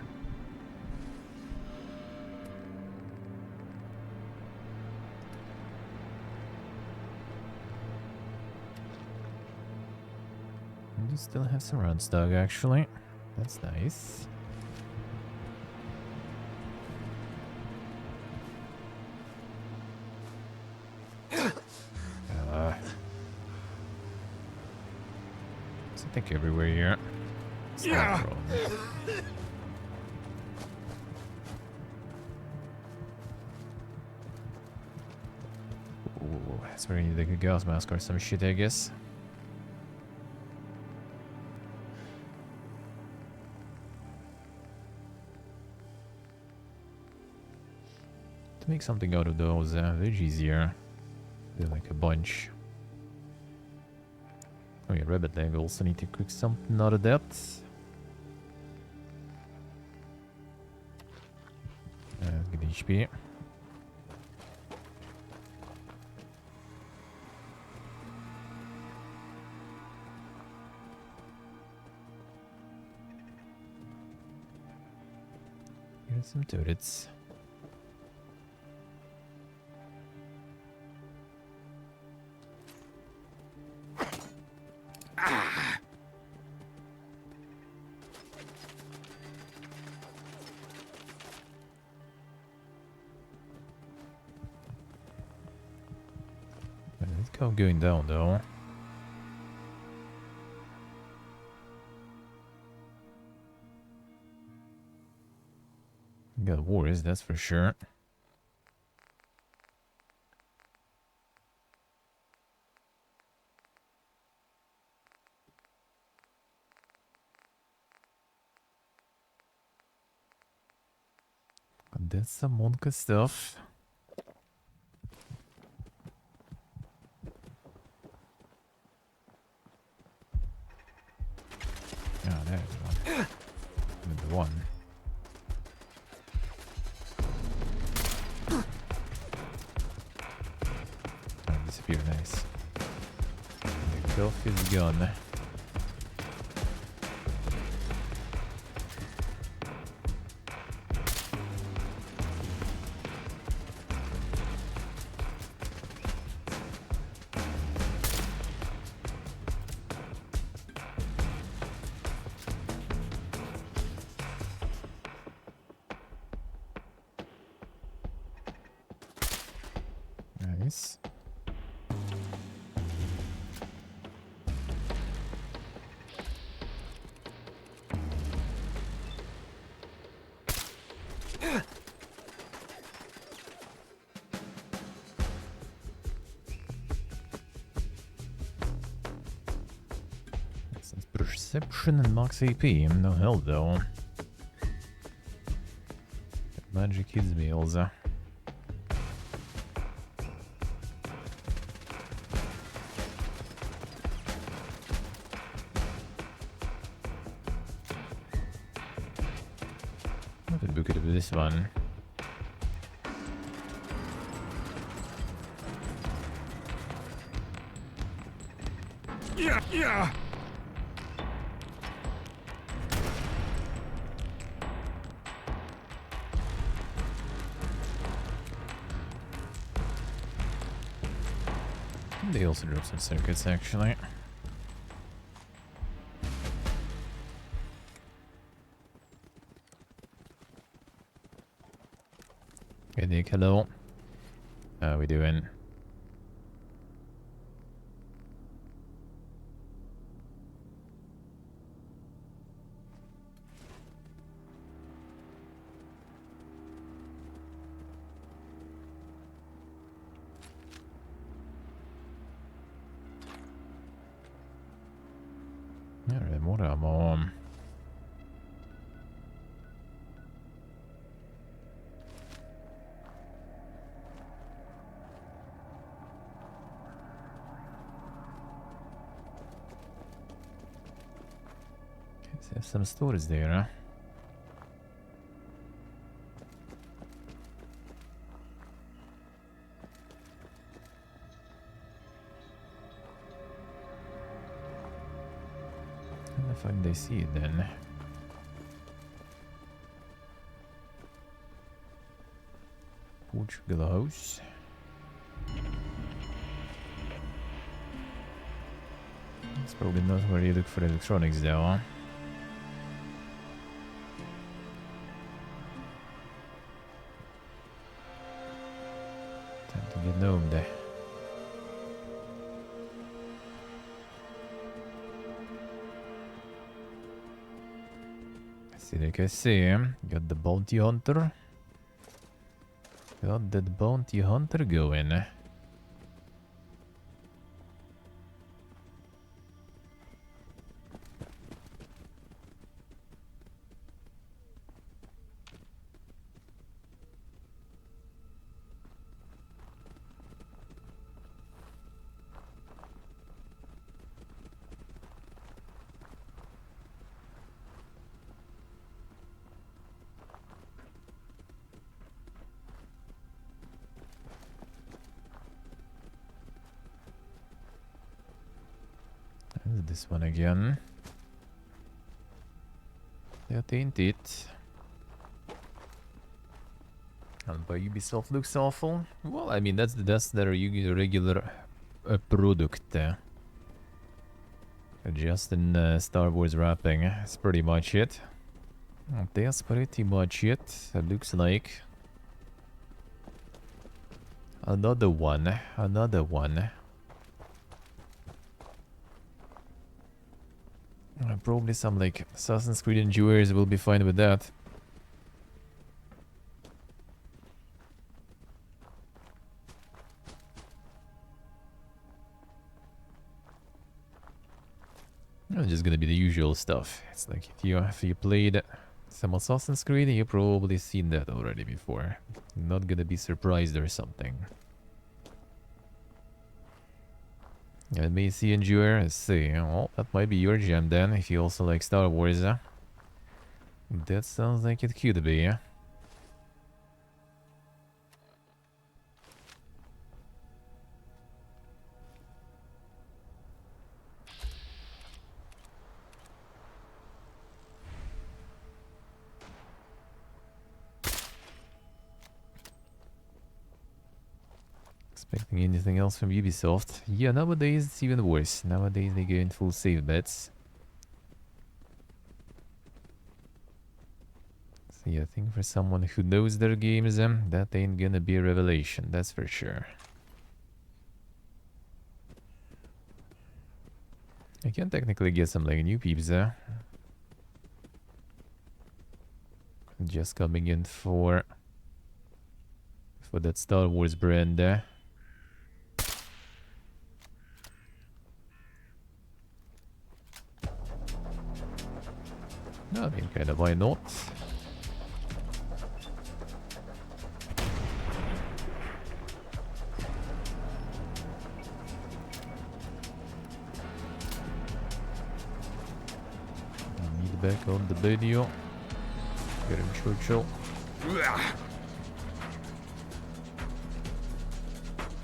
We still have some round stock actually. That's nice. Something everywhere here. Yeah. Ooh, that's where you need like a gas mask or some shit, I guess. To make something out of those veggies here. Do like a bunch. Oh yeah, rabbit leg. Also need to cook something out of that. Good HP. Here's some turrets. Let's go going down though. Got wars, that's for sure. And that's some Monka stuff. Ah, there's one. Number one. Oh, disappear, nice. The filth is gone. Nice. That's perception and max AP. No hell though. Magic kids meals. Look at this one. Yeah, yeah. They also drop some circuits actually. Hey Nick, hello. How we doing? Alright, more ammo. Have some storage there, huh? How the fuck did they see it then? Portugal house. Let's Probably not where you look for electronics though, huh? Time to get home there. See, like I say, got the bounty hunter. Got that bounty hunter going. This one again. That ain't it. And by Ubisoft looks awful. Well, I mean, that's their regular product. Just in Star Wars wrapping. That's pretty much it. That's pretty much it. It looks like. Another one. Another one. Probably some like Assassin's Creed enjoyers will be fine with that. It's just gonna be the usual stuff. It's like if you played some Assassin's Creed, you've probably seen that already before. Not gonna be surprised or something. And Macy Endure, let's see. Well, that might be your jam then, if you also like Star Wars. That sounds like it could be. Expecting anything else from Ubisoft? Yeah, nowadays it's even worse. Nowadays they go in full save bets. See, I think for someone who knows their games, that ain't gonna be a revelation, that's for sure. I can technically get some like new peeps there. Just coming in for that Star Wars brand there. I mean, kind of, why not? Need back on the video. Get him Churchill.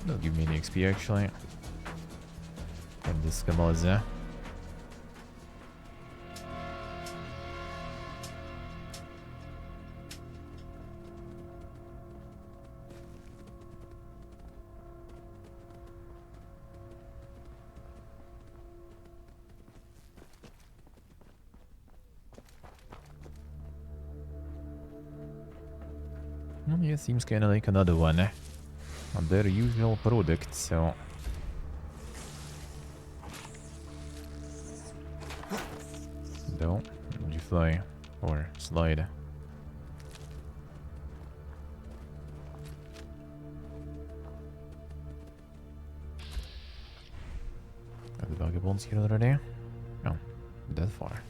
Don't give me any XP actually. And this Kamaza. Yeah, seems kinda like another one. On their usual product, so... Don't. Would you fly? Or slide? Are the Vagabonds here already? No. That far.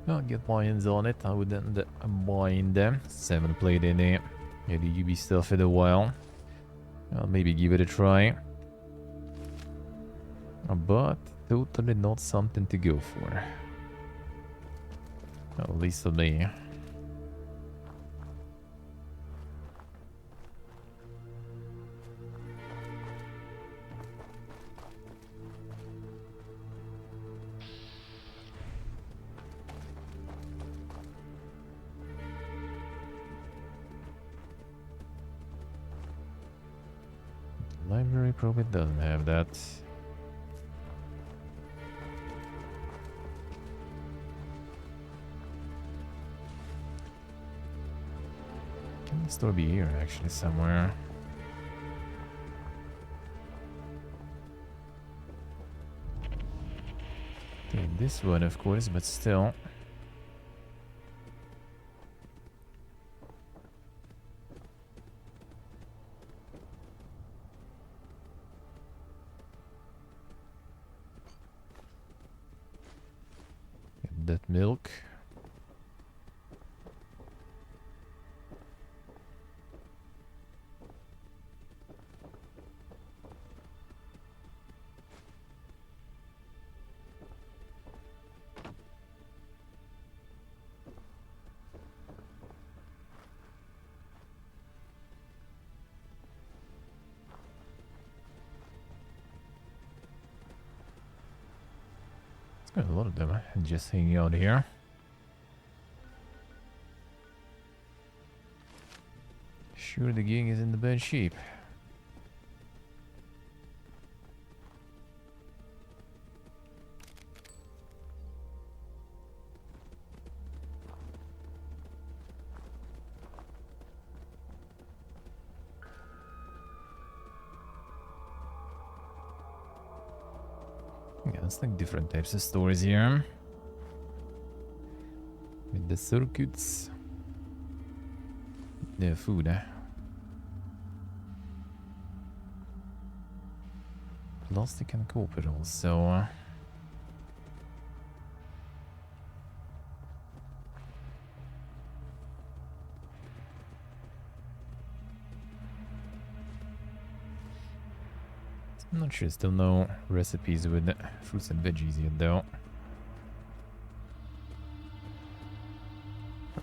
I'll get my hands on it. I wouldn't mind them. 7 played any UB stuff in a while. I'll maybe give it a try. But totally not something to go for. At least for me. library probably doesn't have that. Can the store be here actually somewhere? Okay, this one of course, but still. Get that milk. Got a lot of them just hanging out here. Sure, the gang is in the bad shape. Yeah, it's like different types of stores here. With the circuits. The food, Plastic and copper also. I'm not sure, still no recipes with fruits and veggies yet though.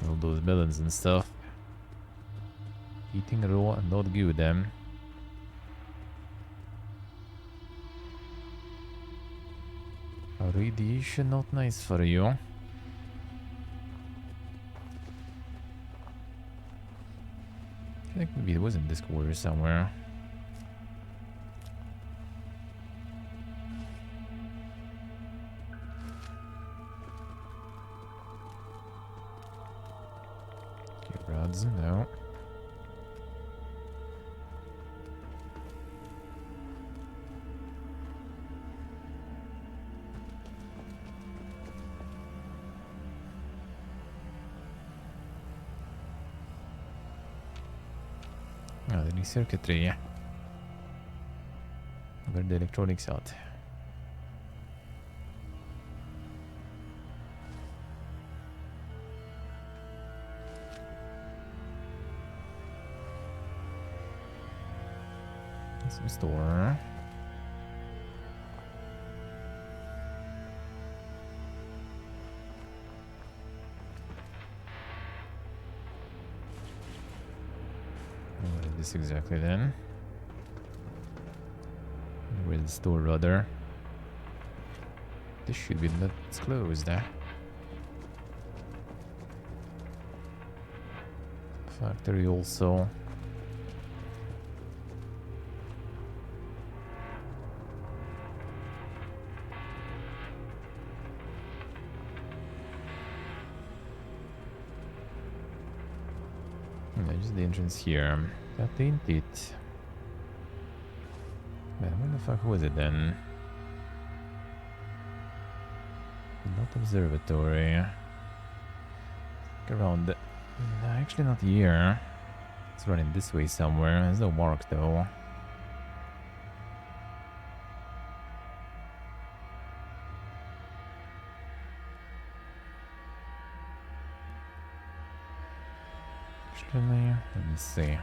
All those melons and stuff. Eating raw and not good, them. Radiation not nice for you. I think maybe it was in this quarter somewhere. Okay, rods, no. The circuitry. Where the electronics out. Some store. What is this exactly then? Where's the store rather? This should be not closed, Factory also. Yeah, just the entrance here. That ain't it. Man, where the fuck was it then? Not observatory. Around the... No, actually not here. It's running this way somewhere. There's no mark though. Actually, let me see.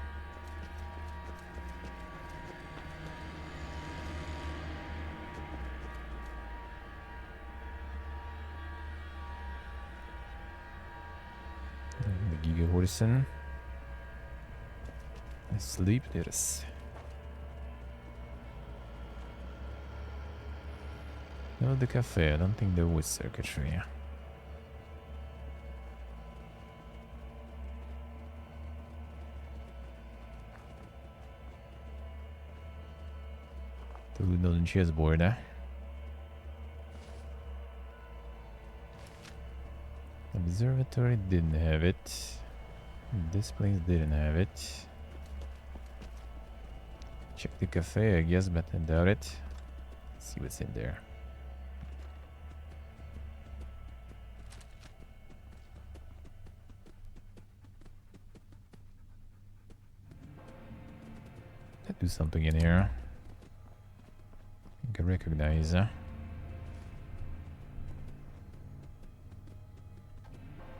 The Giga Horsen. Asleep, there's. No, the cafe. I don't think there was circuitry. Food on the chessboard, eh? Observatory didn't have it. This place didn't have it. Check the cafe, I guess, but I doubt it. Let's see what's in there. Let's do something in here. I can recognize. No,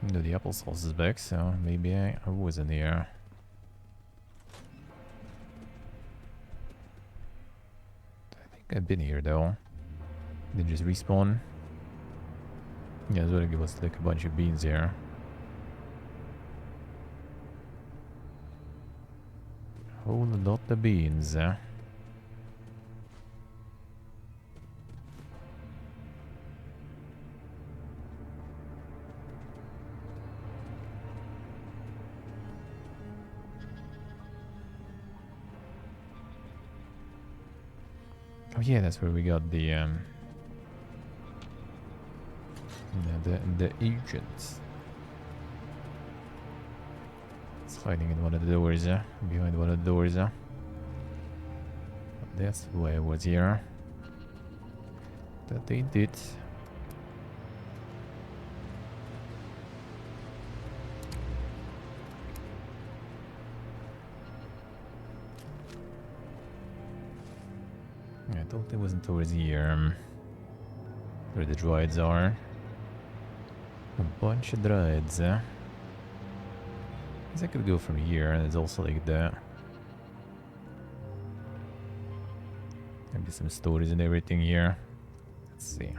the applesauce is back, so maybe I was in here. I think I've been here though. Then just respawn. Yeah, it's gonna give us like a bunch of beans here. Whole lot of beans, eh? Oh yeah, that's where we got the agent. It's hiding in one of the doors, behind one of the doors. That's why I was here. That they did. I thought it wasn't towards here. Where the droids are. A bunch of droids, I guess I could go from here, and it's also like that. Maybe some stories and everything here. Let's see.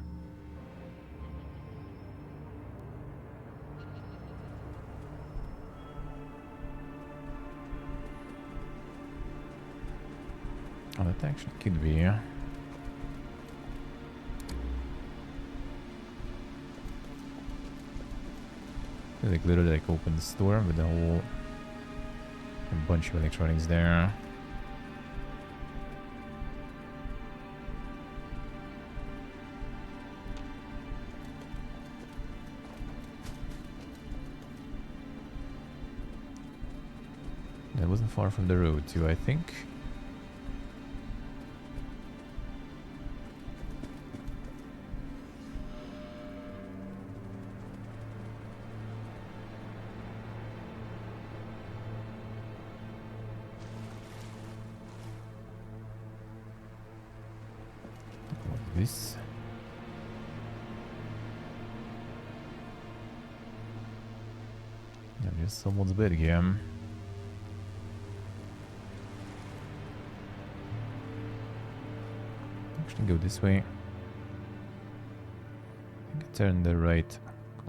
Oh, that actually could be. Like literally like open the store with a whole bunch of electronics there. That wasn't far from the road too, I think. This. Yeah, just someone's bed again. Actually, go this way. I think I turn the right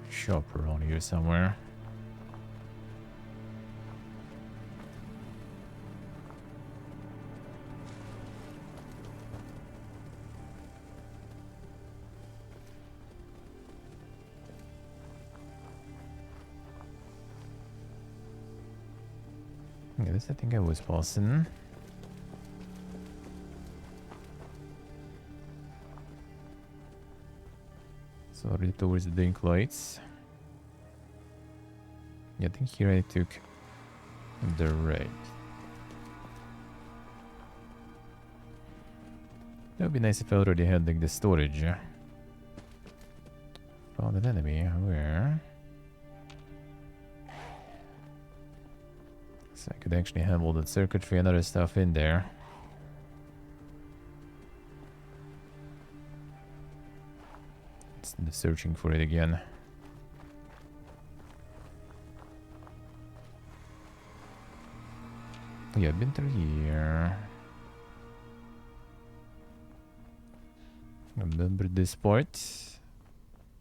shop around here somewhere. Yeah, this I think I was passing. Sorry, towards the drink lights. Yeah, I think here I took the right. That would be nice if I already had like the storage. Found an enemy. Where? So I could actually have all that circuitry and other stuff in there. Instead of searching for it again. Yeah, I've been through here. Remember this part?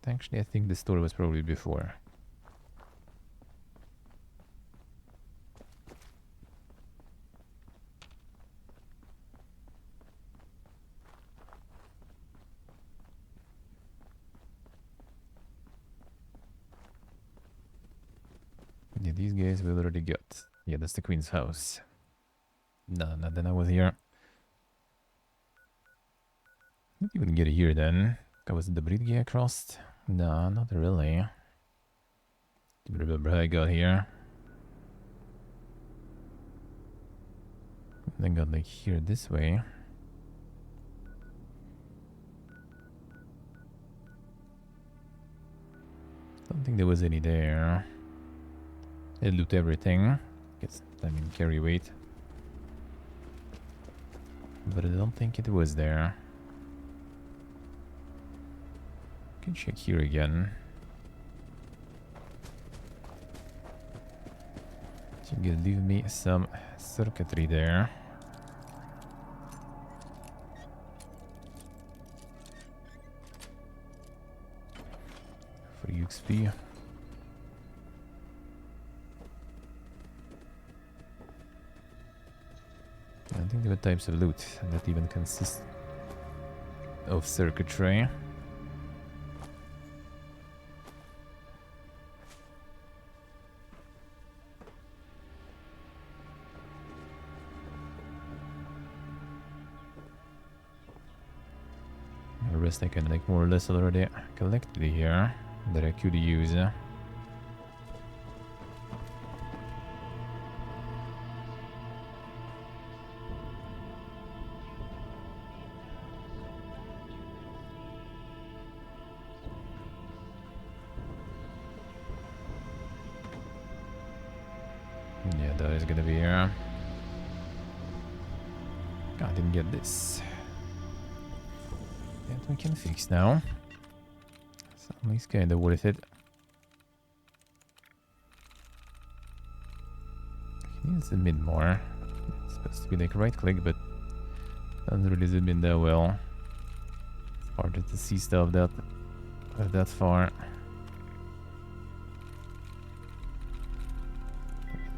Actually, I think the store was probably before. Yeah, these guys we already got. Yeah, that's the queen's house. No, not that I was here. Not even get here then. Was the bridge get crossed? No, not really. Don't remember how I got here. Then got like here this way. Don't think there was any there. They loot everything. Guess I mean carry weight. But I don't think it was there. Can check here again. You can leave me some circuitry there. For XP. I think there were types of loot that even consist of circuitry. The rest I can like more or less already collected here that I could use. Yeah, that is gonna be here. I didn't get this. That we can fix now. So at least kinda worth it. I need to zoom in more. It's supposed to be like right click, but doesn't really zoom in that well. It's harder to see stuff that far.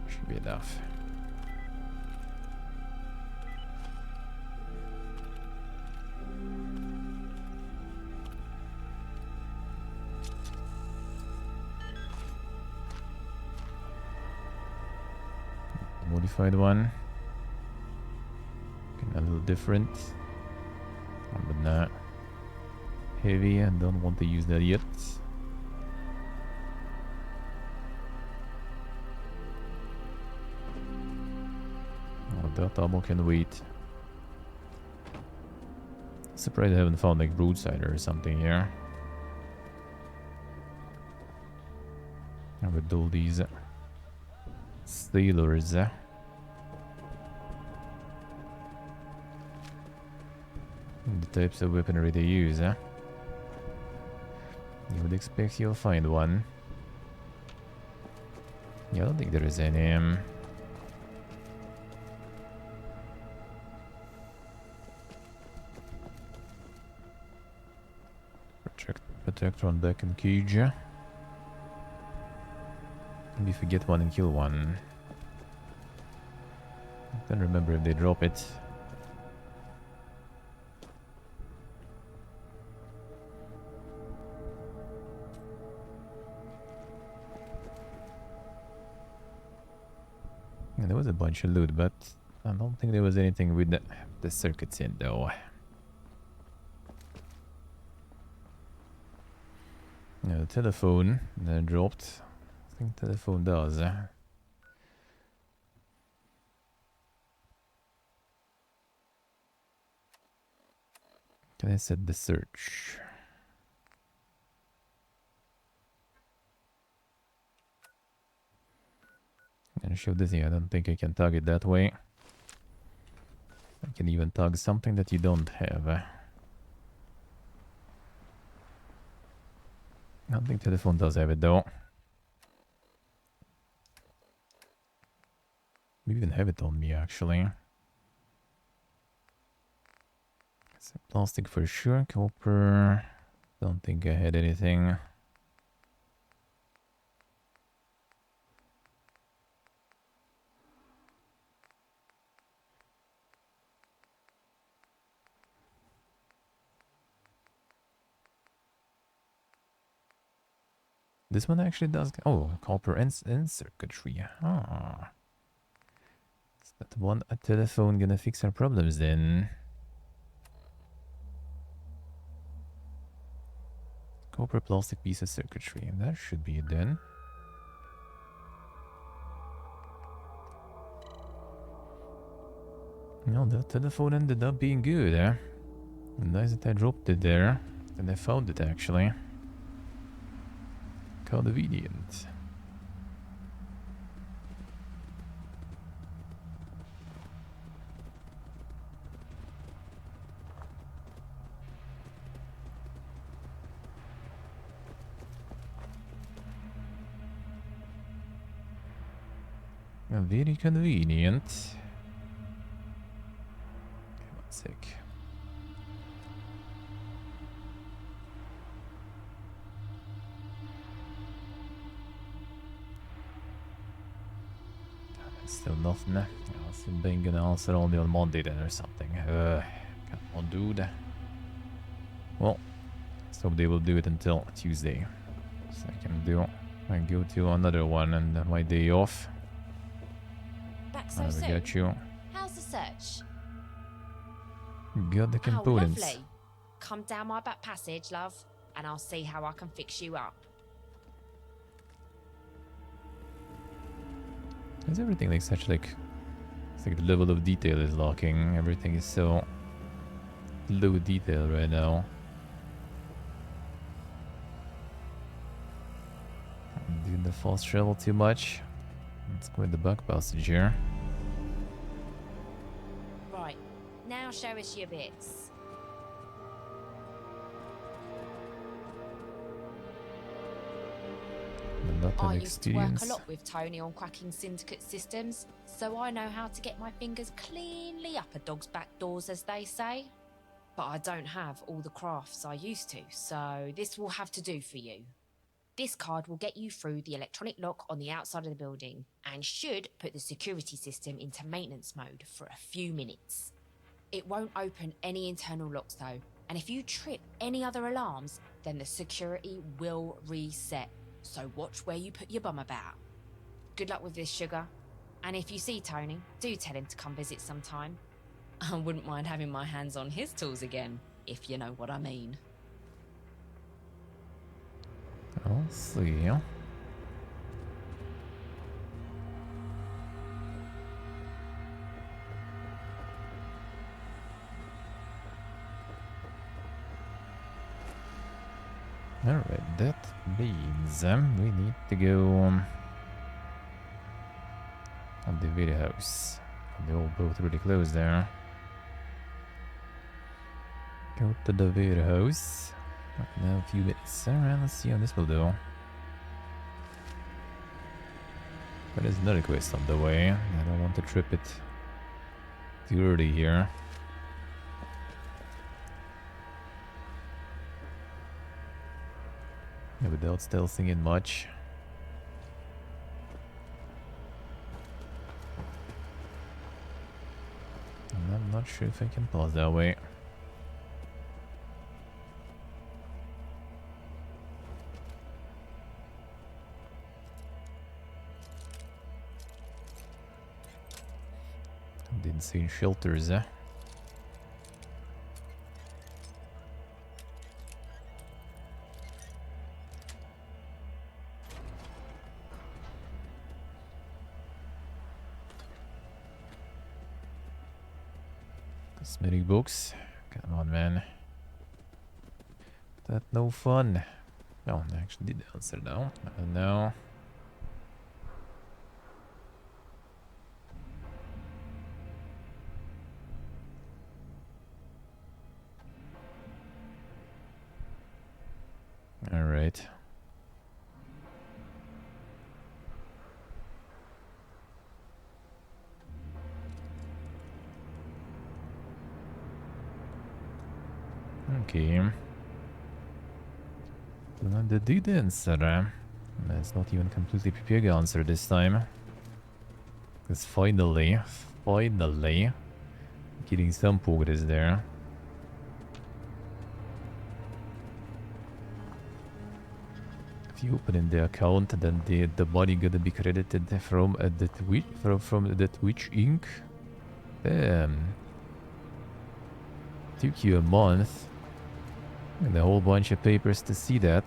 Should be enough. Modified one. A little different. But not heavy. I don't want to use that yet. Oh, that ammo can wait. Surprised I haven't found like broadside or something here. With all these sailors. The types of weaponry they use. You would expect you'll find one. Yeah, I don't think there is any. Protector on back and cage. Maybe if we get one and kill one. I don't remember if they drop it. Yeah, there was a bunch of loot, but I don't think there was anything with the circuits in though. Yeah, the telephone that dropped. I think telephone does. Can I set the search? And show this here. I don't think I can tag it that way. I can even tag something that you don't have. I don't think telephone does have it though. We even have it on me actually. So plastic for sure, copper. Don't think I had anything. This one actually does. Oh, copper and circuitry. Ah. Is that one a telephone gonna fix our problems then? Copper plastic piece of circuitry. And that should be it then. Well, that telephone ended up being good, eh? Nice that I dropped it there. And I found it actually. Convenient. Very convenient. Okay, 1 sec. Still nothing. I'll see Ben gonna answer only on Monday then or something. Come on, dude. Well, so they will do it until Tuesday. So I go to another one and my day off. Back so I soon? got you. How's the search? Got the components. Oh, lovely. Come down my back passage, love, and I'll see how I can fix you up. Is everything like such like... It's like the level of detail is locking. Everything is so low detail right now. I'm doing the fast travel too much. Let's go in the back passage here. Right, now show us your bits. I used to work a lot with Tony on cracking syndicate systems, so I know how to get my fingers cleanly up a dog's back doors, as they say. But I don't have all the crafts I used to, so this will have to do for you. This card will get you through the electronic lock on the outside of the building, and should put the security system into maintenance mode for a few minutes. It won't open any internal locks though, and if you trip any other alarms, then the security will reset. So watch where you put your bum about. Good luck with this, sugar. And if you see Tony, do tell him to come visit sometime. I wouldn't mind having my hands on his tools again, if you know what I mean. I'll see. Alright, that means we need to go at the video house. They're all both really close there. Go to the video house. Now a few minutes. Alright, let's see how this will do. But there's another quest on the way. I don't want to trip it too early here. Yeah, without stealthing in much. And I'm not sure if I can pass that way. Didn't see shelters, eh? Cosmetic books. Come on, man. That no fun. No, I actually did answer now. No. All right. Okay. The did answer. It's not even completely prepared answer this time. Because finally, getting some progress there. If you open in the account, then the money gonna be credited from the Twitch from the Twitch Inc. Took you a month. And a whole bunch of papers to see that.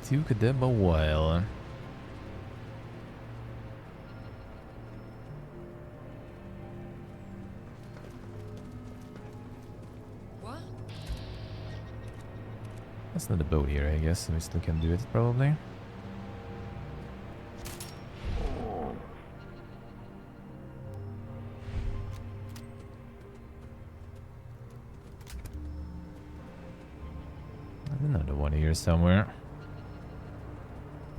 Took them a while. What? That's not a boat here, I guess. We still can do it, probably. There's another one here somewhere.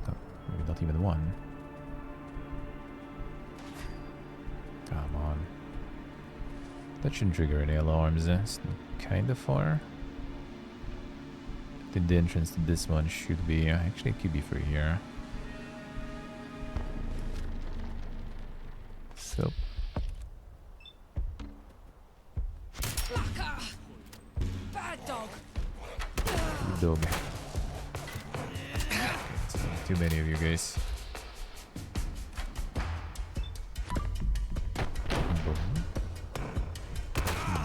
Oh, maybe not even one. Come on. That shouldn't trigger any alarms. It's kind of far. I think the entrance to this one should be... actually, it could be through here. So... Bad dog. Dog. Too many of you guys. Boom.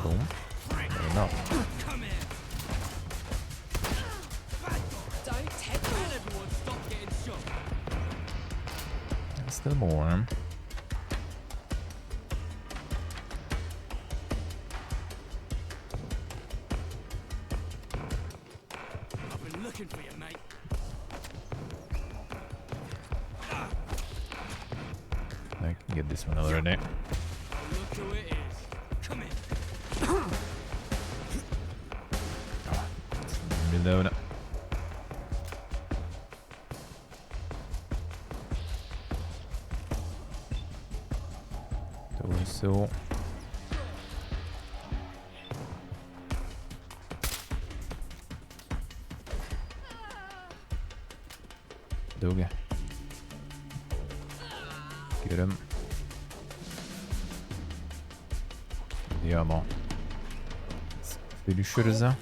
Boom. Not enough. Don't take everyone stop getting shot. There's still more. I've been looking for you, mate. I can get this one already. Look who it is. Come in. Reload. So. Dog. Get him. The ammo. Finisher ça.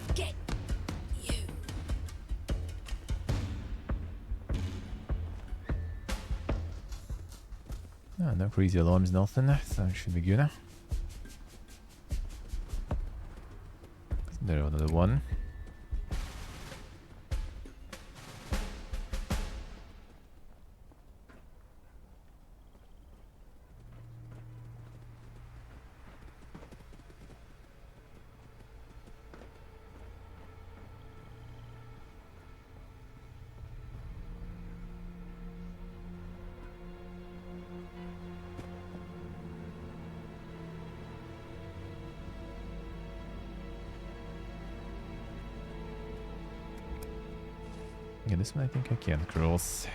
Oh, no crazy alarms, nothing. So it should be good. There's another one. Yeah, this one I think I can cross.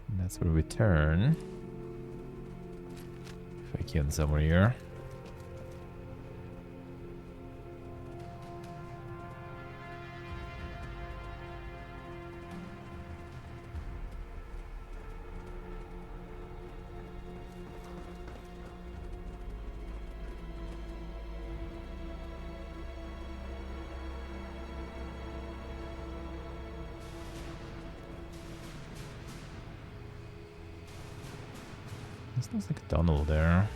And that's where we turn. If I can somewhere here. This looks like a tunnel there.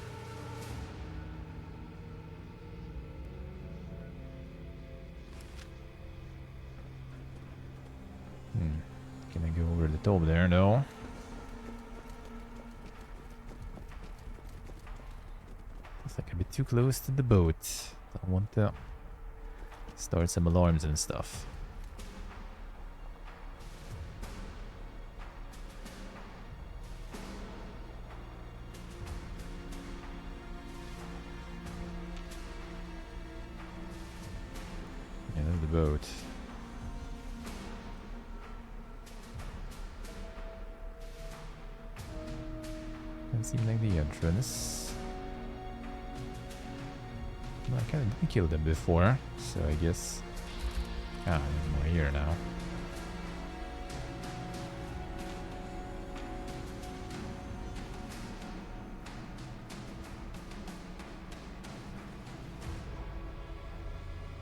Can I go over the top there? No. It's like a bit too close to the boat. I want to start some alarms and stuff. The boat. Doesn't seem like the entrance. No, I kind of didn't kill them before, so I guess. Ah, there's more here now.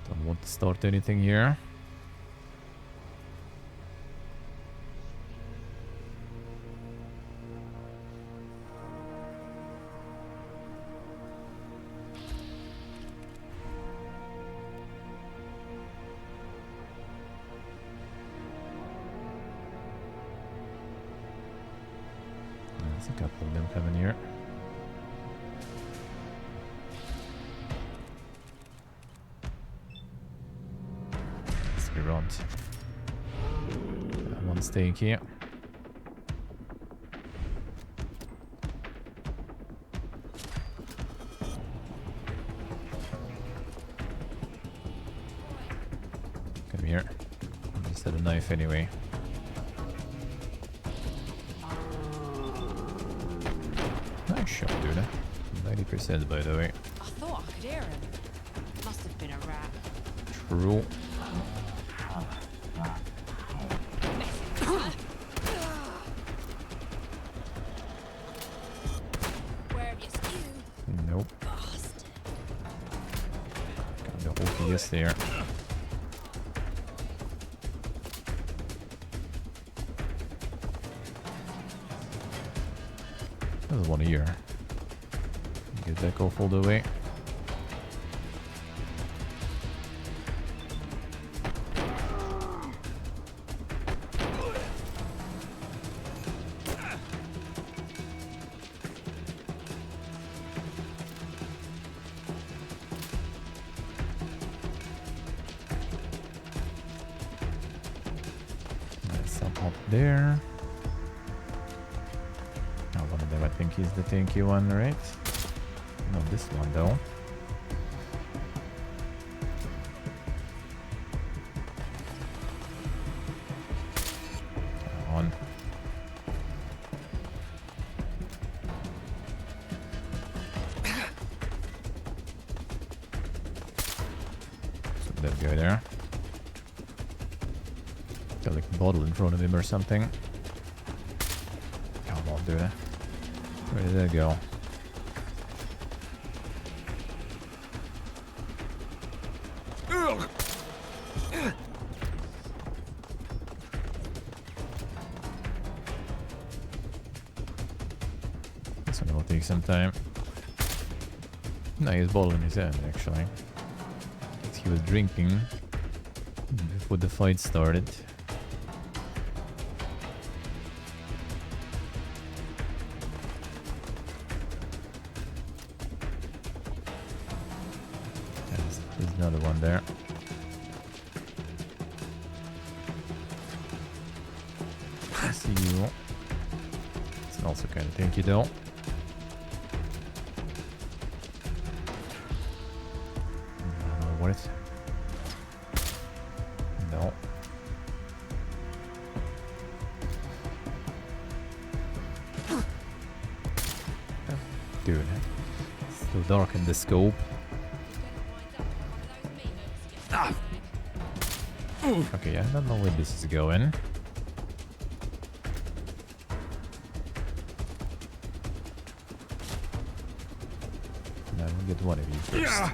Don't want to start anything here. Couple of them coming here. Let's be around. One staying here. Come here. I just had a knife anyway. Nice shot, dude. 90% by the way. I thought I could hear him. Must have been a rat. True. Where have you skewed? Nope. Got the whole PS there. There's one here. Get that off all the way. There's some up there. Oh, one of them I think is the tanky one, right? Not this one though. Come on. So that guy there. Got like a bottle in front of him or something. Come on, dude. Where did that go? This one will take some time. No, he has ball in his hand actually. Guess he was drinking before the fight started. There's another one there. I see you. It's also kind of tanky though. What? No. Dude, it's still dark in the scope. Okay, I don't know where this is going. Now we'll get one of you first.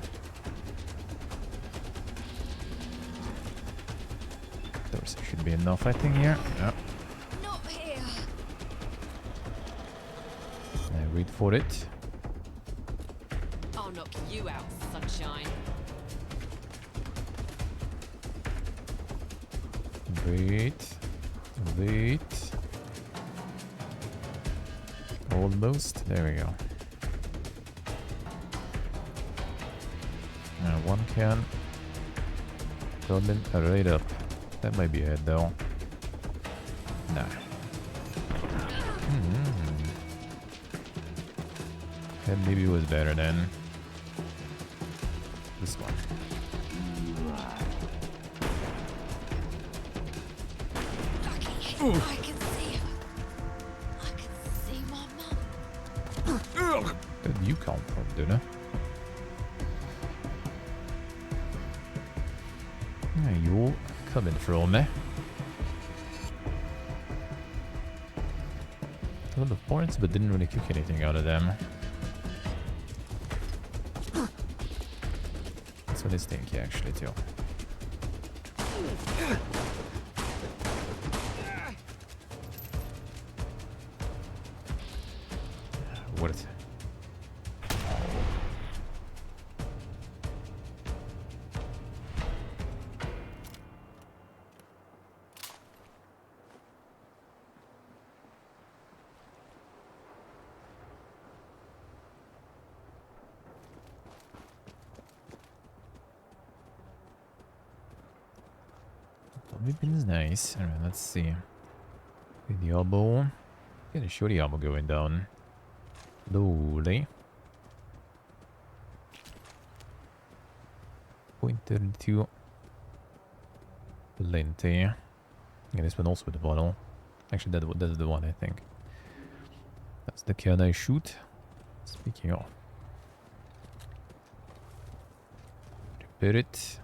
Doors should be enough, I think, here. Yeah. Not here. Now wait for it. I'll knock you out, sunshine. Wait. Wait. Almost. There we go. Now one can. Coming right up. That might be it though. Nah. That maybe was better than this one. I can see her. I can see my mum. Where did you come from, Duna? Yeah, you coming from me? A lot of points, but didn't really kick anything out of them. This one is stinky actually too. What? Weapon's nice. Alright, let's see. With the elbow. Get a shorty ammo going down. Slowly. .32. Plenty. Yeah, this one also with the bottle. Actually, that's the one, I think. That's the can I shoot. Speaking of. Repair it.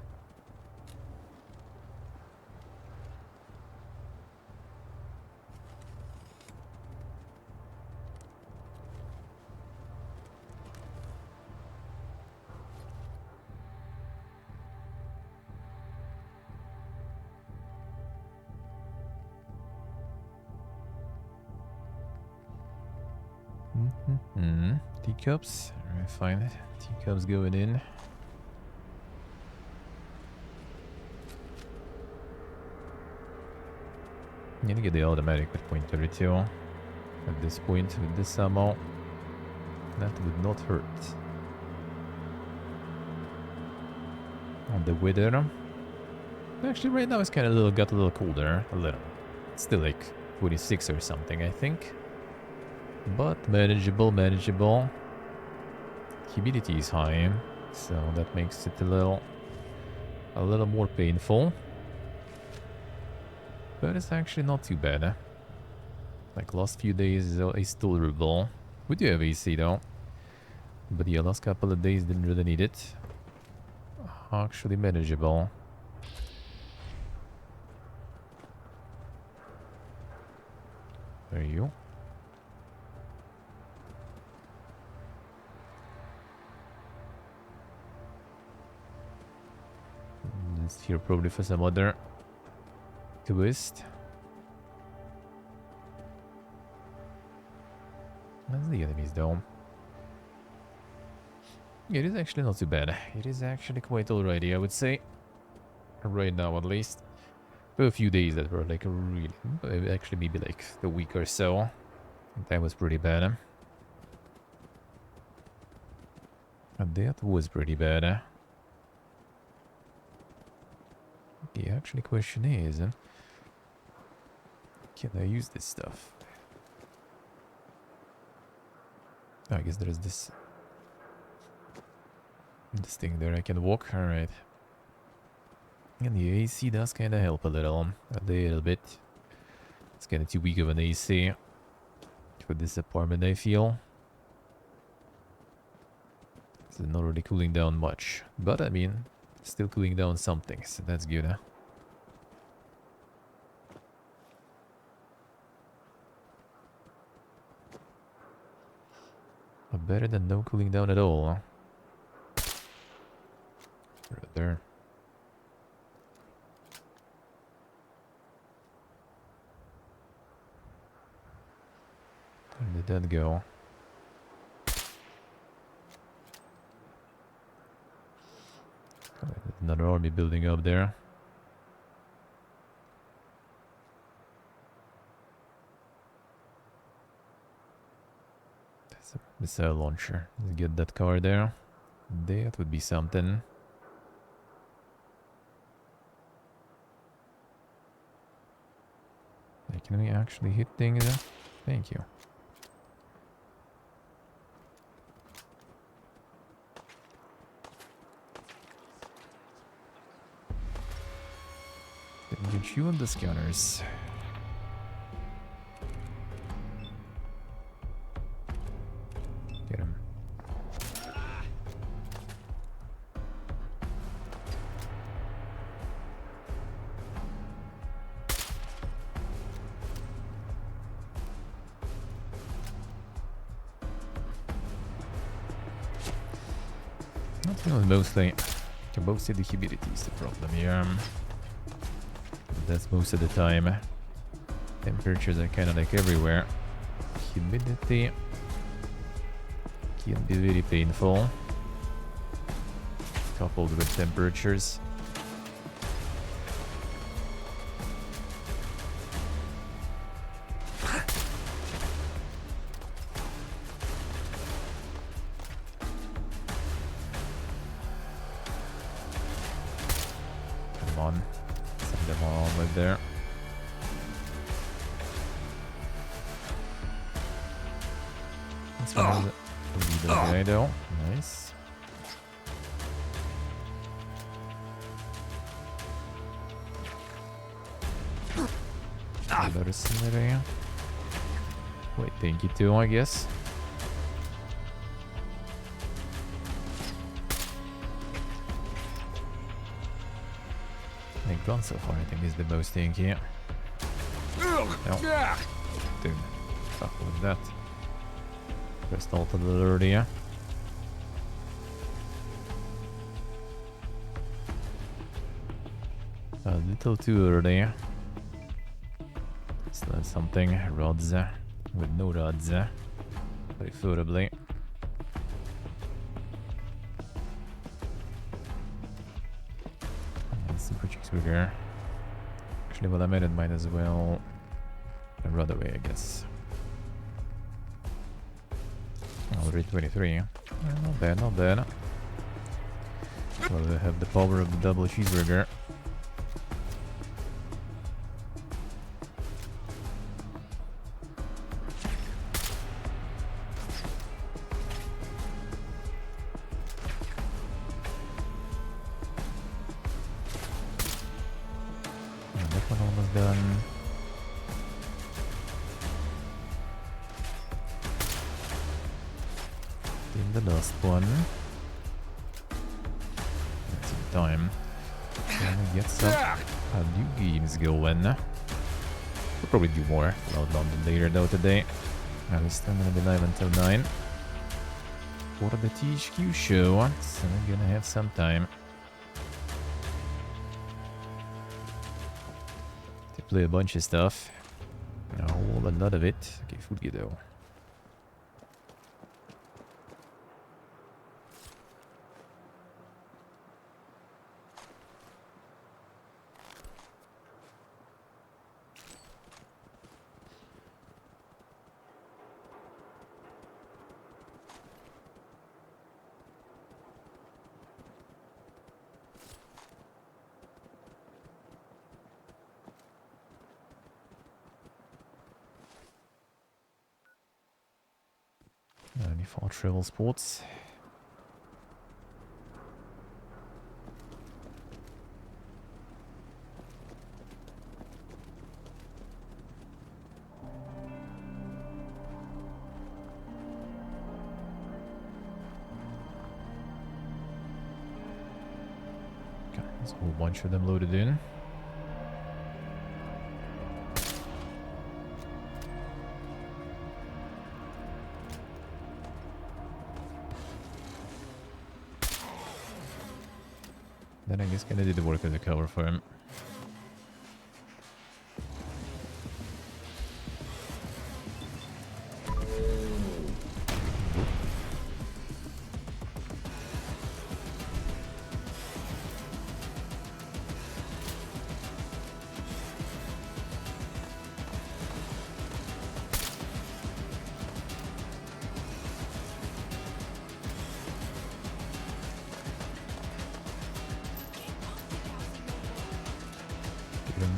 Teacups. Alright, fine. Teacups going in. I'm gonna get the automatic with .32. At this point, with this ammo, that would not hurt. And the weather. Actually, right now it's kind of got a little colder. A little. It's still like 46 or something, I think. But manageable, manageable. Humidity is high, so that makes it a little more painful. But it's actually not too bad. Like last few days is tolerable. We do have AC though. But yeah, last couple of days didn't really need it. Actually manageable. There you go. It's here probably for some other twist. That's the enemies though. It is actually not too bad. It is actually quite alrighty, I would say. Right now at least. For a few days that were like really... Actually maybe like a week or so. That was pretty bad. And that was pretty bad. The actual question is... Can I use this stuff? Oh, I guess there's this thing there I can walk. Alright. And the AC does kind of help a little bit. It's kind of too weak of an AC for this apartment, I feel. It's not really cooling down much. But I mean, still cooling down something, so that's good, huh? But better than no cooling down at all, huh? Right there. Where did that go? Another army building up there. That's a missile launcher. Let's get that car there. That would be something. Can we actually hit things? Thank you. Then get you on the scanners. Get him. Mostly the humidity is the problem here. That's most of the time. Temperatures are kind of like everywhere. Humidity can be very painful, coupled with temperatures. Send them all with there. That's one of the guy though. Nice. Area. Wait, thank you too, I guess. The gun so far, I think, is the most tanky. No. Dude, fuck with that. Pressed alt a little earlier. A little too early. So that's something. Rods with no rods. Preferably. And super cheeseburger. Actually, well, I made it, might as well run away, I guess. Already 23. Not bad, not bad. Well, we have the power of the double cheeseburger. We'll probably do more about London later though today. We're still gonna be live until 9 for the THQ show, so we're gonna have some time to play a bunch of stuff. A whole lot of it. Okay, food though. Only for travel sports. Okay, there's a whole bunch of them loaded in. Then I guess gonna do the work as a cover for him.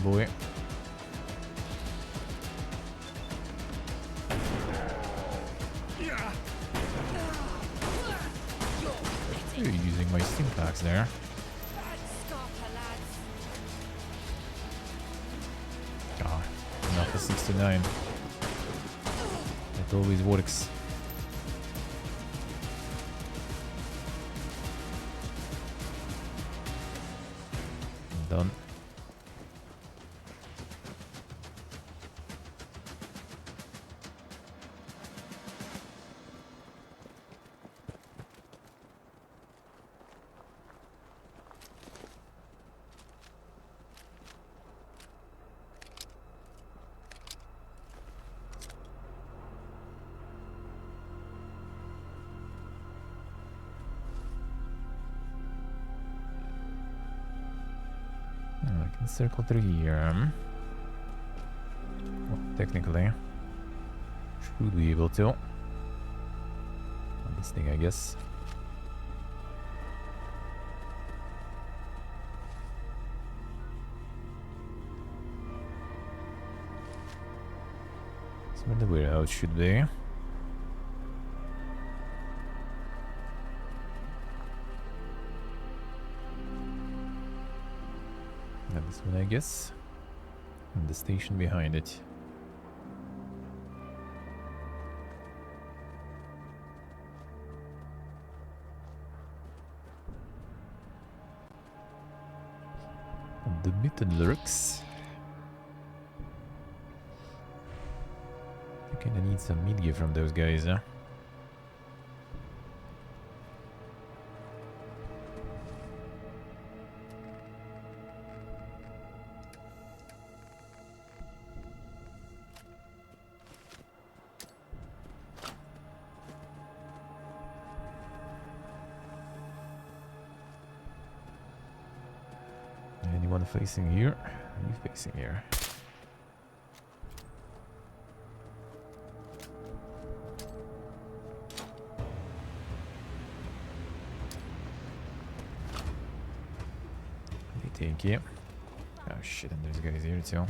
Boy. You're using my stim packs there. God, enough for 69. It always works. Done. I can circle through here. Well, technically, should be able to. On this thing, I guess. That's where the warehouse should be. And this one, I guess. And the station behind it. And the mitten lurks. I kinda need some media from those guys, huh? Anyone facing here? You facing here? Thank you. Oh shit, and there's guys here too.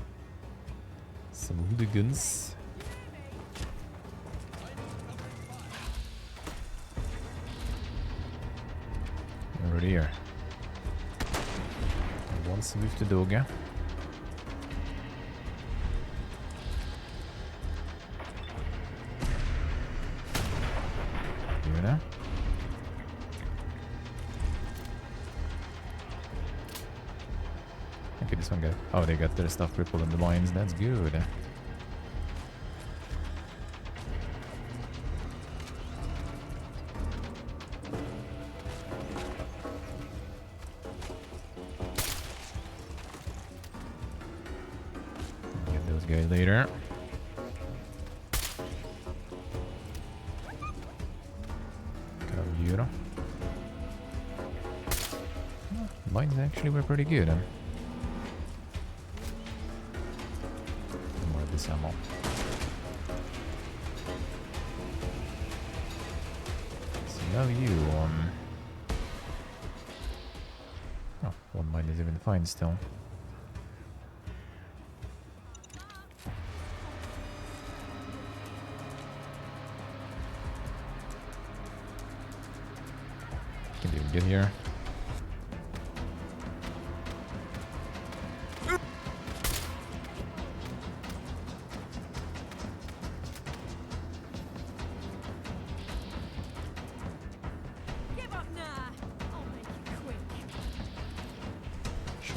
Some hooligans. Over here. Once with the dogga. You know? Okay, this one guy. Oh, they got their stuff crippled in the mines. That's good. Get those guys later. Caballero. Mines actually were pretty good, huh? More of this ammo. So now you oh, one mine is even fine still. Can you get here?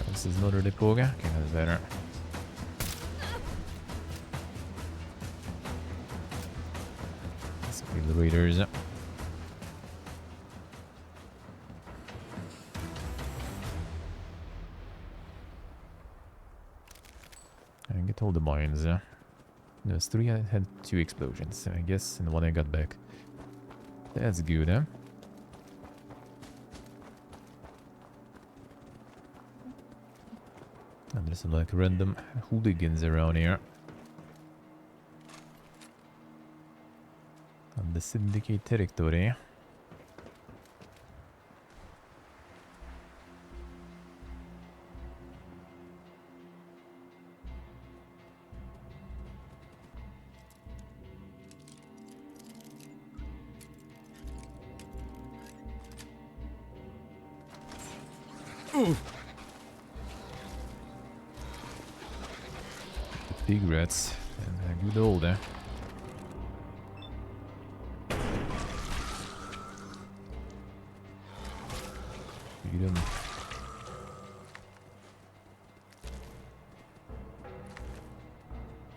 This is not really påga. Okay, that's better. Let's kill the raiders. And get all the mines. There's 3, I had 2 explosions, I guess, and 1 I got back. That's good, huh? And there's some like random hooligans around here. On the Syndicate territory. Big rats and good old, eh? Beat 'em.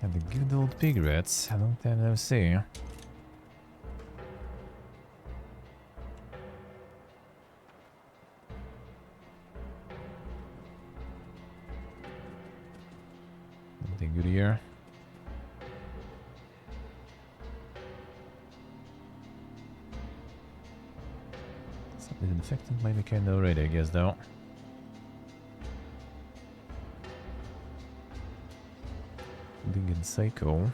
And the good old pig rats, I don't think I've seen. Nothing good here. Something infected might be kind of already, I guess, though. Hooligan Psycho.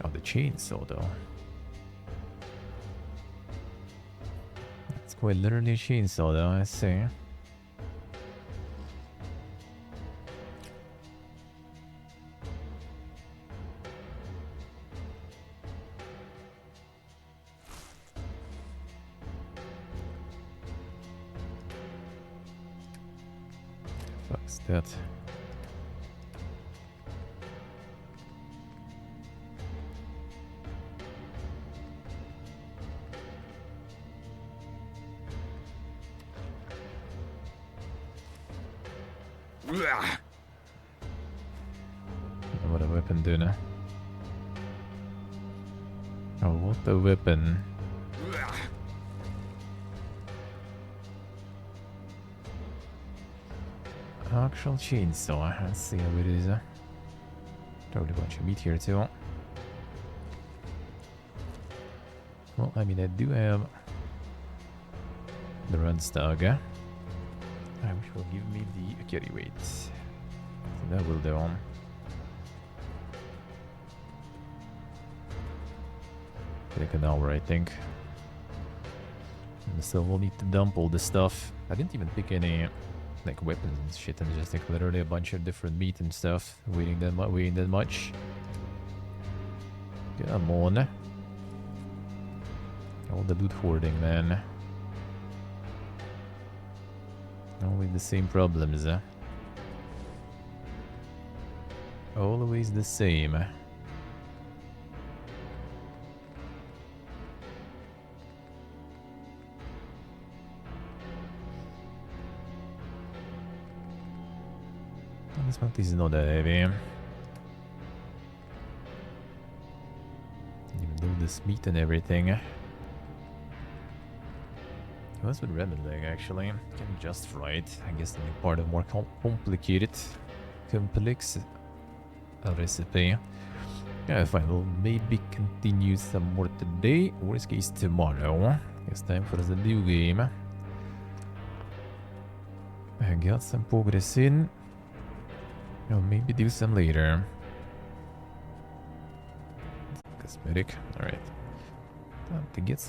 Oh, the chainsaw, though. It's quite literally a chainsaw, though, I say. Fuck's that? What a weapon do now? Oh, what a weapon. Actual chainsaw. Let's see how it is. Totally a bunch of meat here too. Well, I mean, I do have the Rundstag, which will give me the carry weight. So that will do. Take an hour, I think. And still, we'll need to dump all this stuff. I didn't even pick any like weapons and shit, and just like literally a bunch of different meat and stuff. Weighing that much. Come on. All the loot hoarding, man. Always the same problems, huh? Always the same. This mount is not that heavy. Even though this meat and everything. What's with rabbit leg actually? Can just fry it. I guess the part of more complicated, complex recipe. Yeah, fine. We'll maybe continue some more today. Worst case tomorrow. It's time for the new game. I got some progress in. Or maybe do some later. Cosmetic. Alright. Time to get some